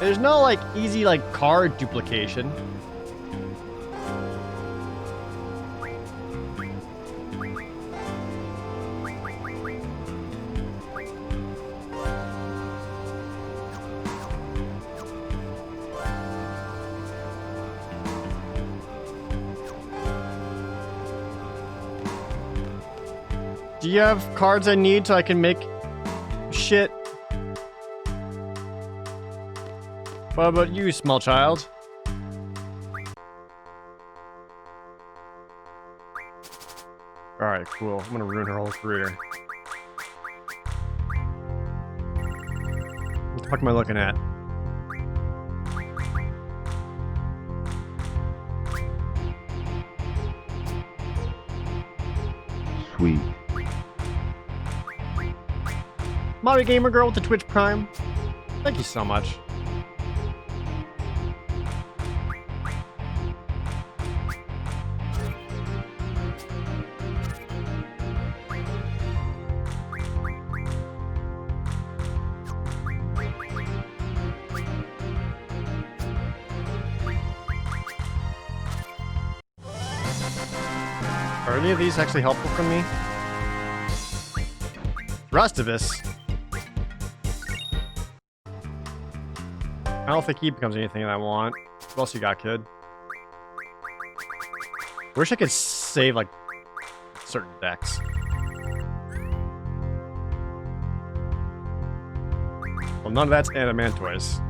There's no, like, easy, like, card duplication. Do you have cards I need so I can make shit? What about you, small child? Alright, cool. I'm gonna ruin her whole career. What the fuck am I looking at? Sweet. Mario Gamer Girl with the Twitch Prime. Thank you so much. Are any of these actually helpful for me? Rustivus. I don't think he becomes anything that I want. What else you got, kid? Wish I could save, like, certain decks. Well, none of that's adamantoids.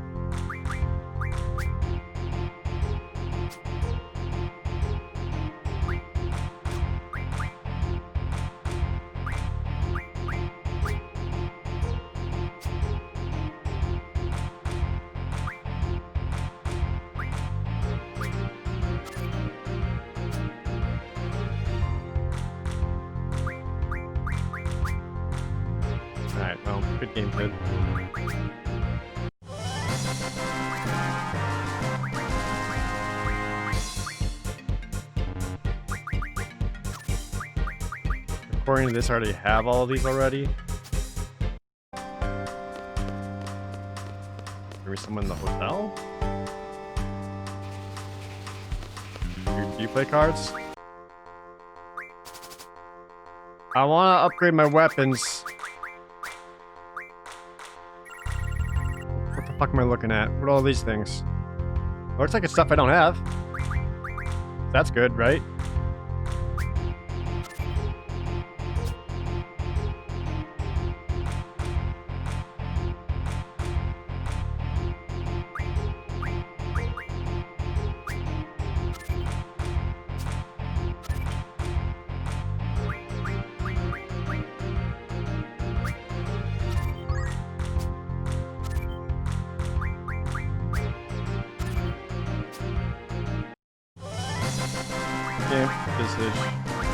Alright, well, good game, kid. According to this, I already have all of these already. Maybe someone in the hotel? Do you play cards? I want to upgrade my weapons. What the fuck am I looking at? What are all these things? Looks like it's stuff I don't have. That's good, right?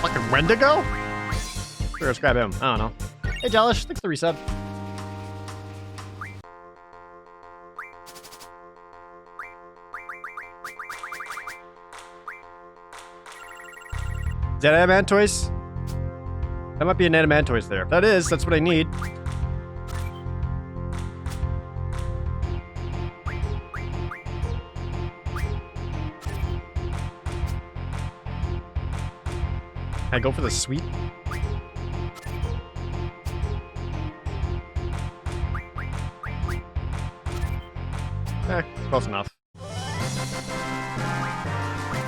Fucking Wendigo? Sure, let's grab him. I don't know. Hey, Jellish, thanks for the reset. Is that adamantoids? That might be an adamantoids there. If that is, that's what I need. Can I go for the sweep? Close enough.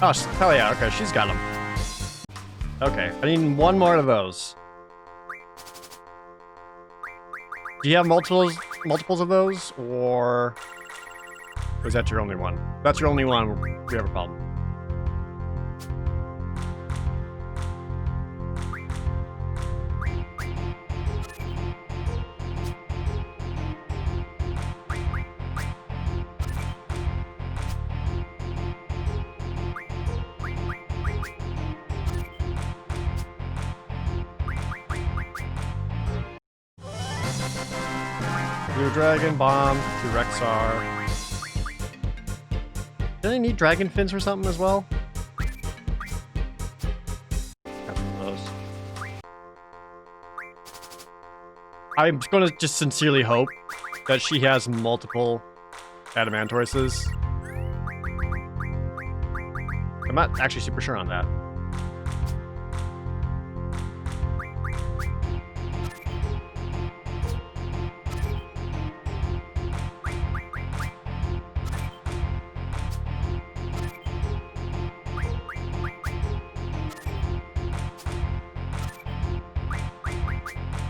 Oh, hell yeah, okay, she's got them. Okay, I need one more of those. Do you have multiples of those, or is that your only one? If that's your only one, we have a problem. Blue Dragon, Bomb, 2 Rexar. Do they need Dragon Fins for something as well? Got some of those. I'm gonna just sincerely hope that she has multiple Adamantoises. I'm not actually super sure on that.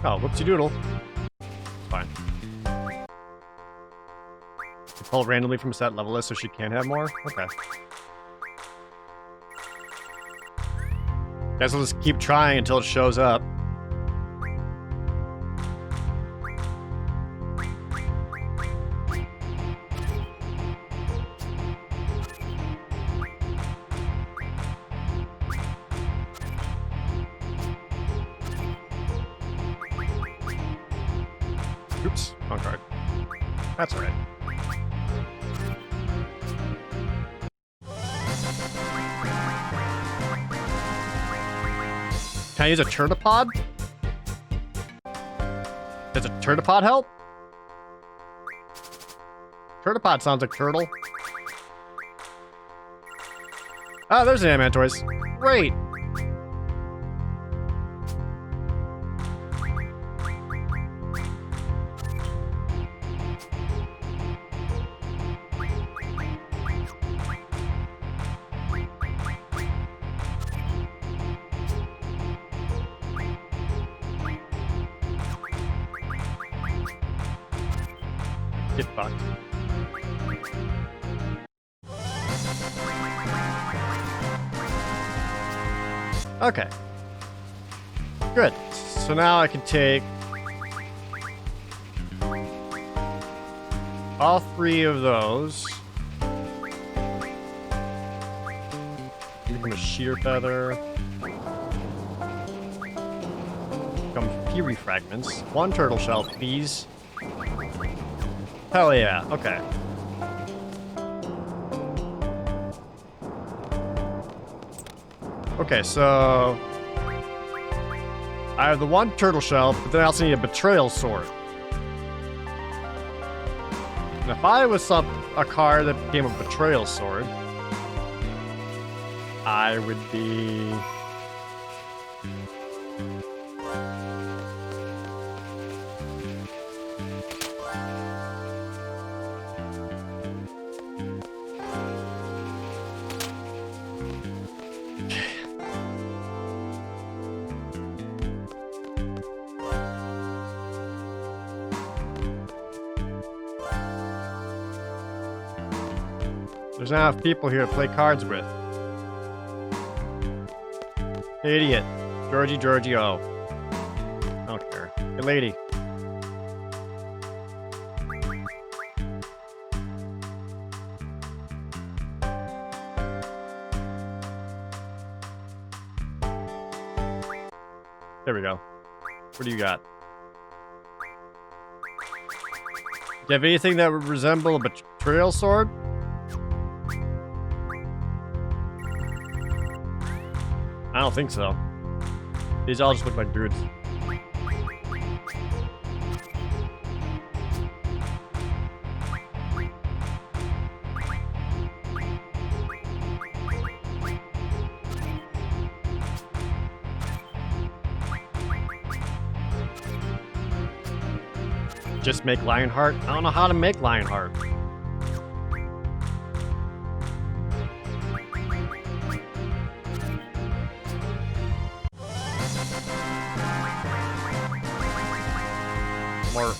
Oh, whoopsie doodle. It's fine. You pull randomly from a set level list so she can have more? Okay. Guess we'll just keep trying until it shows up. Oops, wrong card. That's alright. Can I use a Turtipod? Does a Turtipod help? Turtipod sounds like turtle. Ah, there's an Adamantoise. Great! Get fucked. Okay. Good. So now I can take all 3 of those. Give them a sheer feather. Some fury fragments. 1 turtle shell, please. Hell yeah, okay. Okay, so I have the 1 turtle shell, but then I also need a betrayal sword. And if I was a card that became a betrayal sword, I would be... There's not enough people here to play cards with. Idiot. Georgie, oh. I don't care. Hey, lady. There we go. What do you got? Do you have anything that would resemble a betrayal sword? I don't think so. These all just look like dudes. Just make Lionheart? I don't know how to make Lionheart. More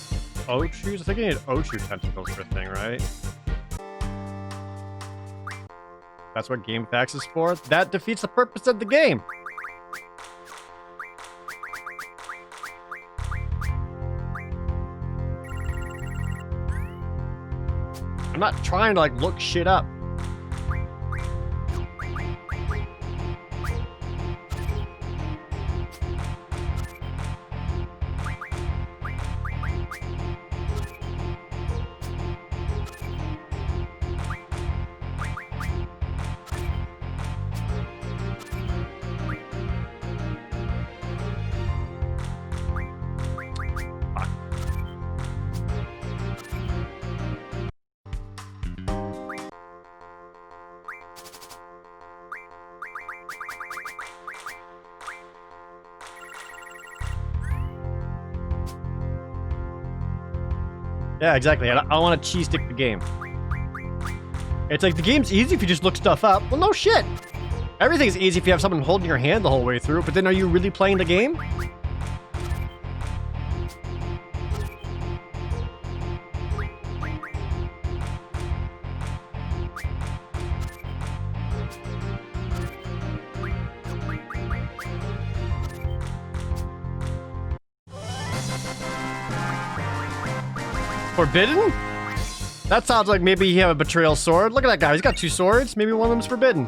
Ochus? I think I need Ochu tentacles for a thing, right? That's what Game Facts is for? That defeats the purpose of the game! I'm not trying to, like, look shit up. Yeah, exactly. I want to cheese stick the game. It's like the game's easy if you just look stuff up. Well, no shit. Everything's easy if you have someone holding your hand the whole way through, but then are you really playing the game? Forbidden? That sounds like maybe you have a betrayal sword. Look at that guy. He's got 2 swords. Maybe one of them's forbidden.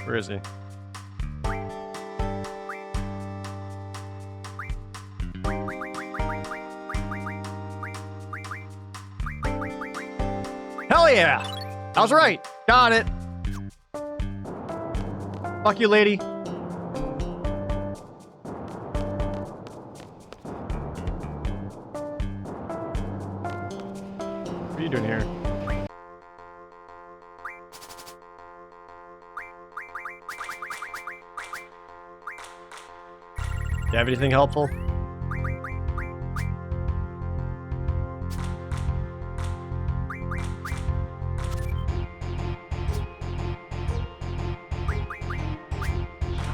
Where is he? Hell yeah! I was right. Got it. Fuck you, lady. What are you doing here? Do you have anything helpful?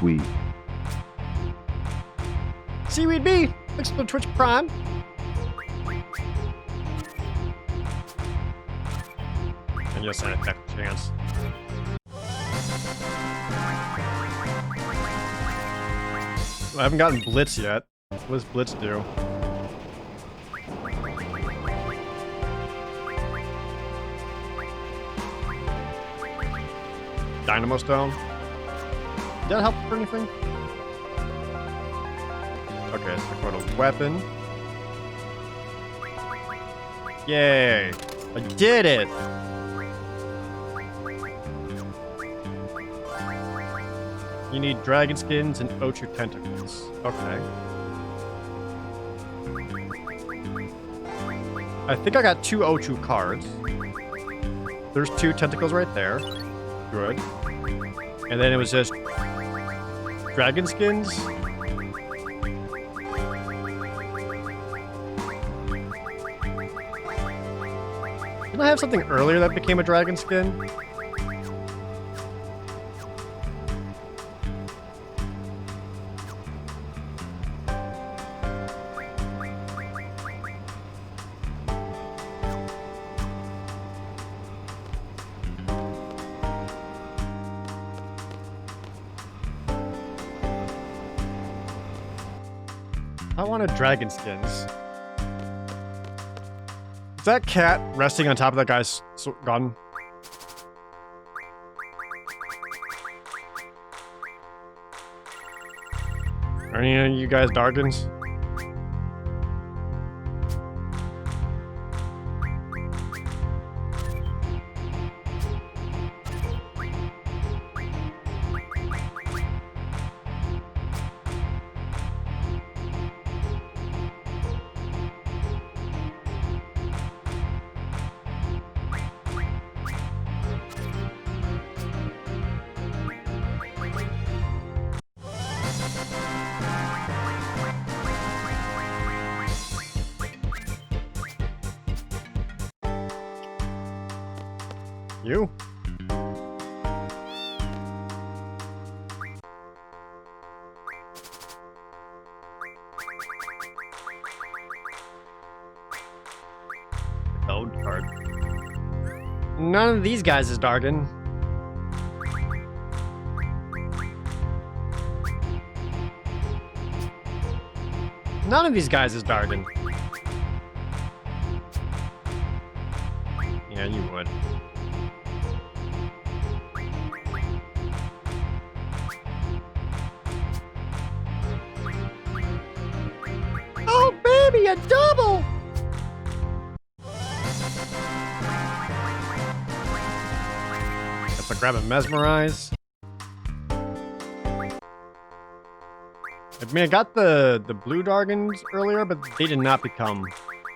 Sweet. Seaweed B! Thanks for the Twitch Prime. And yes, I have a chance. I haven't gotten Blitz yet. What does Blitz do? Dynamo Stone? Did that help for anything? Okay, so go to weapon. Yay! I did it! You need dragon skins and Ochu tentacles. Okay. I think I got 2 Ochu cards. There's 2 tentacles right there. Good. And then it was just dragon skins. Didn't I have something earlier that became a dragon skin? I wanted dragon skins. Is that cat resting on top of that guy's gun? Are any of you guys Dargans? You? Old card. None of these guys is Dargan. None of these guys is Dargan. Yeah, you would. Oh, baby, a double! If I grab a Mesmerize. I mean, I got the blue Dargans earlier, but they did not become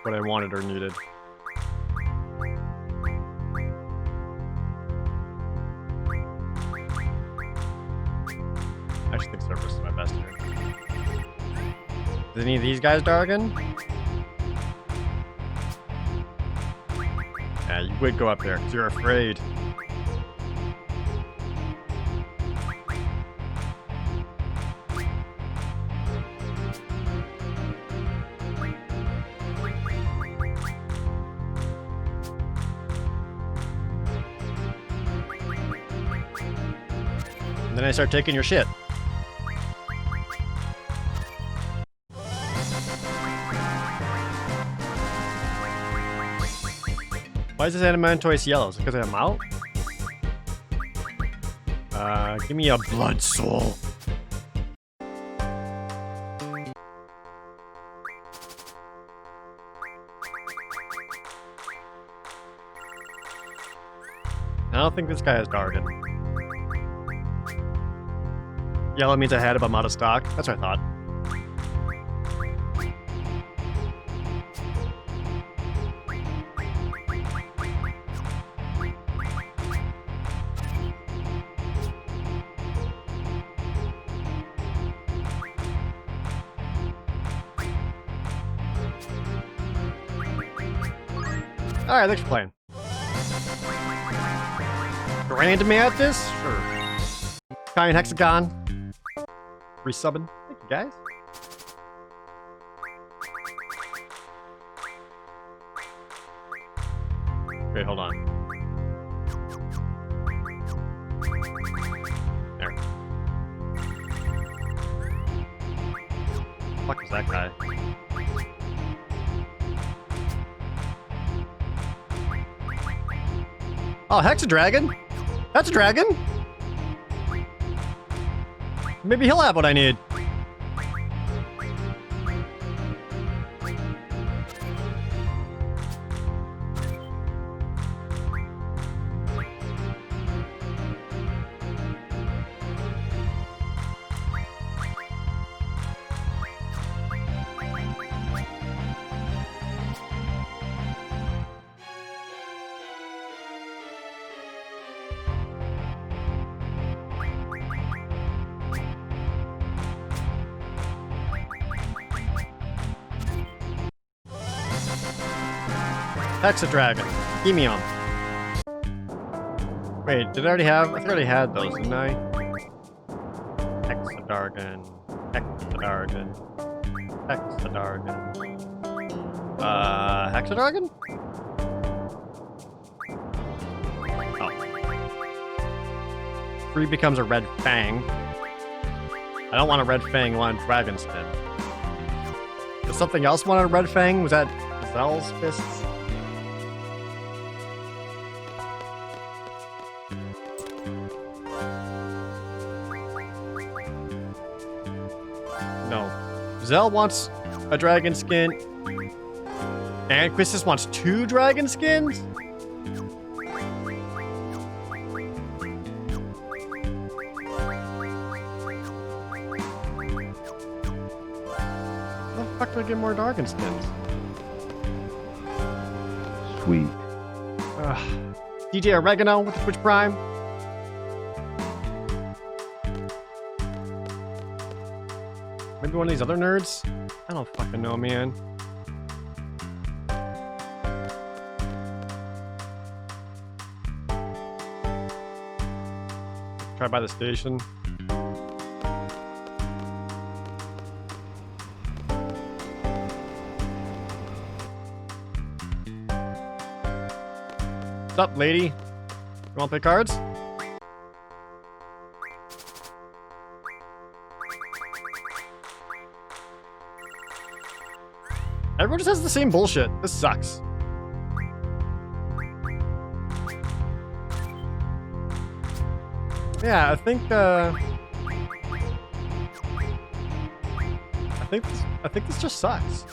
what I wanted or needed. I actually think Cerberus is my best here. Is any of these guys Dargan? Yeah, you would go up there because you're afraid. And then I start taking your shit. Why is this Animantoise yellow? Is it because I'm out? Give me a blood soul. I don't think this guy has Dargan. Yellow means I had him, I'm out of stock. That's what I thought. Alright, thanks for playing. Random at this? Sure. Giant Hexagon. Resubbing. Thank you, guys. Okay, hold on. There. What the fuck is that guy? Oh, Hexadragon? That's a dragon? Maybe he'll have what I need. Hexadragon. Hemium. Wait, did I already have? I think I already had those, didn't I? Hexadragon. Hexadragon. Hexadragon. Hexadragon? Oh. 3 becomes a red fang. I don't want a red fang, I want a dragon skin. Does something else want a red fang? Was that Zell's fists? No. Zell wants a dragon skin. And Quistis wants 2 dragon skins? How the fuck do I get more dragon skins? Sweet. DJ Oregano with the Twitch Prime. Maybe one of these other nerds? I don't fucking know, man. Try by the station. What's up, lady? You wanna play cards? Everyone just has the same bullshit. This sucks. Yeah, I think this just sucks.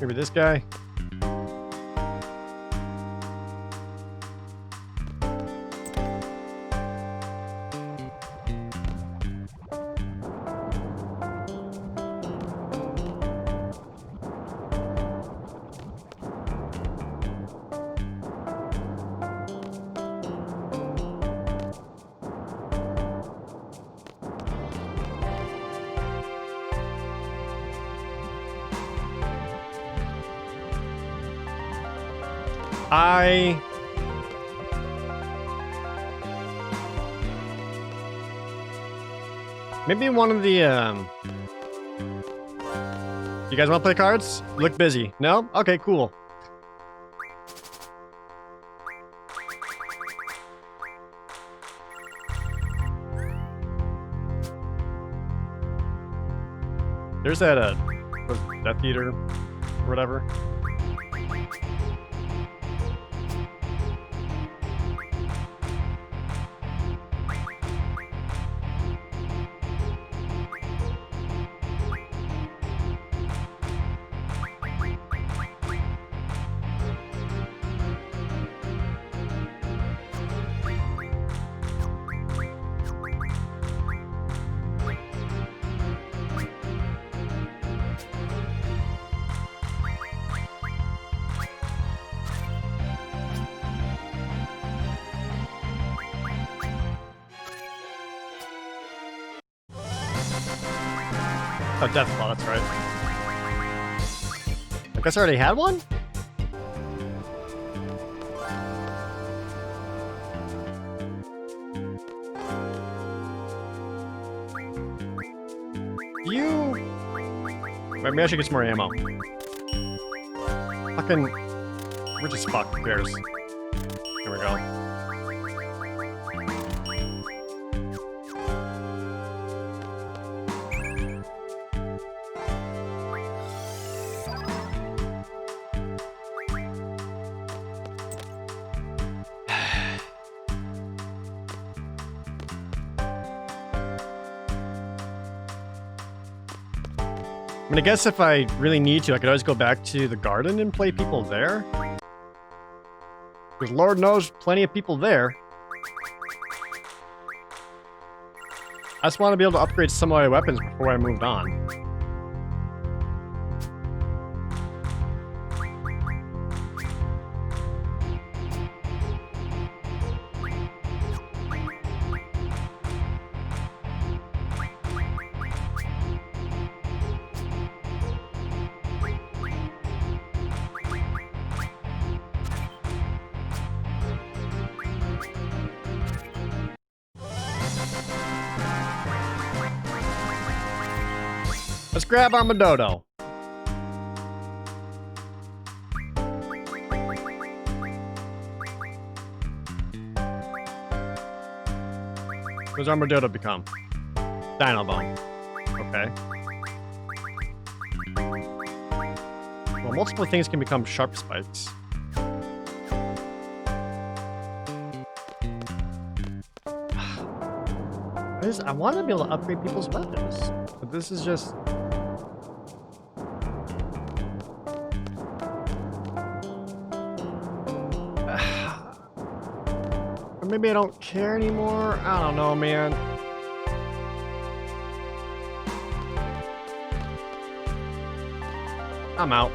Maybe this guy. Maybe one of the, You guys want to play cards? You look busy. No? Okay, cool. There's that, Death Eater, or whatever. Oh, Deathclaw, that's right. I guess I already had one? Maybe I should get some more ammo. Fucking... Rich as fuck, who cares? Here we go. I mean, I guess if I really need to, I could always go back to the garden and play people there. Because Lord knows, plenty of people there. I just want to be able to upgrade some of my weapons before I moved on. Let's grab Armadodo. What's Armadodo become? Dino Bone. Okay. Well, multiple things can become sharp spikes. I want to be able to upgrade people's weapons, but this is just... Or maybe I don't care anymore? I don't know, man. I'm out.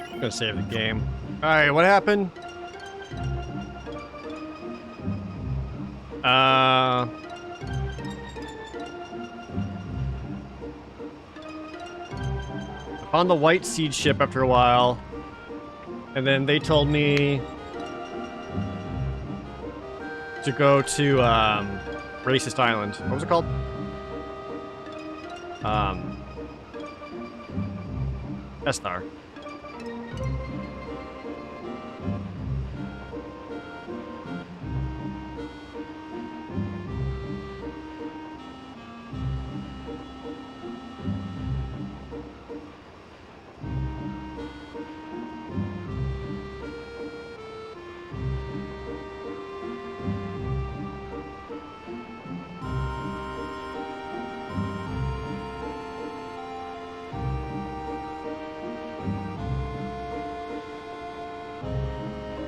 I'm gonna save the game. Alright, what happened? On the White Seed ship after a while. And then they told me to go to Racist Island. What was it called? Estar.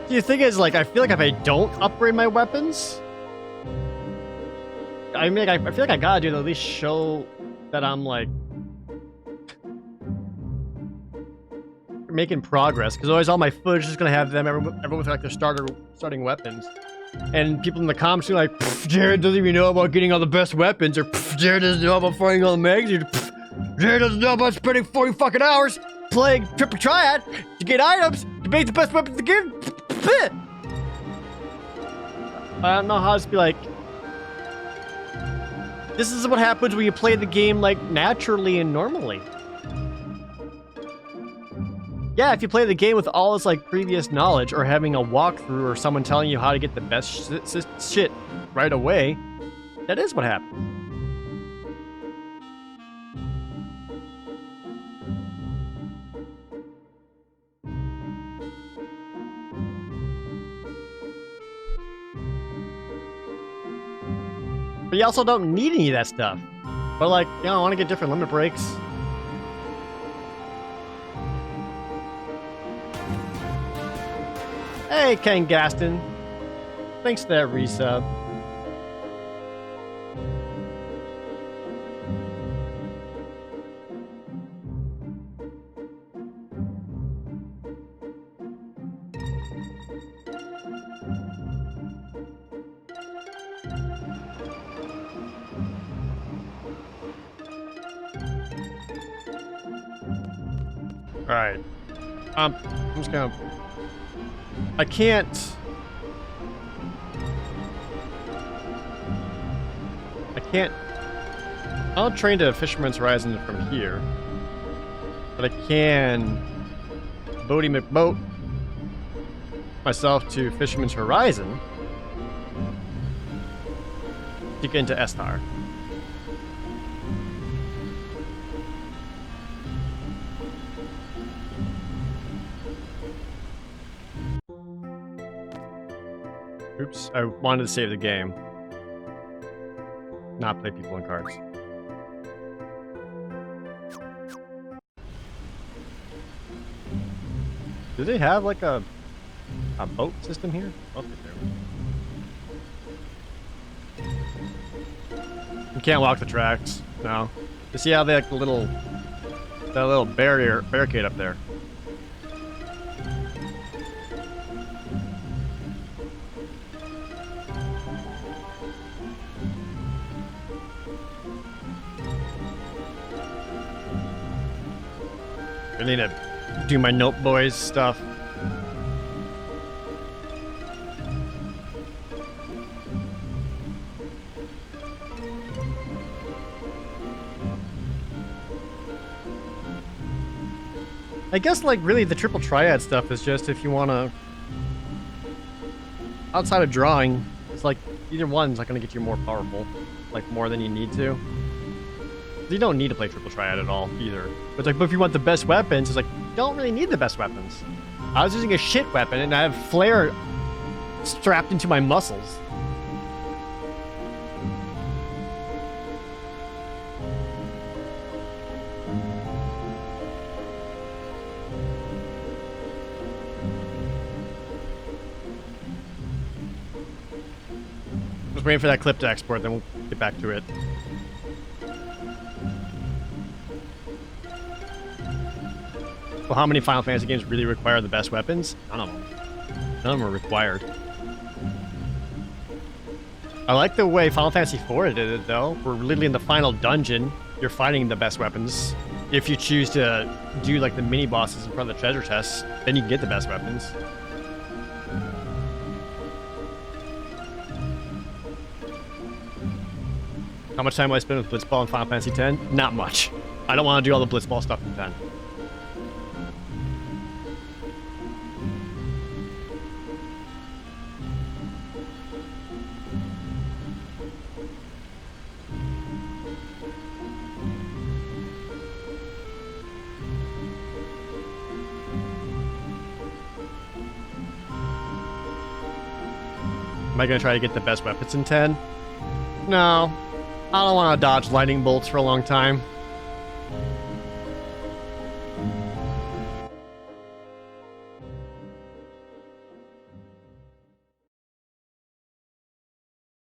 The thing is, like, I feel like if I don't upgrade my weapons, I mean, I feel like I gotta do to at least show that I'm, like, making progress, because otherwise all my footage is gonna have them everyone with like their starting weapons, and people in the comments are like, Jared doesn't even know about getting all the best weapons, or Jared doesn't know about finding all the magazines, Jared doesn't know about spending 40 fucking hours playing triple triad to get items to make the best weapons to get. I don't know how to be like, this is what happens when you play the game like naturally and normally. Yeah, if you play the game with all this like previous knowledge, or having a walkthrough, or someone telling you how to get the best shit right away, that is what happens. But you also don't need any of that stuff. But like, you know, I want to get different limit breaks. Hey, Ken Gaston. Thanks for that resub. Alright. I'm just gonna... I can't... I'll train to Fisherman's Horizon from here. But I can... Boaty McBoat myself to Fisherman's Horizon to get into Estar. Oops, I wanted to save the game. Not play people in cards. Do they have like a boat system here? Oh, they do. You can't walk the tracks. No. You see how they like that little barricade up there? I need to do my Note Boys stuff. I guess, like, really the triple triad stuff is just if you want to... Outside of drawing, it's like either one's not going to get you more powerful. Like, more than you need to. You don't need to play triple triad at all, either. But, like, but if you want the best weapons, it's like, you don't really need the best weapons. I was using a shit weapon, and I have flare strapped into my muscles. Just waiting for that clip to export, then we'll get back to it. Well, how many Final Fantasy games really require the best weapons? None of them. None of them are required. I like the way Final Fantasy IV did it, though. We're literally in the final dungeon. You're fighting the best weapons. If you choose to do, like, the mini-bosses in front of the treasure chests, then you can get the best weapons. How much time will I spend with Blitzball in Final Fantasy X? Not much. I don't want to do all the Blitzball stuff in 10. Am I going to try to get the best weapons in 10? No. I don't want to dodge lightning bolts for a long time.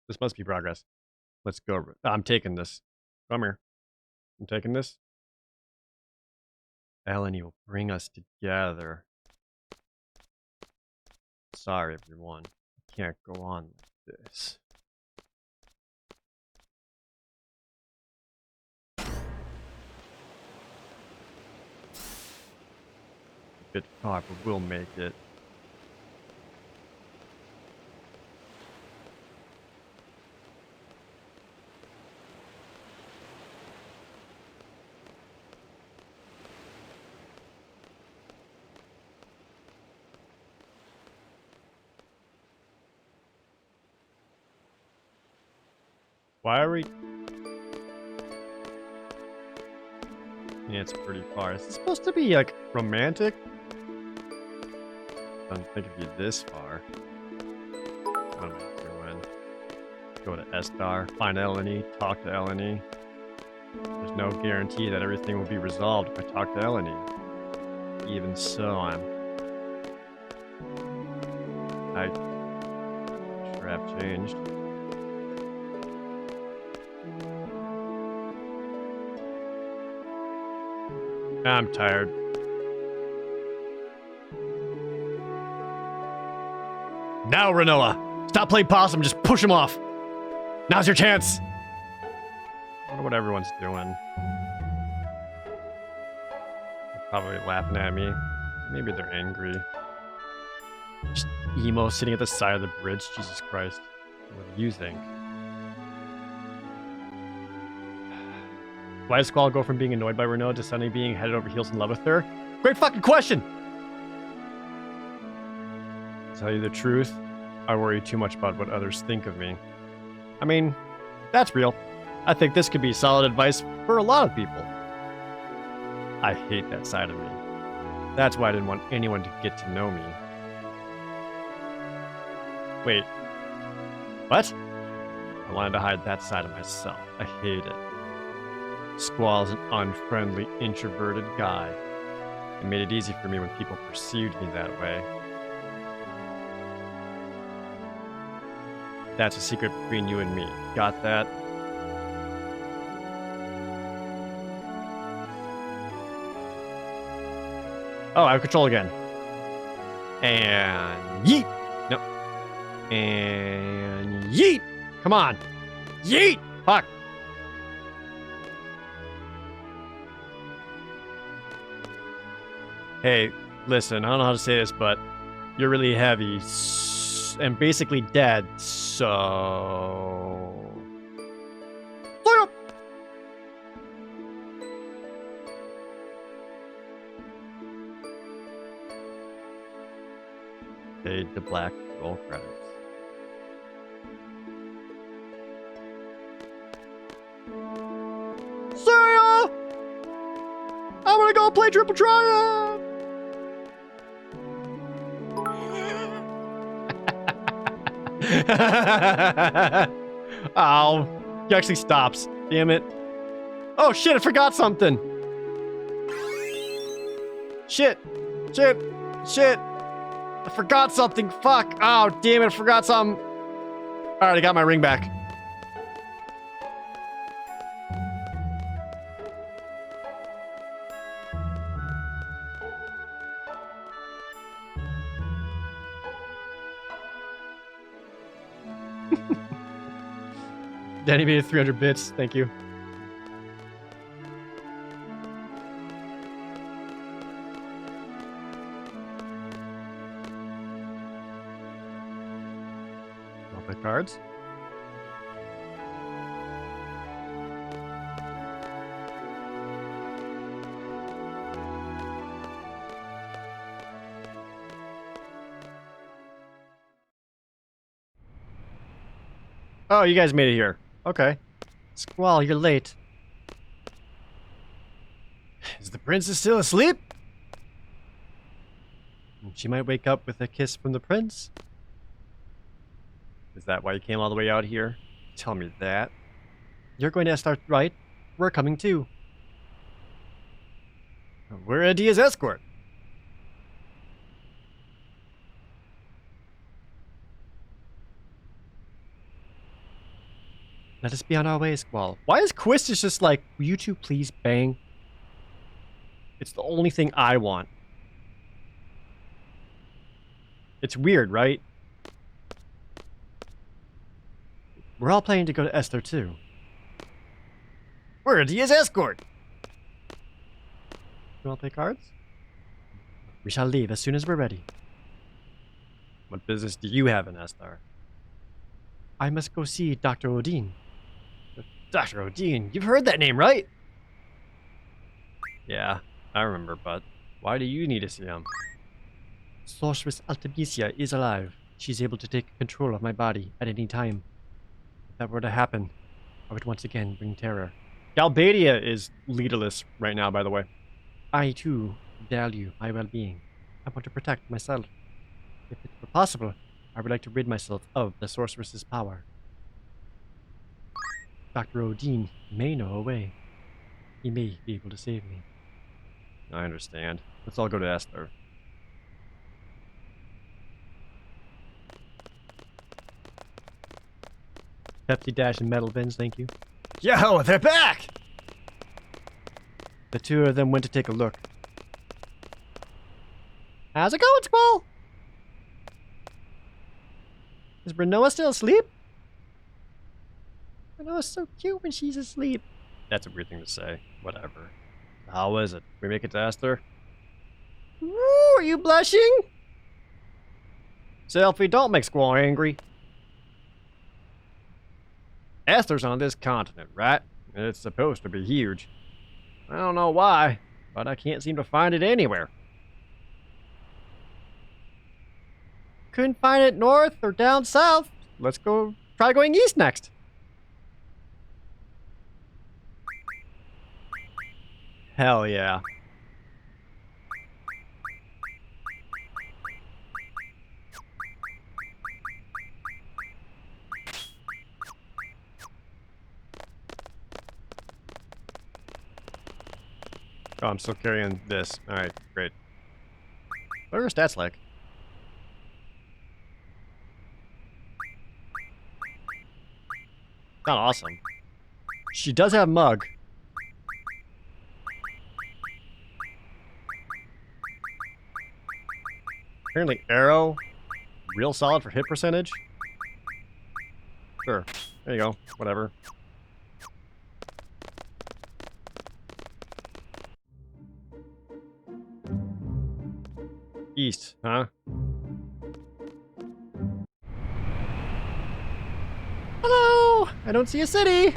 This must be progress. Let's go. I'm taking this. Come here. I'm taking this. Eleni will bring us together. Sorry, everyone. I can't go on like this. A bit far, but we'll make it. Why are we... Yeah, it's pretty far. Is it supposed to be, like, romantic? I don't think it'd be this far. What am I doing? Go to Estar, find Eleni, talk to Eleni. There's no guarantee that everything will be resolved if I talk to Eleni. Even so, I sure have changed. I'm tired. Now, Renoa! Stop playing possum, just push him off! Now's your chance! I wonder what everyone's doing. They're probably laughing at me. Maybe they're angry. Just emo sitting at the side of the bridge. Jesus Christ. What do you think? Why does Squall go from being annoyed by Renault to suddenly being headed over heels in love with her? Great fucking question! To tell you the truth, I worry too much about what others think of me. I mean, that's real. I think this could be solid advice for a lot of people. I hate that side of me. That's why I didn't want anyone to get to know me. Wait. What? I wanted to hide that side of myself. I hate it. Squall's an unfriendly, introverted guy. It made it easy for me when people perceived me that way. That's a secret between you and me. Got that? Oh, I have control again. And yeet! Nope. And yeet! Come on! Yeet! Fuck! Hey, listen, I don't know how to say this, but you're really heavy and basically dead, so... Fire up! Fade to black, roll credits. See ya! I'm gonna go play Triple Triumph! Oh, he actually stops. Damn it. Oh shit, I forgot something. Shit. Shit. Shit. I forgot something. Fuck. Oh, damn it, I forgot something. Alright, I got my ring back. Danny made it 300 bits. Thank you. Want my cards? Oh, you guys made it here. Okay. Squall, you're late. Is the princess still asleep? She might wake up with a kiss from the prince. Is that why you came all the way out here? Tell me that. You're going to start right. We're coming too. We're Adia's escort. Let us be on our way, Squall. Why is Quist just like, will you two please bang? It's the only thing I want. It's weird, right? We're all planning to go to Esther too. We're Dia's escort. You want to play cards? We shall leave as soon as we're ready. What business do you have in Esther? I must go see Dr. Odin. Dr. Odin? You've heard that name, right? Yeah, I remember, but why do you need to see him? Sorceress Artemisia is alive. She's able to take control of my body at any time. If that were to happen, I would once again bring terror. Galbadia is leaderless right now, by the way. I, too, value my well-being. I want to protect myself. If it were possible, I would like to rid myself of the sorceress's power. Dr. Odin may know a way. He may be able to save me. I understand. Let's all go to Esther. Pepsi Dash and metal bins, thank you. Yo, they're back! The two of them went to take a look. How's it going, Squall? Is Renoa still asleep? Renoa's so cute when she's asleep. That's a weird thing to say. Whatever. How is it? We make it to Esther? Woo, are you blushing? Selfie, don't make Squall angry. Esther's on this continent, right? It's supposed to be huge. I don't know why, but I can't seem to find it anywhere. Couldn't find it north or down south. Let's go try going east next. Hell yeah. Oh, I'm still carrying this. Alright, great. What are her stats like? Not awesome. She does have Mug. Apparently Arrow, real solid for hit percentage. Sure, there you go, whatever. East, huh? Hello! I don't see a city!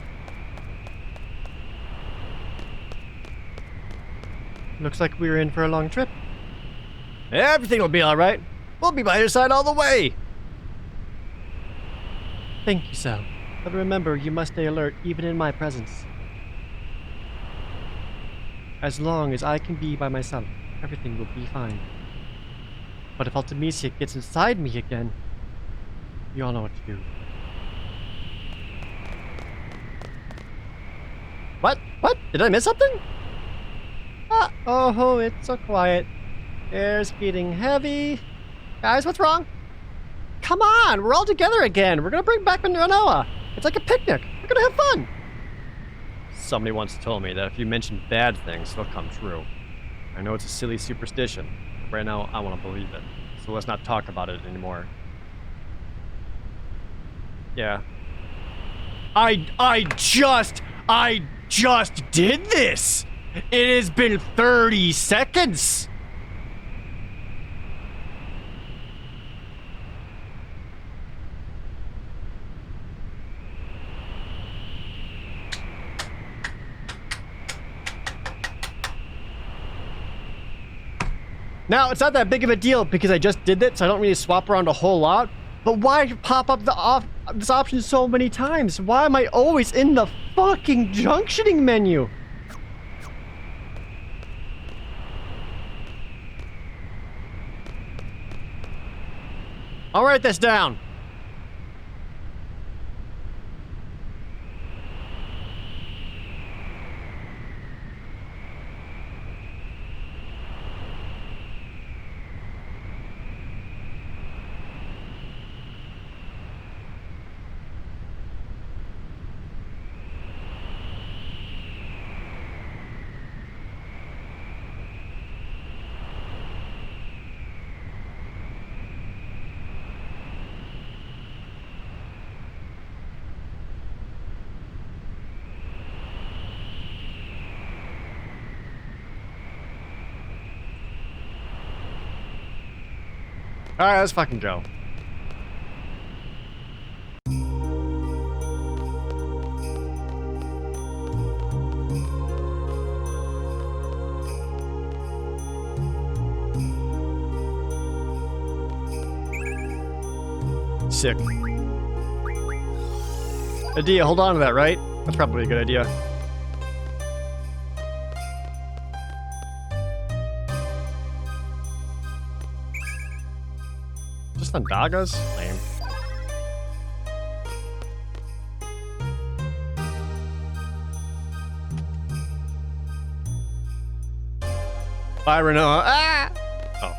Looks like we're in for a long trip. Everything will be alright. We'll be by your side all the way! Thank you, Sal. But remember, you must stay alert even in my presence. As long as I can be by myself, everything will be fine. But if Artemisia gets inside me again, you all know what to do. What? What? Did I miss something? Oh, it's so quiet. Air's getting heavy. Guys, what's wrong? Come on, we're all together again. We're gonna bring back Renoa. It's like a picnic. We're gonna have fun. Somebody once told me that if you mention bad things, they'll come true. I know it's a silly superstition. But right now, I want to believe it. So let's not talk about it anymore. Yeah. I just did this! It has been 30 seconds! Now, it's not that big of a deal because I just did it, so I don't really swap around a whole lot. But why pop up this option so many times? Why am I always in the fucking junctioning menu? I'll write this down. Alright, let's fucking go. Sick. Idea, hold on to that, right? That's probably a good idea. Just on Dagas? Lame. Bye, Renoa. Ah! Oh.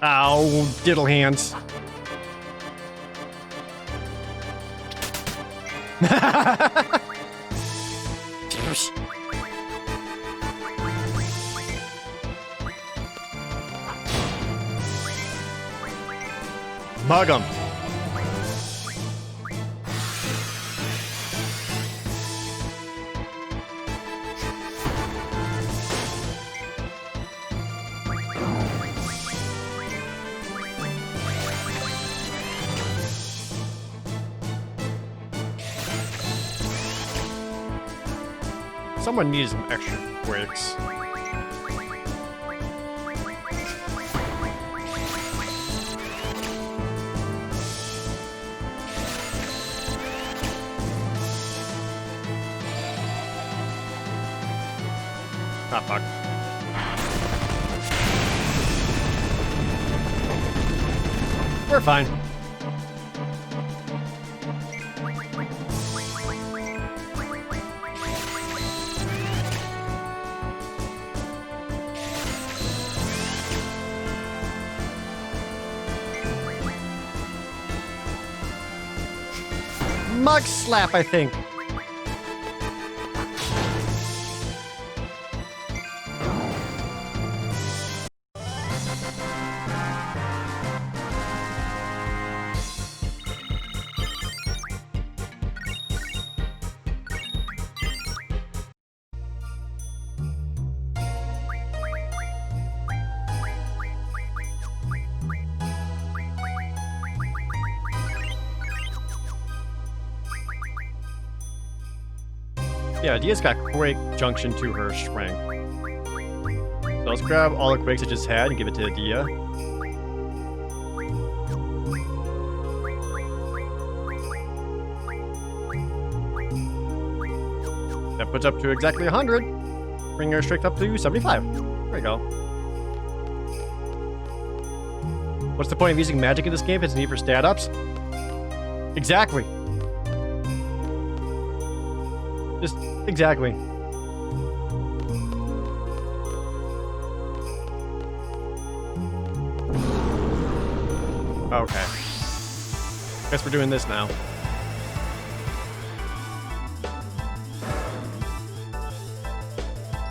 Ow, diddle hands. Mug him. Someone needs some extra twigs. Ah, fuck. We're fine. Mug slap, I think. Yeah, Dia's got Quake Junction to her strength. So let's grab all the Quakes I just had and give it to Dia. That puts up to exactly 100. Bring her strength up to 75. There we go. What's the point of using magic in this game if it's needed for stat ups? Exactly. Just exactly. Okay. Guess we're doing this now.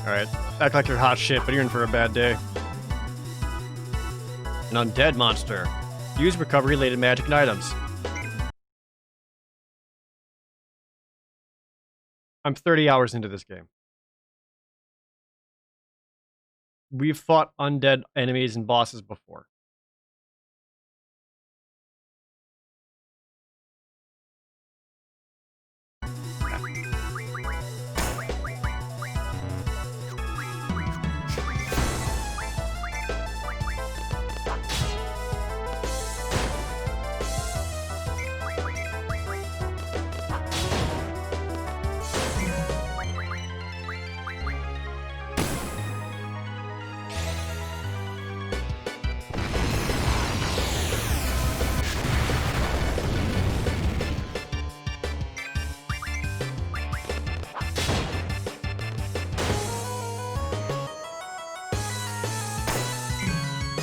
Alright. Act like you're hot shit, but you're in for a bad day. An undead monster. Use recovery-related magic and items. I'm 30 hours into this game. We've fought undead enemies and bosses before.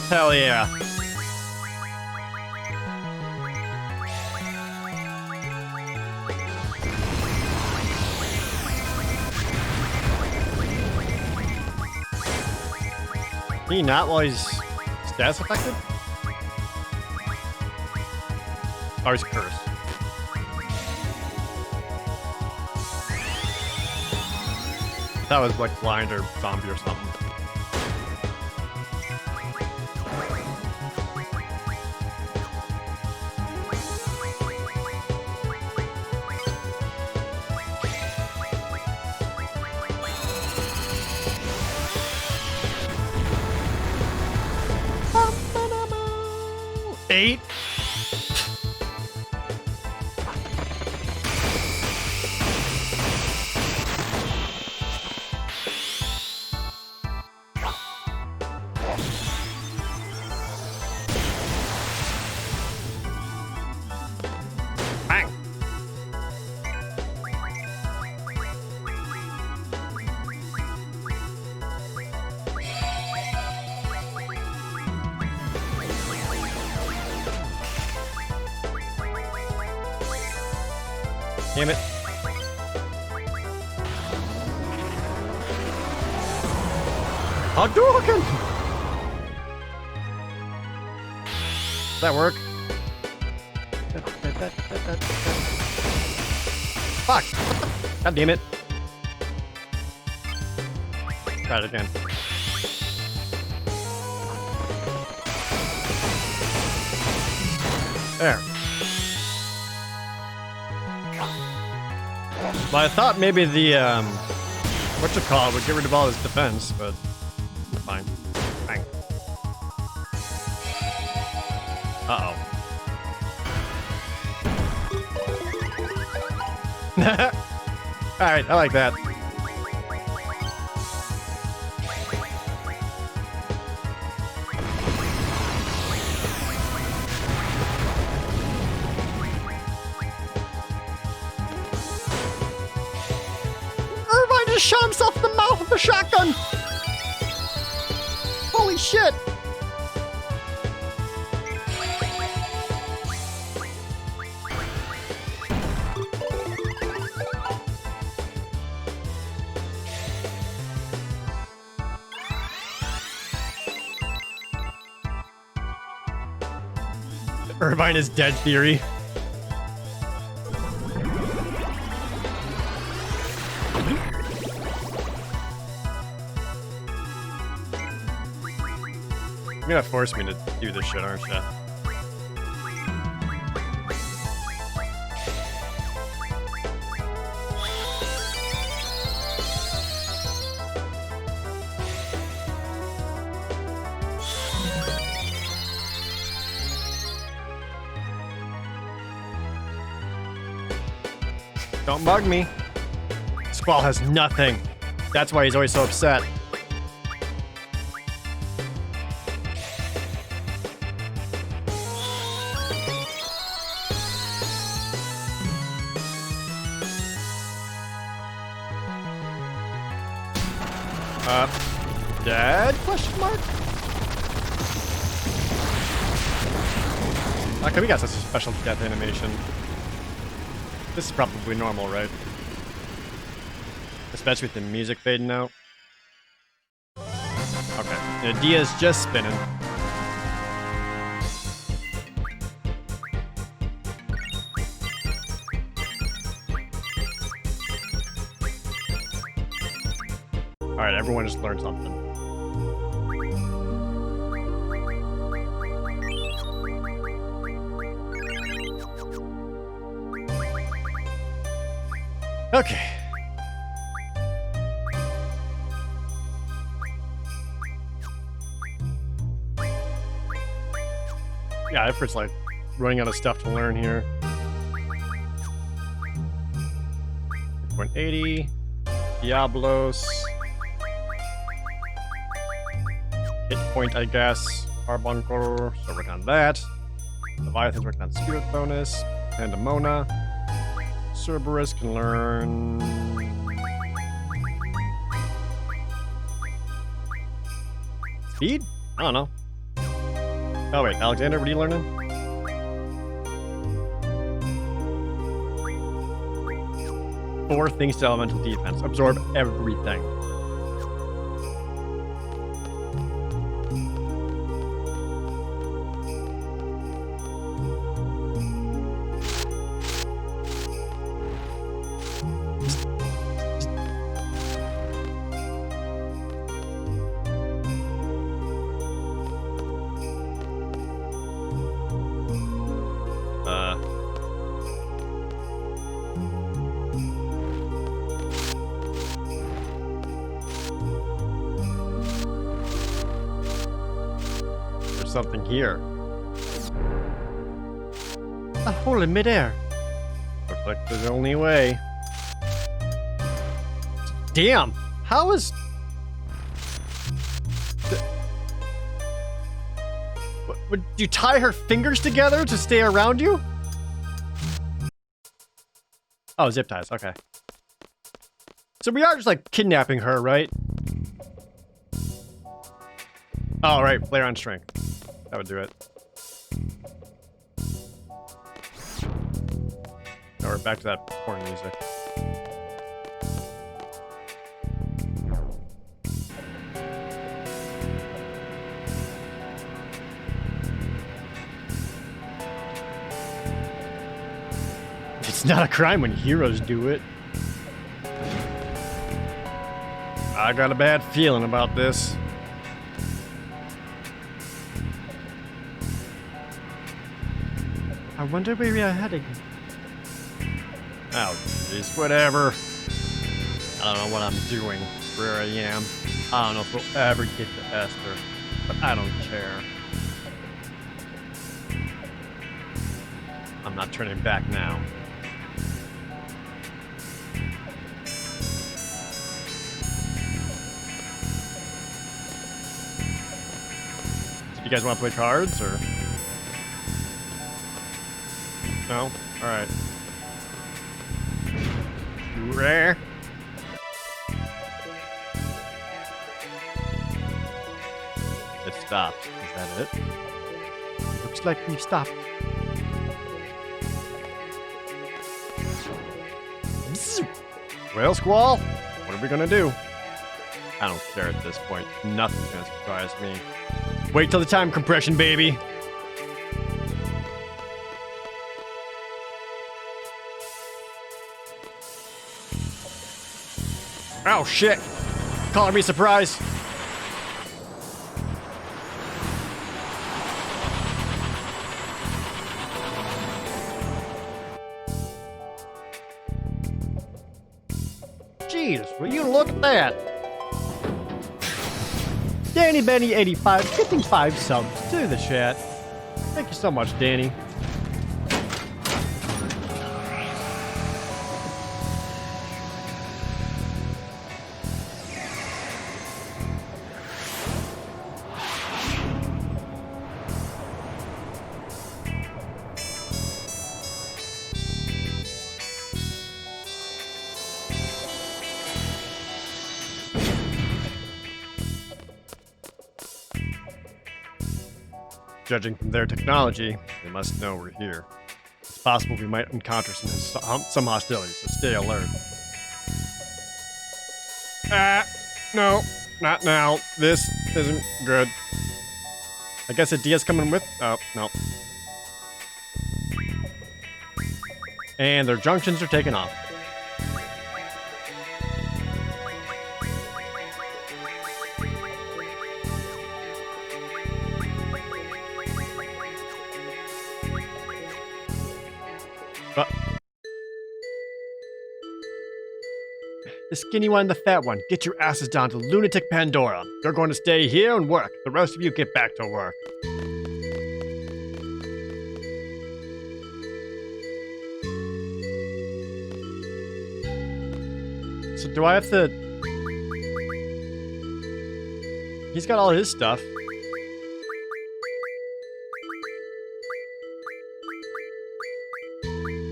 Hell yeah. Can he not while he's status affected? Oh, he's cursed. That was like blind or zombie or something. Eight. Bang. Damn it. Hadouken! Does that work? Fuck! God damn it. Try it again. There. Well, I thought maybe the, whatchamacallit would get rid of all his defense, but fine. Bang. Uh-oh. Alright, I like that. Irvine just shot himself in the mouth with a shotgun! Holy shit! Irvine is dead theory. You're gonna force me to do this shit, aren't you? Don't bug me. Squall has nothing. That's why he's always so upset. Dead? Question mark? Okay, we got such a special death animation. This is probably normal, right? Especially with the music fading out. Okay, the Dia's just spinning. Alright, everyone just learned something. Okay. Yeah, Effort's like running out of stuff to learn here. 180. Diablos. Hit point, I guess. Carbuncle. So working on that. Leviathan's working on Spirit bonus. Pandemona. Cerberus can learn... Speed? I don't know. Oh wait, Alexander, what are you learning? Four things to elemental defense. Absorb everything. something here. A hole in midair. Looks like there's only way. Damn! How is... Would you tie her fingers together to stay around you? Oh, zip ties, okay. So we are just like kidnapping her, right? Oh, right, player on strength. That would do it. Now we're back to that porn music. It's not a crime when heroes do it. I got a bad feeling about this. I wonder where we are heading. Oh, jeez, whatever. I don't know what I'm doing, where I am. I don't know if we'll ever get to Esther, but I don't care. I'm not turning back now. You guys want to play cards, or? No? Alright. Rare. It stopped. Is that it? Looks like we've stopped. Well, Squall, what are we gonna do? I don't care at this point. Nothing's gonna surprise me. Wait till the time compression, baby. Oh, shit. Calling me surprise. Jeez, will you look at that? Danny Benny 85 gifting 5 subs to the chat. Thank you so much, Danny. Judging from their technology, they must know we're here. It's possible we might encounter some hostility, so stay alert. No, not now. This isn't good. I guess Adia's coming with... Oh, no. And their junctions are taken off. The skinny one and the fat one, get your asses down to Lunatic Pandora. You're going to stay here and work. The rest of you get back to work. So do I have to... He's got all his stuff.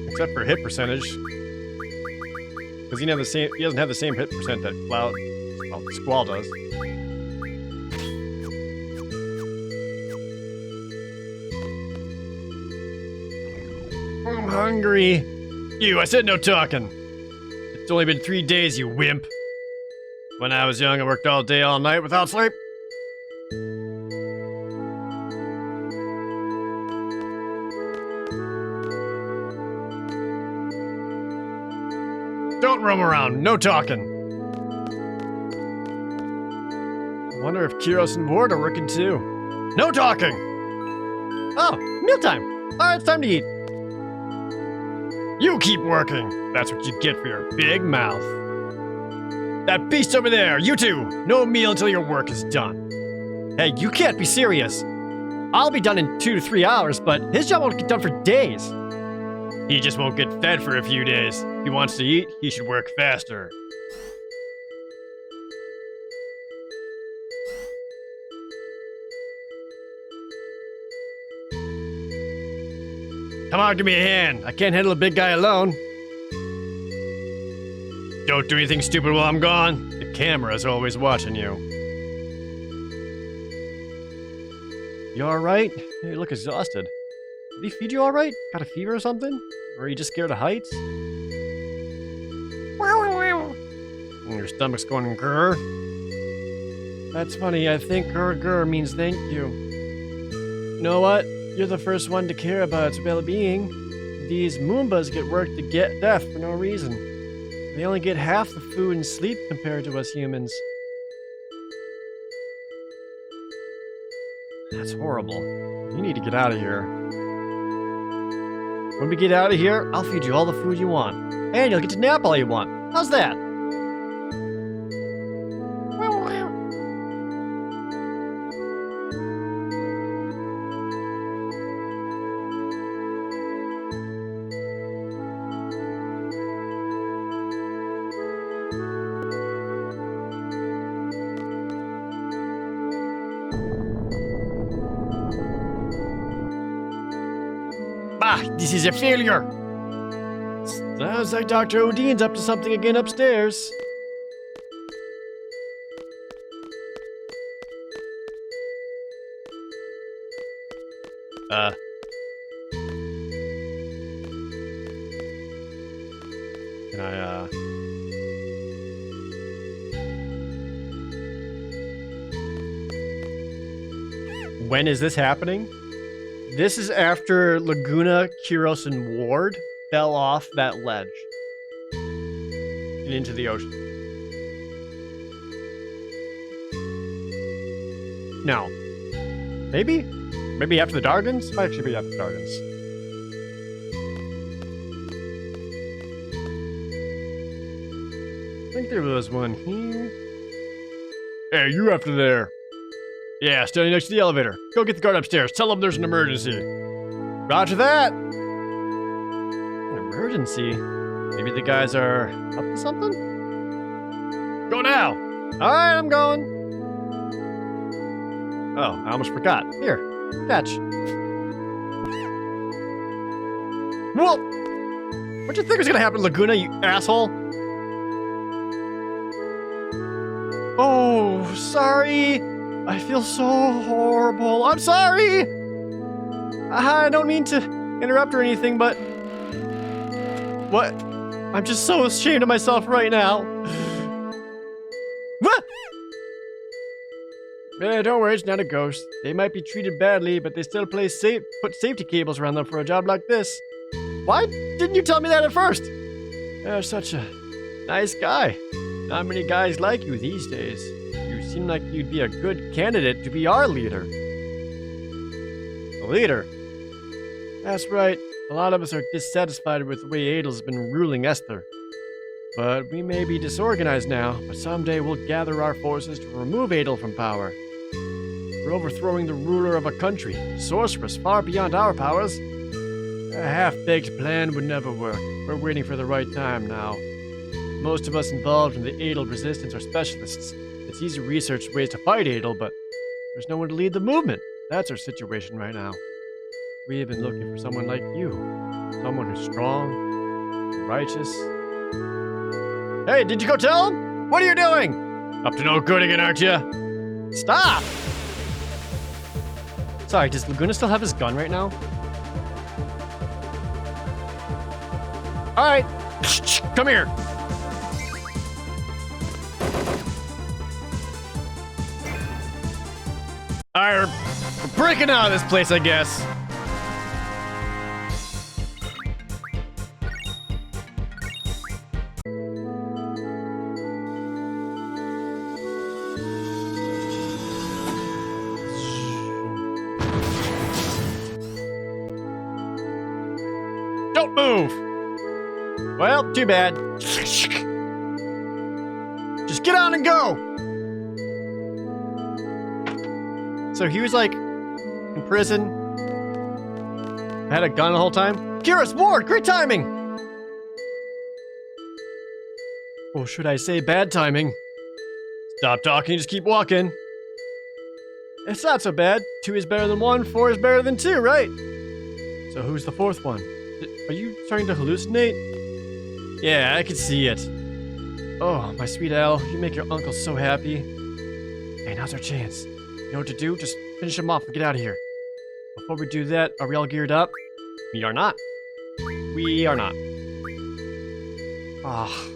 Except for hit percentage. Because he doesn't have the same hit percent that Squall does. I'm hungry. You, I said no talking. It's only been 3 days, you wimp. When I was young, I worked all day, all night without sleep. Don't roam around, no talking. I wonder if Kiros and Ward are working too. No talking! Oh, mealtime. Alright, it's time to eat. You keep working. That's what you get for your big mouth. That beast over there, you two. No meal until your work is done. Hey, you can't be serious. I'll be done in 2 to 3 hours, but his job won't get done for days. He just won't get fed for a few days. If he wants to eat, he should work faster. Come on, give me a hand. I can't handle a big guy alone. Don't do anything stupid while I'm gone. The camera's always watching you. You alright? You look exhausted. Did he feed you alright? Got a fever or something? Or are you just scared of heights? And your stomach's going grrr? That's funny, I think grrr grrr means thank you. You know what? You're the first one to care about its well-being. These Moombas get worked to get death for no reason. They only get half the food and sleep compared to us humans. That's horrible. You need to get out of here. When we get out of here, I'll feed you all the food you want. And you'll get to nap all you want. How's that? This is a failure! Sounds like Dr. Odin's up to something again upstairs. Can I, When is this happening? This is after Laguna, Kiros, and Ward fell off that ledge and into the ocean. No. Maybe? Maybe after the Dargans? Might actually be after the Dargans. I think there was one here. Hey, you after there. Yeah, standing next to the elevator. Go get the guard upstairs. Tell them there's an emergency. Roger that. An emergency? Maybe the guys are up to something? Go now. All right, I'm going. Oh, I almost forgot. Here, catch. Whoa! What'd you think was gonna happen, Laguna, you asshole? Oh, sorry. I feel so horrible. I'm sorry! I don't mean to interrupt or anything, but... What? I'm just so ashamed of myself right now. Don't worry, it's not a ghost. They might be treated badly, but they still put safety cables around them for a job like this. Why didn't you tell me that at first? You're such a nice guy. Not many guys like you these days. You seem like you'd be a good candidate to be our leader. A leader? That's right. A lot of us are dissatisfied with the way Adel's been ruling Esther. But we may be disorganized now, but someday we'll gather our forces to remove Adel from power. We're overthrowing the ruler of a country, a sorceress far beyond our powers. A half-baked plan would never work. We're waiting for the right time now. Most of us involved in the Adel resistance are specialists. It's easy to research ways to fight Adel, but there's no one to lead the movement. That's our situation right now. We have been looking for someone like you. Someone who's strong, and righteous. Hey, did you go tell him? What are you doing? Up to no good again, aren't you? Stop! Sorry, does Laguna still have his gun right now? Alright, come here. Alright, we're breaking out of this place, I guess. Don't move! Well, too bad. Just get on and go! So he was like in prison. I had a gun the whole time. Kyrus Ward, great timing! Or should I say bad timing? Stop talking, just keep walking. It's not so bad. 2 is better than 1, 4 is better than 2, right? So who's the 4th one? Are you starting to hallucinate? Yeah, I can see it. Oh, my sweet Al, you make your uncle so happy. Hey, now's our chance. You know what to do? Just finish him off and get out of here. Before we do that, are we all geared up? We are not. We are not. Ah.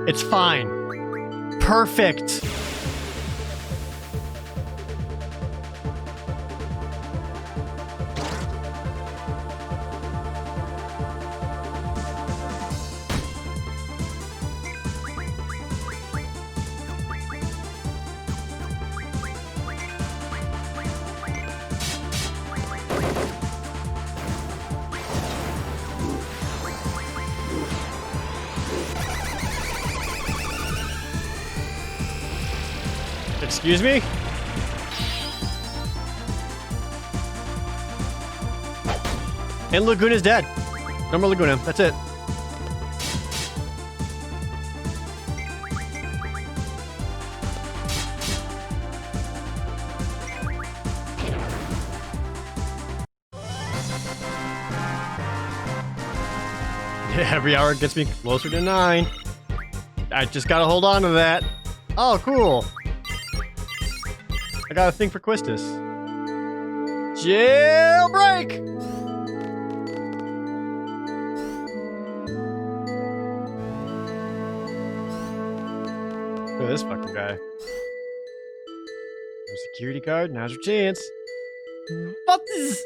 It's fine. Perfect. Excuse me? And Laguna's dead. No more Laguna. That's it. Every hour gets me closer to 9. I just gotta hold on to that. Oh, cool. I got a thing for Quistis. Jailbreak! Look at this fucking guy. No security guard, now's your chance. What is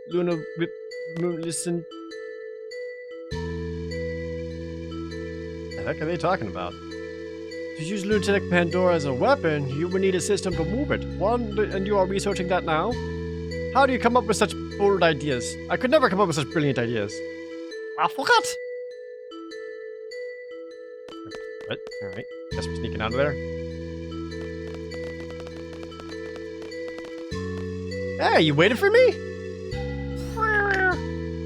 Luna listen? What the heck are they talking about? To use Lunatic Pandora as a weapon, you would need a system to move it. And you are researching that now? How do you come up with such bold ideas? I could never come up with such brilliant ideas. I forgot! What? Alright. Guess we're sneaking out of there. Hey, you waited for me?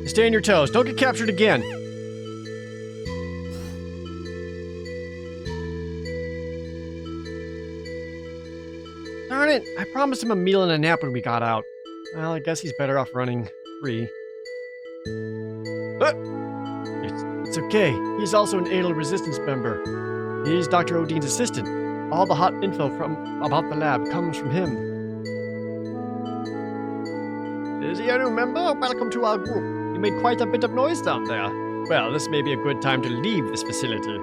Stay on your toes. Don't get captured again. Darn it, I promised him a meal and a nap when we got out. Well, I guess he's better off running free. It's okay. He's also an ADL resistance member. He's Dr. Odin's assistant. All the hot info about the lab comes from him. Is he a new member? Welcome to our group. You made quite a bit of noise down there. Well, this may be a good time to leave this facility.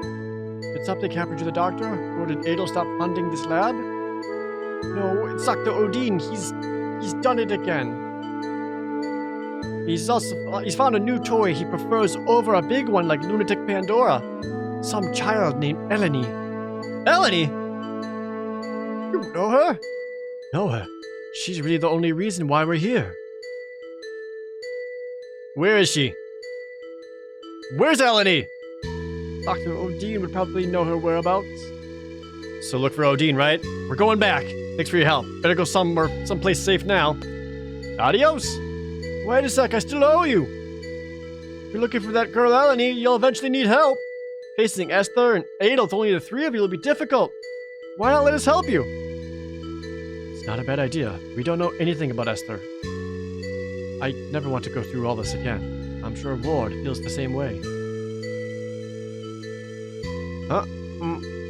Did something happen to the doctor? Or did ADL stop funding this lab? No, it's Dr. Odin. He's done it again. He's found a new toy he prefers over a big one like Lunatic Pandora. Some child named Eleni. Eleni? You know her? Know her? She's really the only reason why we're here. Where is she? Where's Eleni? Dr. Odin would probably know her whereabouts. So look for Odin, right? We're going back. Thanks for your help. Better go someplace safe now. Adios. Wait a sec, I still owe you. If you're looking for that girl Eleni, you'll eventually need help. Facing Esther and Adel with only the three of you will be difficult. Why not let us help you? It's not a bad idea. We don't know anything about Esther. I never want to go through all this again. I'm sure Ward feels the same way. Huh?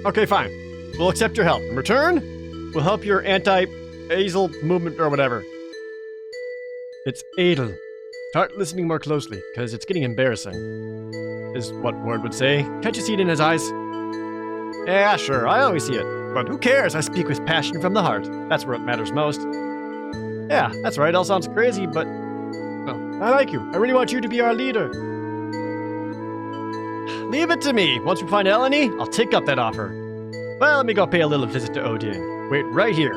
Okay, fine. We'll accept your help. In return, we'll help your anti-Azel movement or whatever. It's Adel. Start listening more closely, because it's getting embarrassing. Is what Ward would say. Can't you see it in his eyes? Yeah, sure, I always see it. But who cares? I speak with passion from the heart. That's where it matters most. Yeah, that's right. All sounds crazy, but... well, I like you. I really want you to be our leader. Leave it to me. Once we find Eleni, I'll take up that offer. Well, let me go pay a little visit to Odin. Wait right here.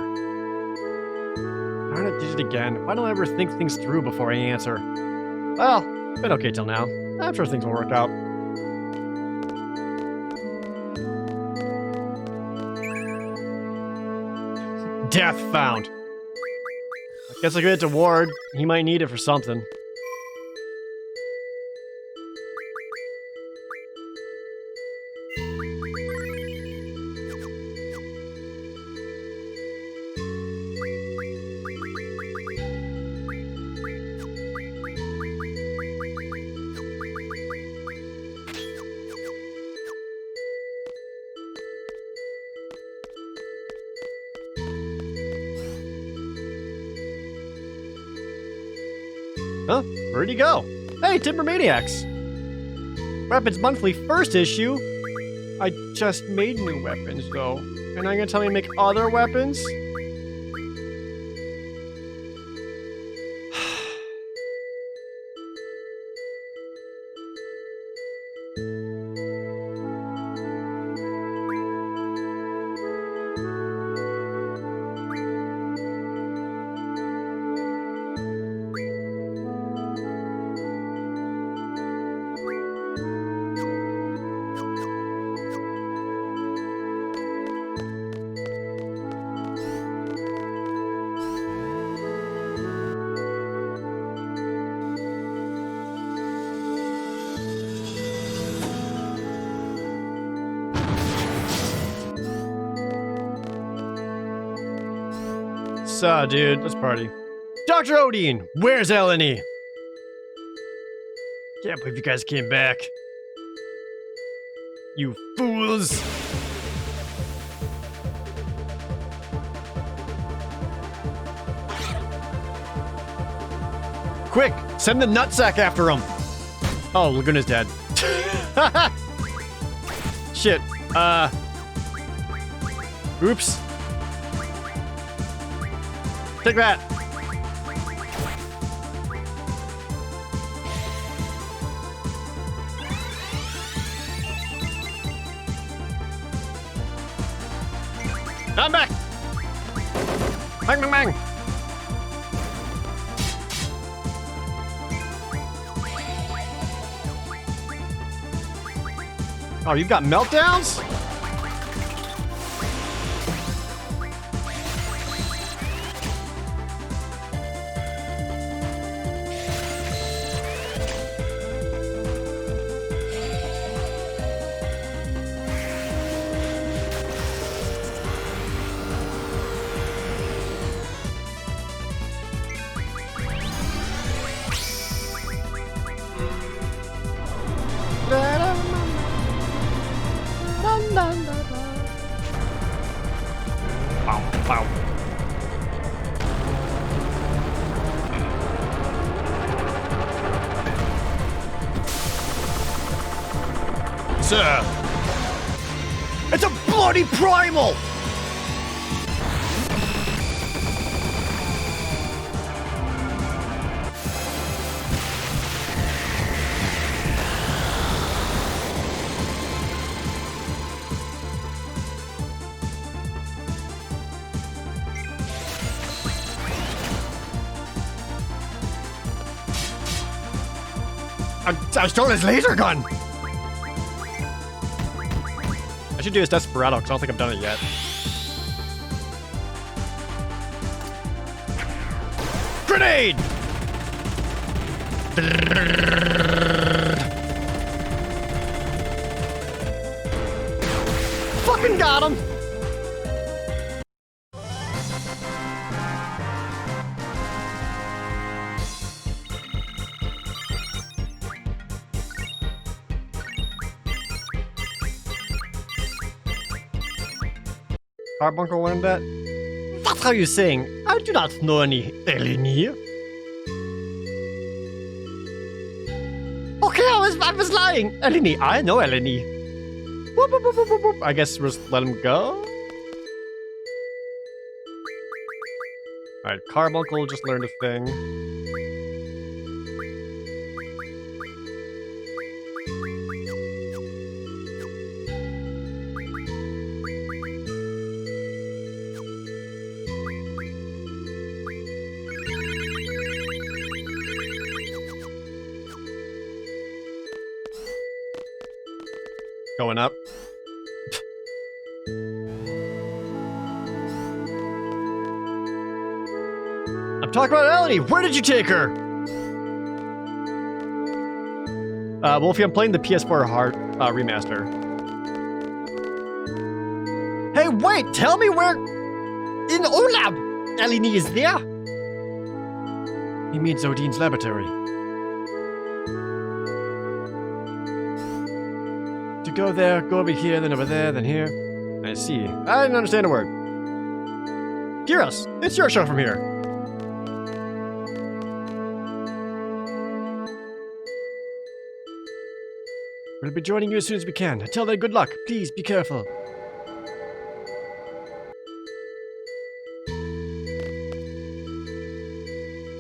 Darn it, did it again. Why don't I ever think things through before I answer? Well, been okay till now. I'm sure things will work out. Death found. I guess I give it to Ward. He might need it for something. Huh? Where'd he go? Hey, Timber Maniacs! Weapons Monthly first issue? I just made new weapons, though. And are you gonna tell me to make other weapons? Dude, let's party. Dr. Odin, where's Eleni? Can't believe you guys came back. You fools! Quick, send the nutsack after him! Oh, Laguna's dead. Shit, oops. Take that! I'm back! Bang, bang, bang! Oh, you've got meltdowns? sir. It's a bloody primal! I stole his laser gun! I should do his Desperado, because I don't think I've done it yet. Grenade! Fucking got him! Carbuncle learned that? What are you saying? I do not know any Eleni. Okay, I was lying. Eleni, I know Eleni. Whoop, whoop, whoop, whoop, whoop. I guess we'll just let him go. Alright, Carbuncle just learned a thing. Going up. I'm talking about Eleni. Where did you take her? Wolfie, I'm playing the PS4 hard remaster. Hey, wait! Tell me where in Olab Eleni is there. He means Odin's laboratory. Go there, go over here, then over there, then here. I see. I didn't understand a word. Gyros, it's your show from here. We'll be joining you as soon as we can. Until then, good luck. Please be careful.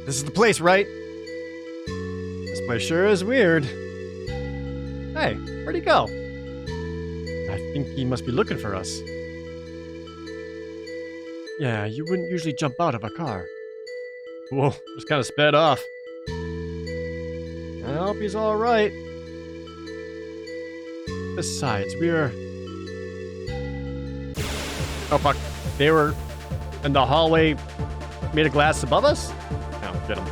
This is the place, right? This place sure is weird. Hey, where'd he go? I think he must be looking for us. Yeah, you wouldn't usually jump out of a car. Whoa, just kind of sped off. I hope he's alright. Besides, we're... Oh fuck, they were in the hallway made of glass above us? No, get him.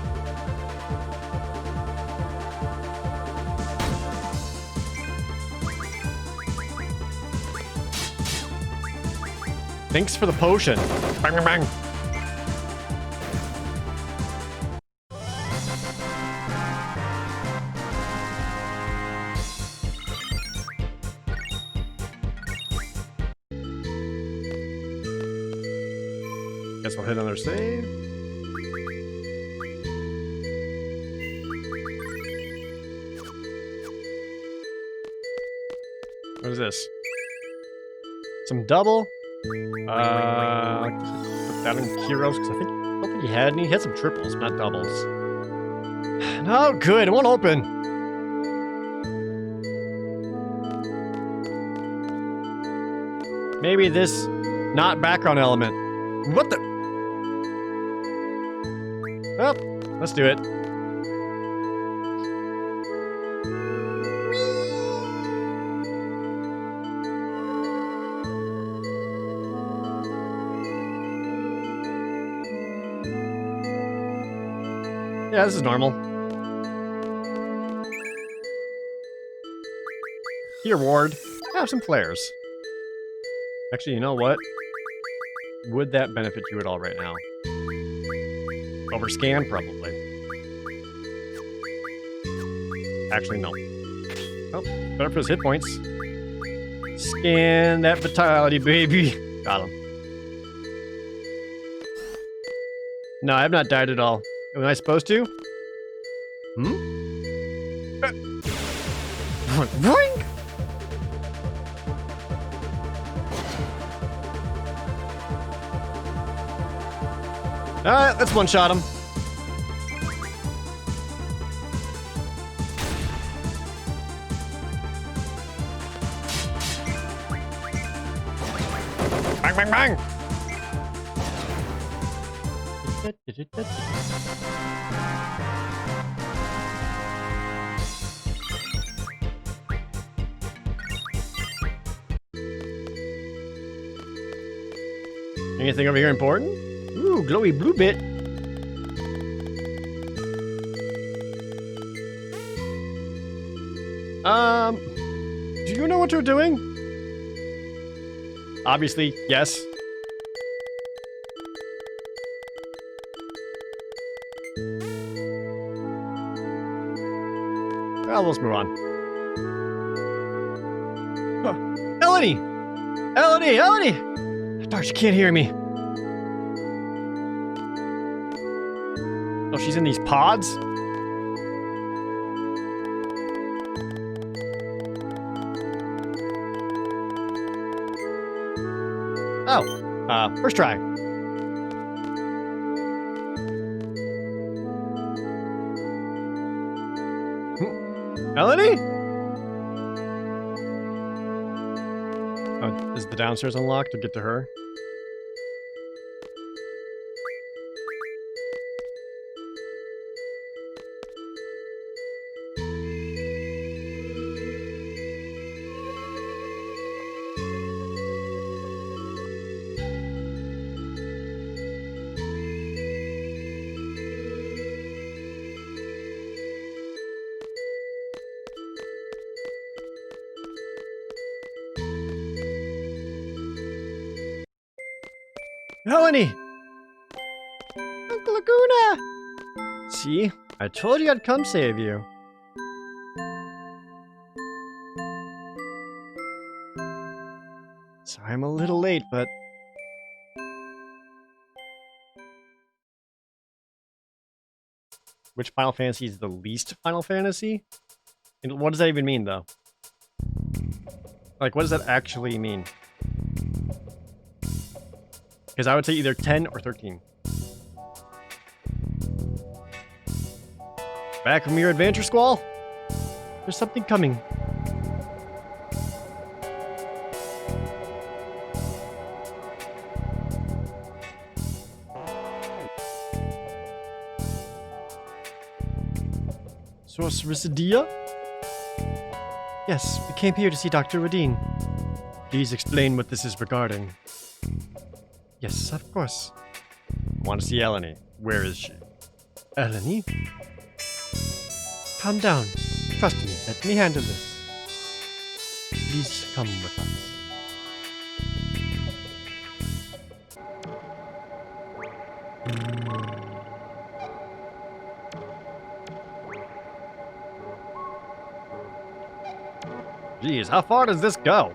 Thanks for the potion. Bang, bang, bang. Guess we'll hit another save. What is this? Some double. I like to put that in Heroes because I don't think he had any. He had some triples, not doubles. No, good. It won't open. Maybe this not background element. What the? Well, let's do it. Yeah, this is normal. Here, Ward. Have some flares. Actually, you know what? Would that benefit you at all right now? Overscan, probably. Actually, no. Oh, better for his hit points. Scan that vitality, baby. Got him. No, I have not died at all. Am I supposed to? Hmm? Boing! Alright, let's one-shot him. Bang, bang, bang! Anything over here important? Ooh, glowy blue bit. Do you know what you're doing? Obviously, yes. Well, let's move on. Huh. Elodie! Elodie! Elodie! Darn, she can't hear me. Oh, she's in these pods? Oh, first try. Melanie? Oh, is the downstairs unlocked to get to her? Melanie! Uncle Laguna! See? I told you I'd come save you. Sorry I'm a little late, but... Which Final Fantasy is the least Final Fantasy? And what does that even mean, though? Like, what does that actually mean? Because I would say either 10 or 13. Back from your adventure, Squall? There's something coming. Sorceress Adia? Yes, we came here to see Dr. Odin. Please explain what this is regarding. Yes, of course. I want to see Eleni. Where is she? Eleni? Calm down. Trust me. Let me handle this. Please come with us. Jeez, how far does this go?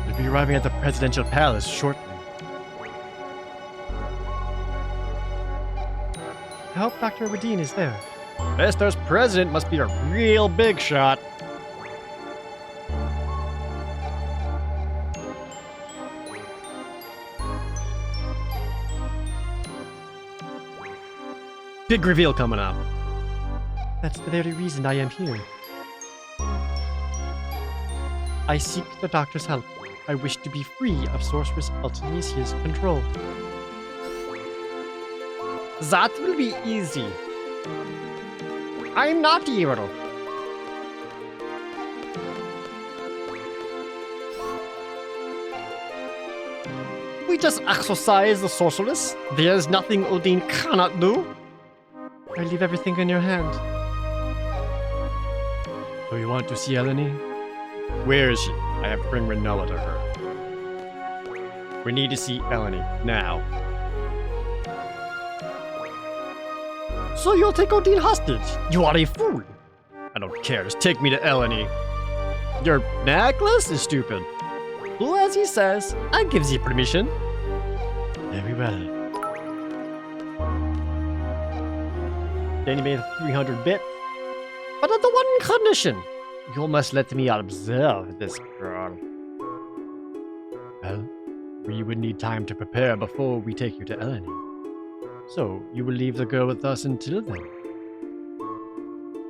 We'll be arriving at the presidential palace shortly. I hope Dr. Odin is there. Vestar's president must be a real big shot. Big reveal coming up. That's the very reason I am here. I seek the doctor's help. I wish to be free of Sorceress Ultimisia's control. That will be easy. I'm not evil. We just exorcise the sorceress. There's nothing Odin cannot do. I leave everything in your hand. So you want to see Eleni? Where is she? I have to bring Renoa to her. We need to see Eleni, now. So you'll take Odin hostage? You are a fool! I don't care, just take me to Eleni. Your necklace is stupid. Well, as he says, I gives you permission. Very well. Then he made 300 bits. But on the one condition. You must let me observe this girl. Well, we would need time to prepare before we take you to Eleni. So, you will leave the girl with us until then.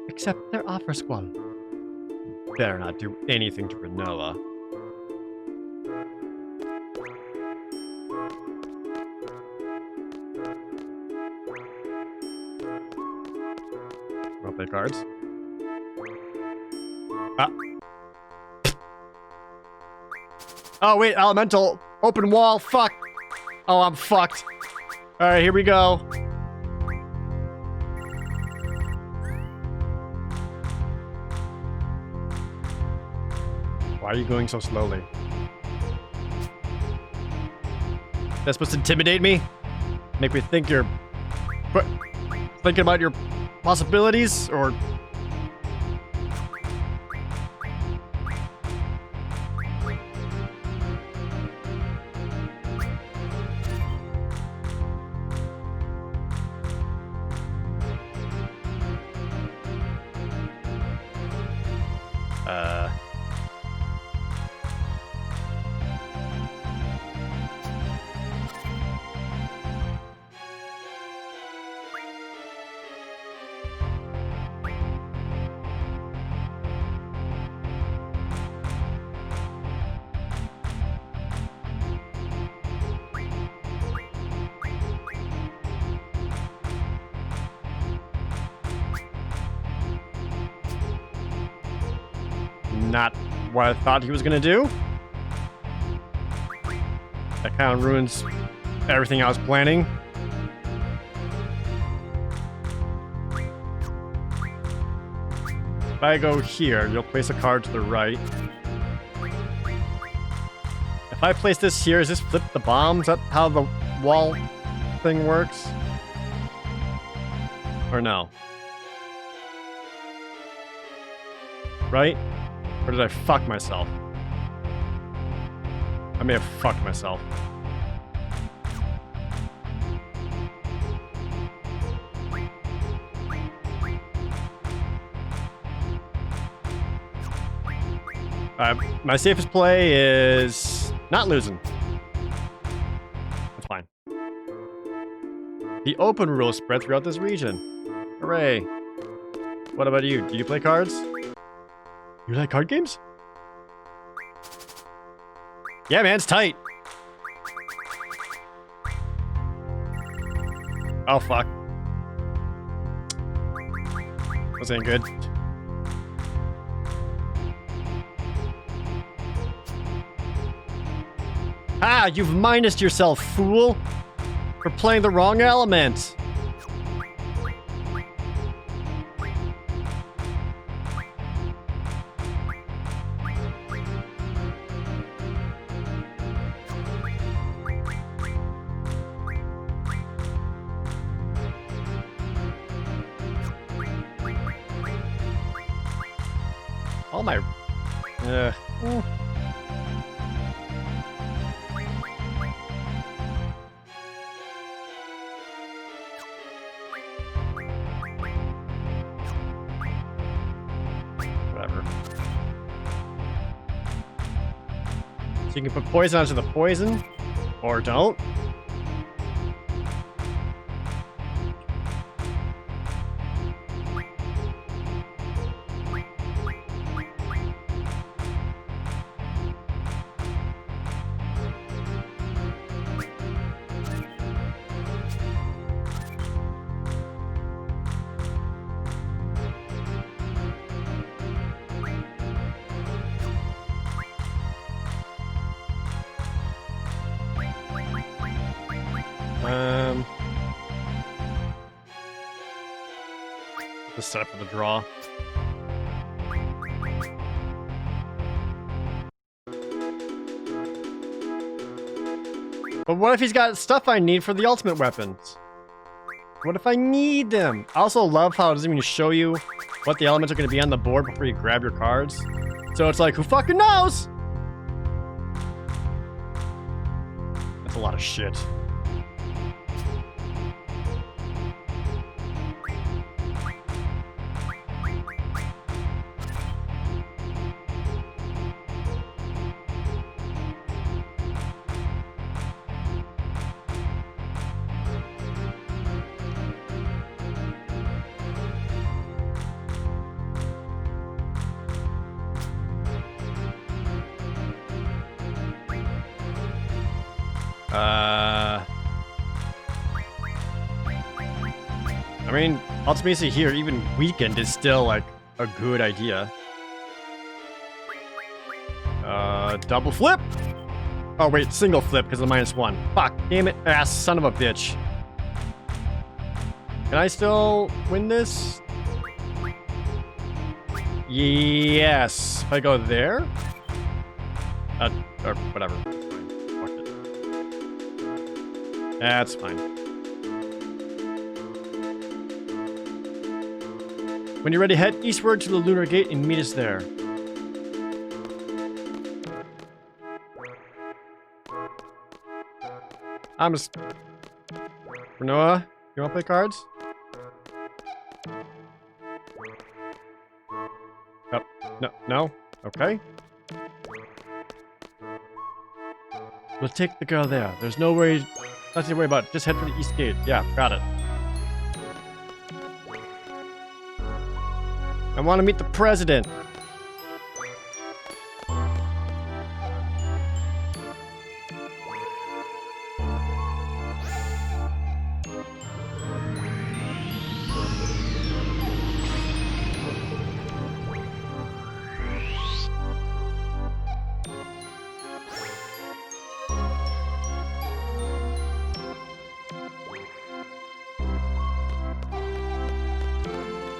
Accept their offer, Squall. Better not do anything to Renoa. Wanna play cards? Ah. Oh wait, elemental. Open wall, fuck. Oh, I'm fucked. Alright, here we go. Why are you going so slowly? That's supposed to intimidate me? Make me think you're... What? Thinking about your possibilities? Or... Not what I thought he was gonna do. That kind of ruins everything I was planning. If I go here, you'll place a card to the right. If I place this here, does this flip the bomb? Is that how the wall thing works? Or no? Right? Or did I fuck myself? I may have fucked myself. My safest play is not losing. That's fine. The open rules spread throughout this region. Hooray. What about you? Do you play cards? You like card games? Yeah, man, it's tight. Oh, fuck. This ain't good. Ah, you've minused yourself, fool! For playing the wrong element. All my... Whatever. So you can put poison onto the poison, or don't. Just set up for the draw. But what if he's got stuff I need for the ultimate weapons? What if I need them? I also love how it doesn't even show you what the elements are going to be on the board before you grab your cards. So it's like, who fucking knows? That's a lot of shit. I mean, ultimately here, even weekend is still like a good idea. Double flip. Oh wait, single flip because of the -1. Fuck, damn it, ass son of a bitch. Can I still win this? Yes. If I go there? Or whatever. Fuck it. That's fine. When you're ready, head eastward to the Laguna Gate and meet us there. I'm just... Renoa, you wanna play cards? Oh, no? Okay. We'll take the girl there. There's no worry, nothing to worry about. Just head for the east gate. Yeah, got it. I want to meet the president.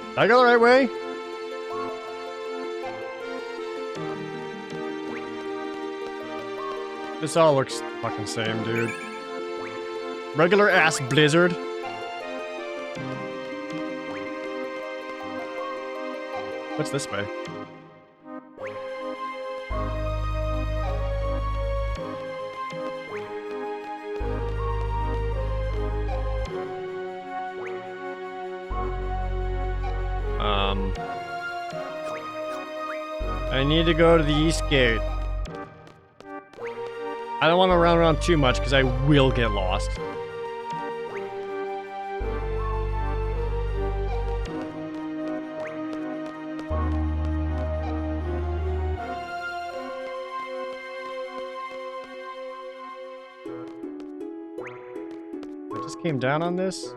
Did I go the right way? This all looks fucking same, dude. Regular ass blizzard. What's this way? I need to go to the east gate. I don't want to run around too much because I will get lost. I just came down on this.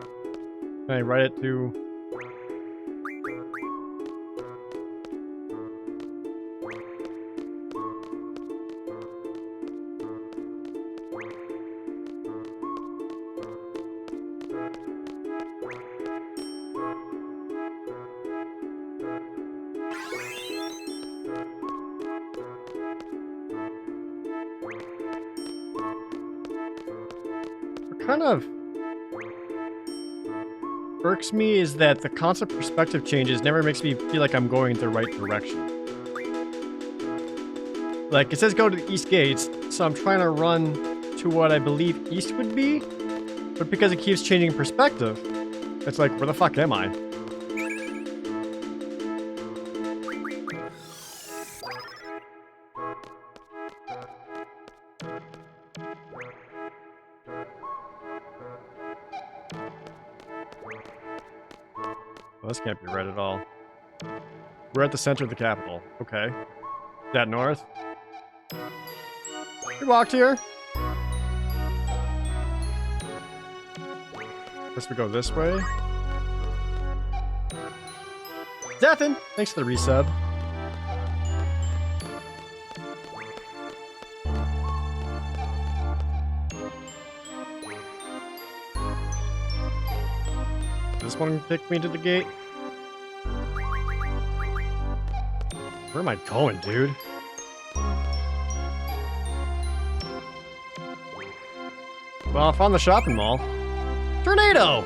Can I write it to... kind of irks me is that the constant perspective changes never makes me feel like I'm going the right direction. Like, it says go to the east gates, so I'm trying to run to what I believe east would be, but because it keeps changing perspective, it's like, where the fuck am I? This can't be right at all. We're at the center of the capital. Okay. Is that north? We walked here. Guess we go this way. Zathan! Thanks for the resub. This one take me to the gate? Where am I going, dude? Well, I found the shopping mall. Tornado!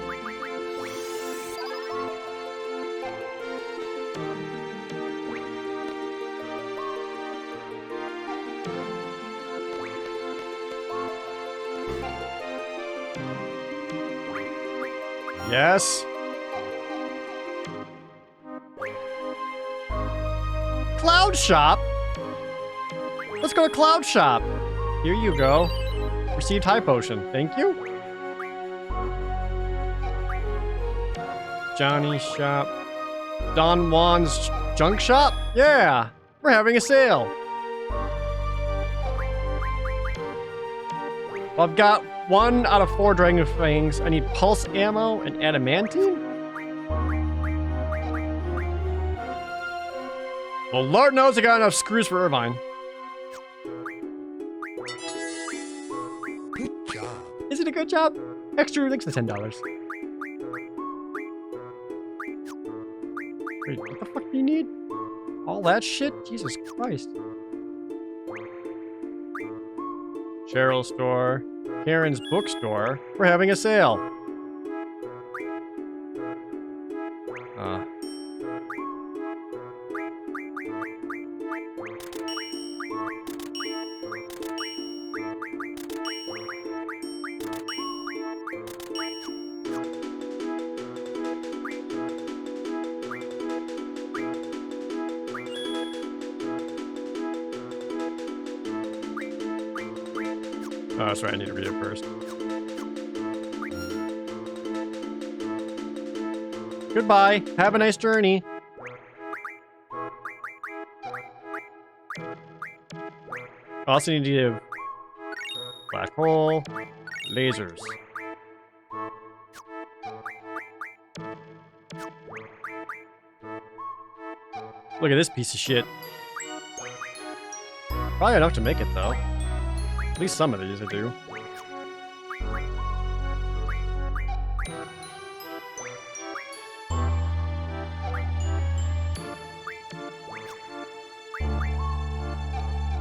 Yes. Cloud Shop? Let's go to Cloud Shop. Here you go. Received high potion. Thank you. Johnny's shop. Don Juan's junk shop? Yeah. We're having a sale. Well, I've got 1 out of 4 Dragon Fangs. I need Pulse Ammo and Adamantine? Well, Lord knows I got enough screws for Irvine. Good job. Is it a good job? Extra links for $10. Wait, what the fuck do you need? All that shit? Jesus Christ. Cheryl's store. Karen's bookstore. We're having a sale. Oh, that's right, I need to read it first. Goodbye. Have a nice journey. I also need to give black hole, lasers. Look at this piece of shit. Probably enough to make it though. At least some of these I do.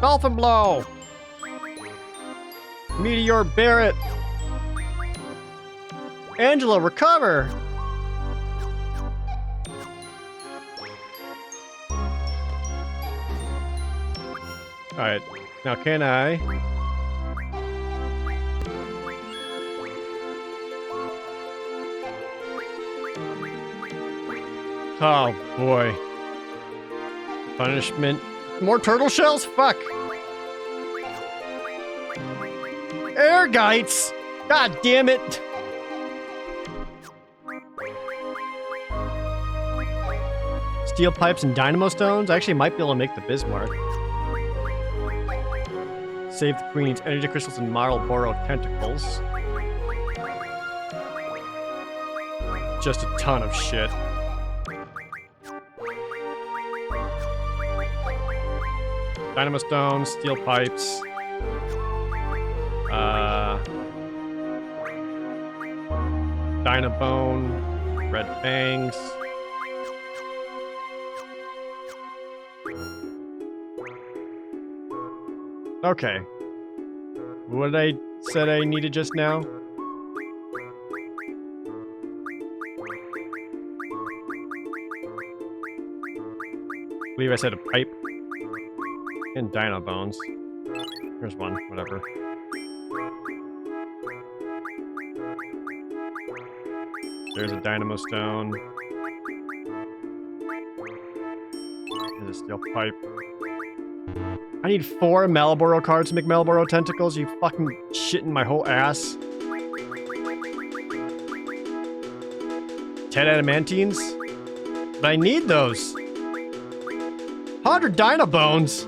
Dolphin blow! Meteor Barret! Angela, recover! Alright, now can I... Oh boy. Punishment. More turtle shells? Fuck. Air Gites! God damn it! Steel pipes and dynamo stones? I actually might be able to make the Bismarck. Save the Queen's energy crystals and Marlboro tentacles. Just a ton of shit. Dynamo stones, steel pipes. Dynabone, red fangs. Okay. What did I said I needed just now? I believe I said a pipe. And dino bones. Here's one, whatever. There's a dynamo stone. There's a steel pipe. I need 4 Malboro cards to make Malboro tentacles. You fucking shitting my whole ass. 10 adamantines? But I need those. 100 dino bones.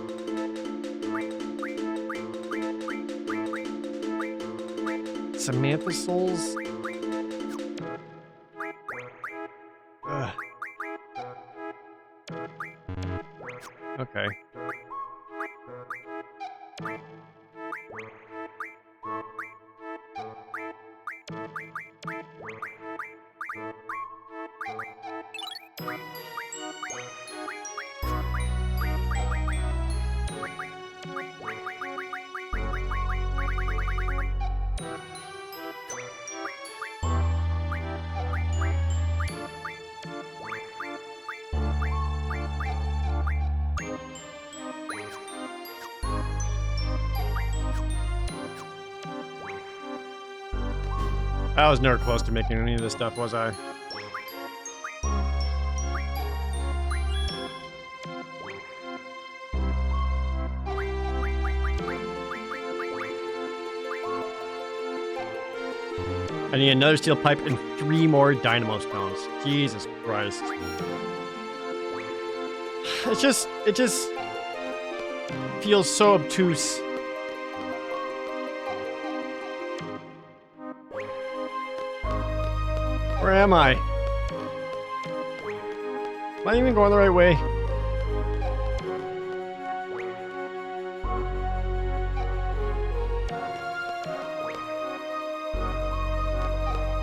Samantha souls. Ugh. Okay. I was never close to making any of this stuff, was I? I need another steel pipe and 3 more dynamo stones. Jesus Christ. It just feels so obtuse. Where am I? Am I even going the right way?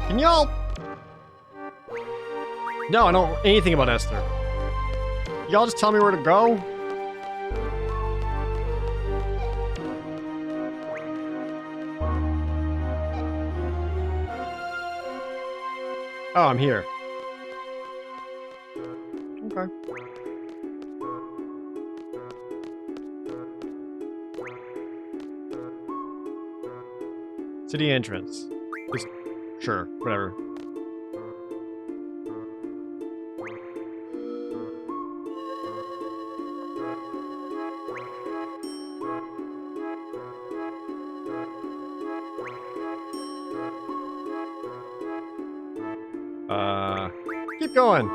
Can y'all? No, I don't know anything about Esther. Y'all just tell me where to go? Oh, I'm here. Okay. City entrance. Just, sure, whatever. Keep going.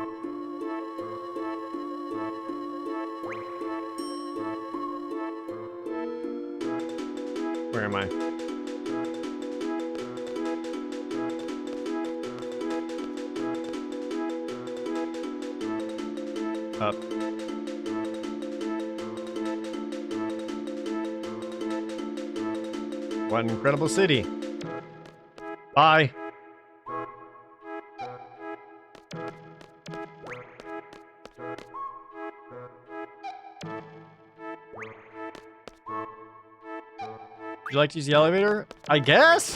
Where am I? Up. What an incredible city. Bye. Would you like to use the elevator? I guess?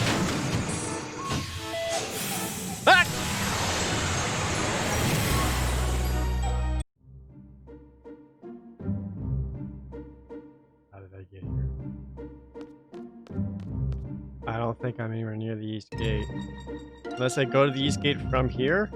Ah! How did I get here? I don't think I'm anywhere near the East Gate. Unless I go to the East Gate from here?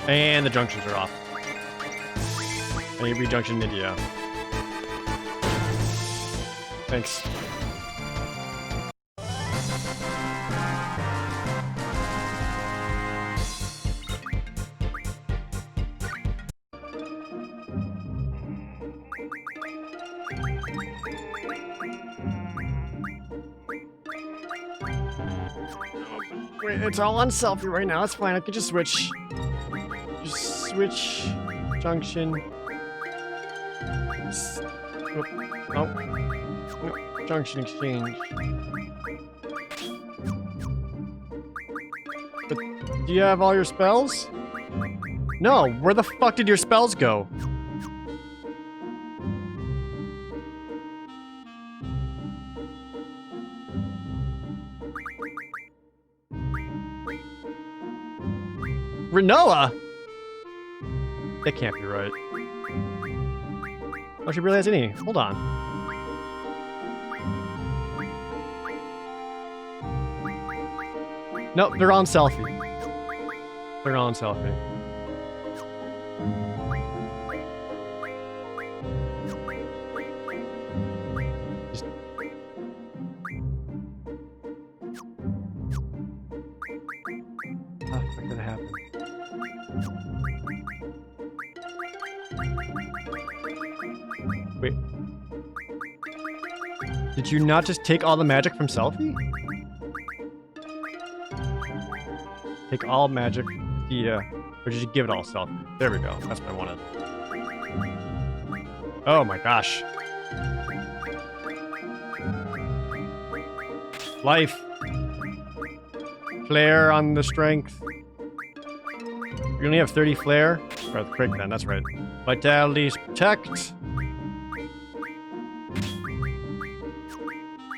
And the junctions are off. I need re-junction India. Thanks. Wait, it's all on selfie right now. It's fine. I can just switch. Just switch junction. Oh. Junction exchange. But do you have all your spells? No. Where the fuck did your spells go? Renoa? That can't be right. Oh, she really has any. Hold on. Nope, they're on selfie. They're on selfie. Just... How the fuck did that happen? Wait. Did you not just take all the magic from selfie? Take all magic, or did you give it all selfie? There we go. That's what I wanted. Oh my gosh. Life. Flare on the strength. You only have 30 flare? Or the quick then, that's right. Vitality's protect.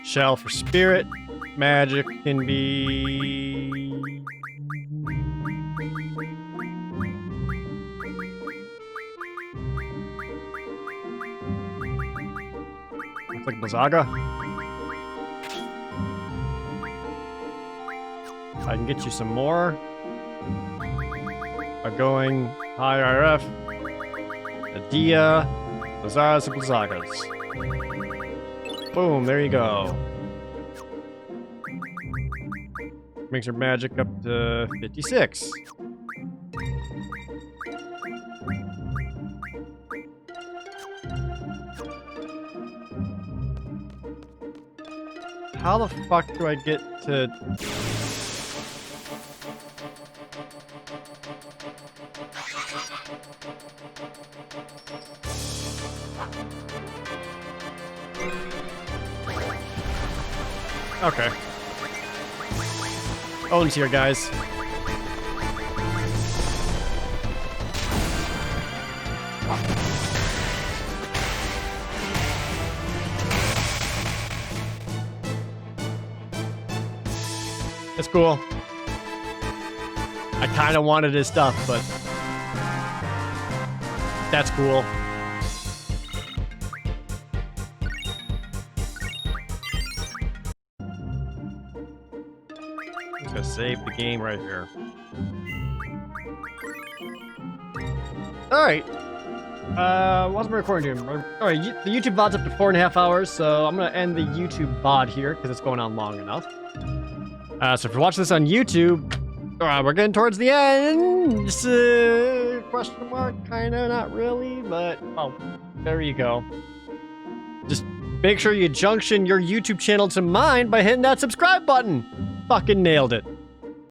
Shell for spirit. Magic can be... Looks like Blizzaga. I can get you some more by going high RF, Adia, Blizzagas and Blizzagas. Boom, there you go. Makes her magic up to 56. How the fuck do I get to... Okay. Odin's here, guys. It's cool. I kind of wanted his stuff, but that's cool. I'm just gonna save the game right here. All right. What's my recording doing? All right, the YouTube VOD's up to 4.5 hours, so I'm gonna end the YouTube VOD here because it's going on long enough. So if you're watching this on YouTube, we're getting towards the end. Just question mark, kind of, not really, but oh, there you go. Just make sure you junction your YouTube channel to mine by hitting that subscribe button. Fucking nailed it.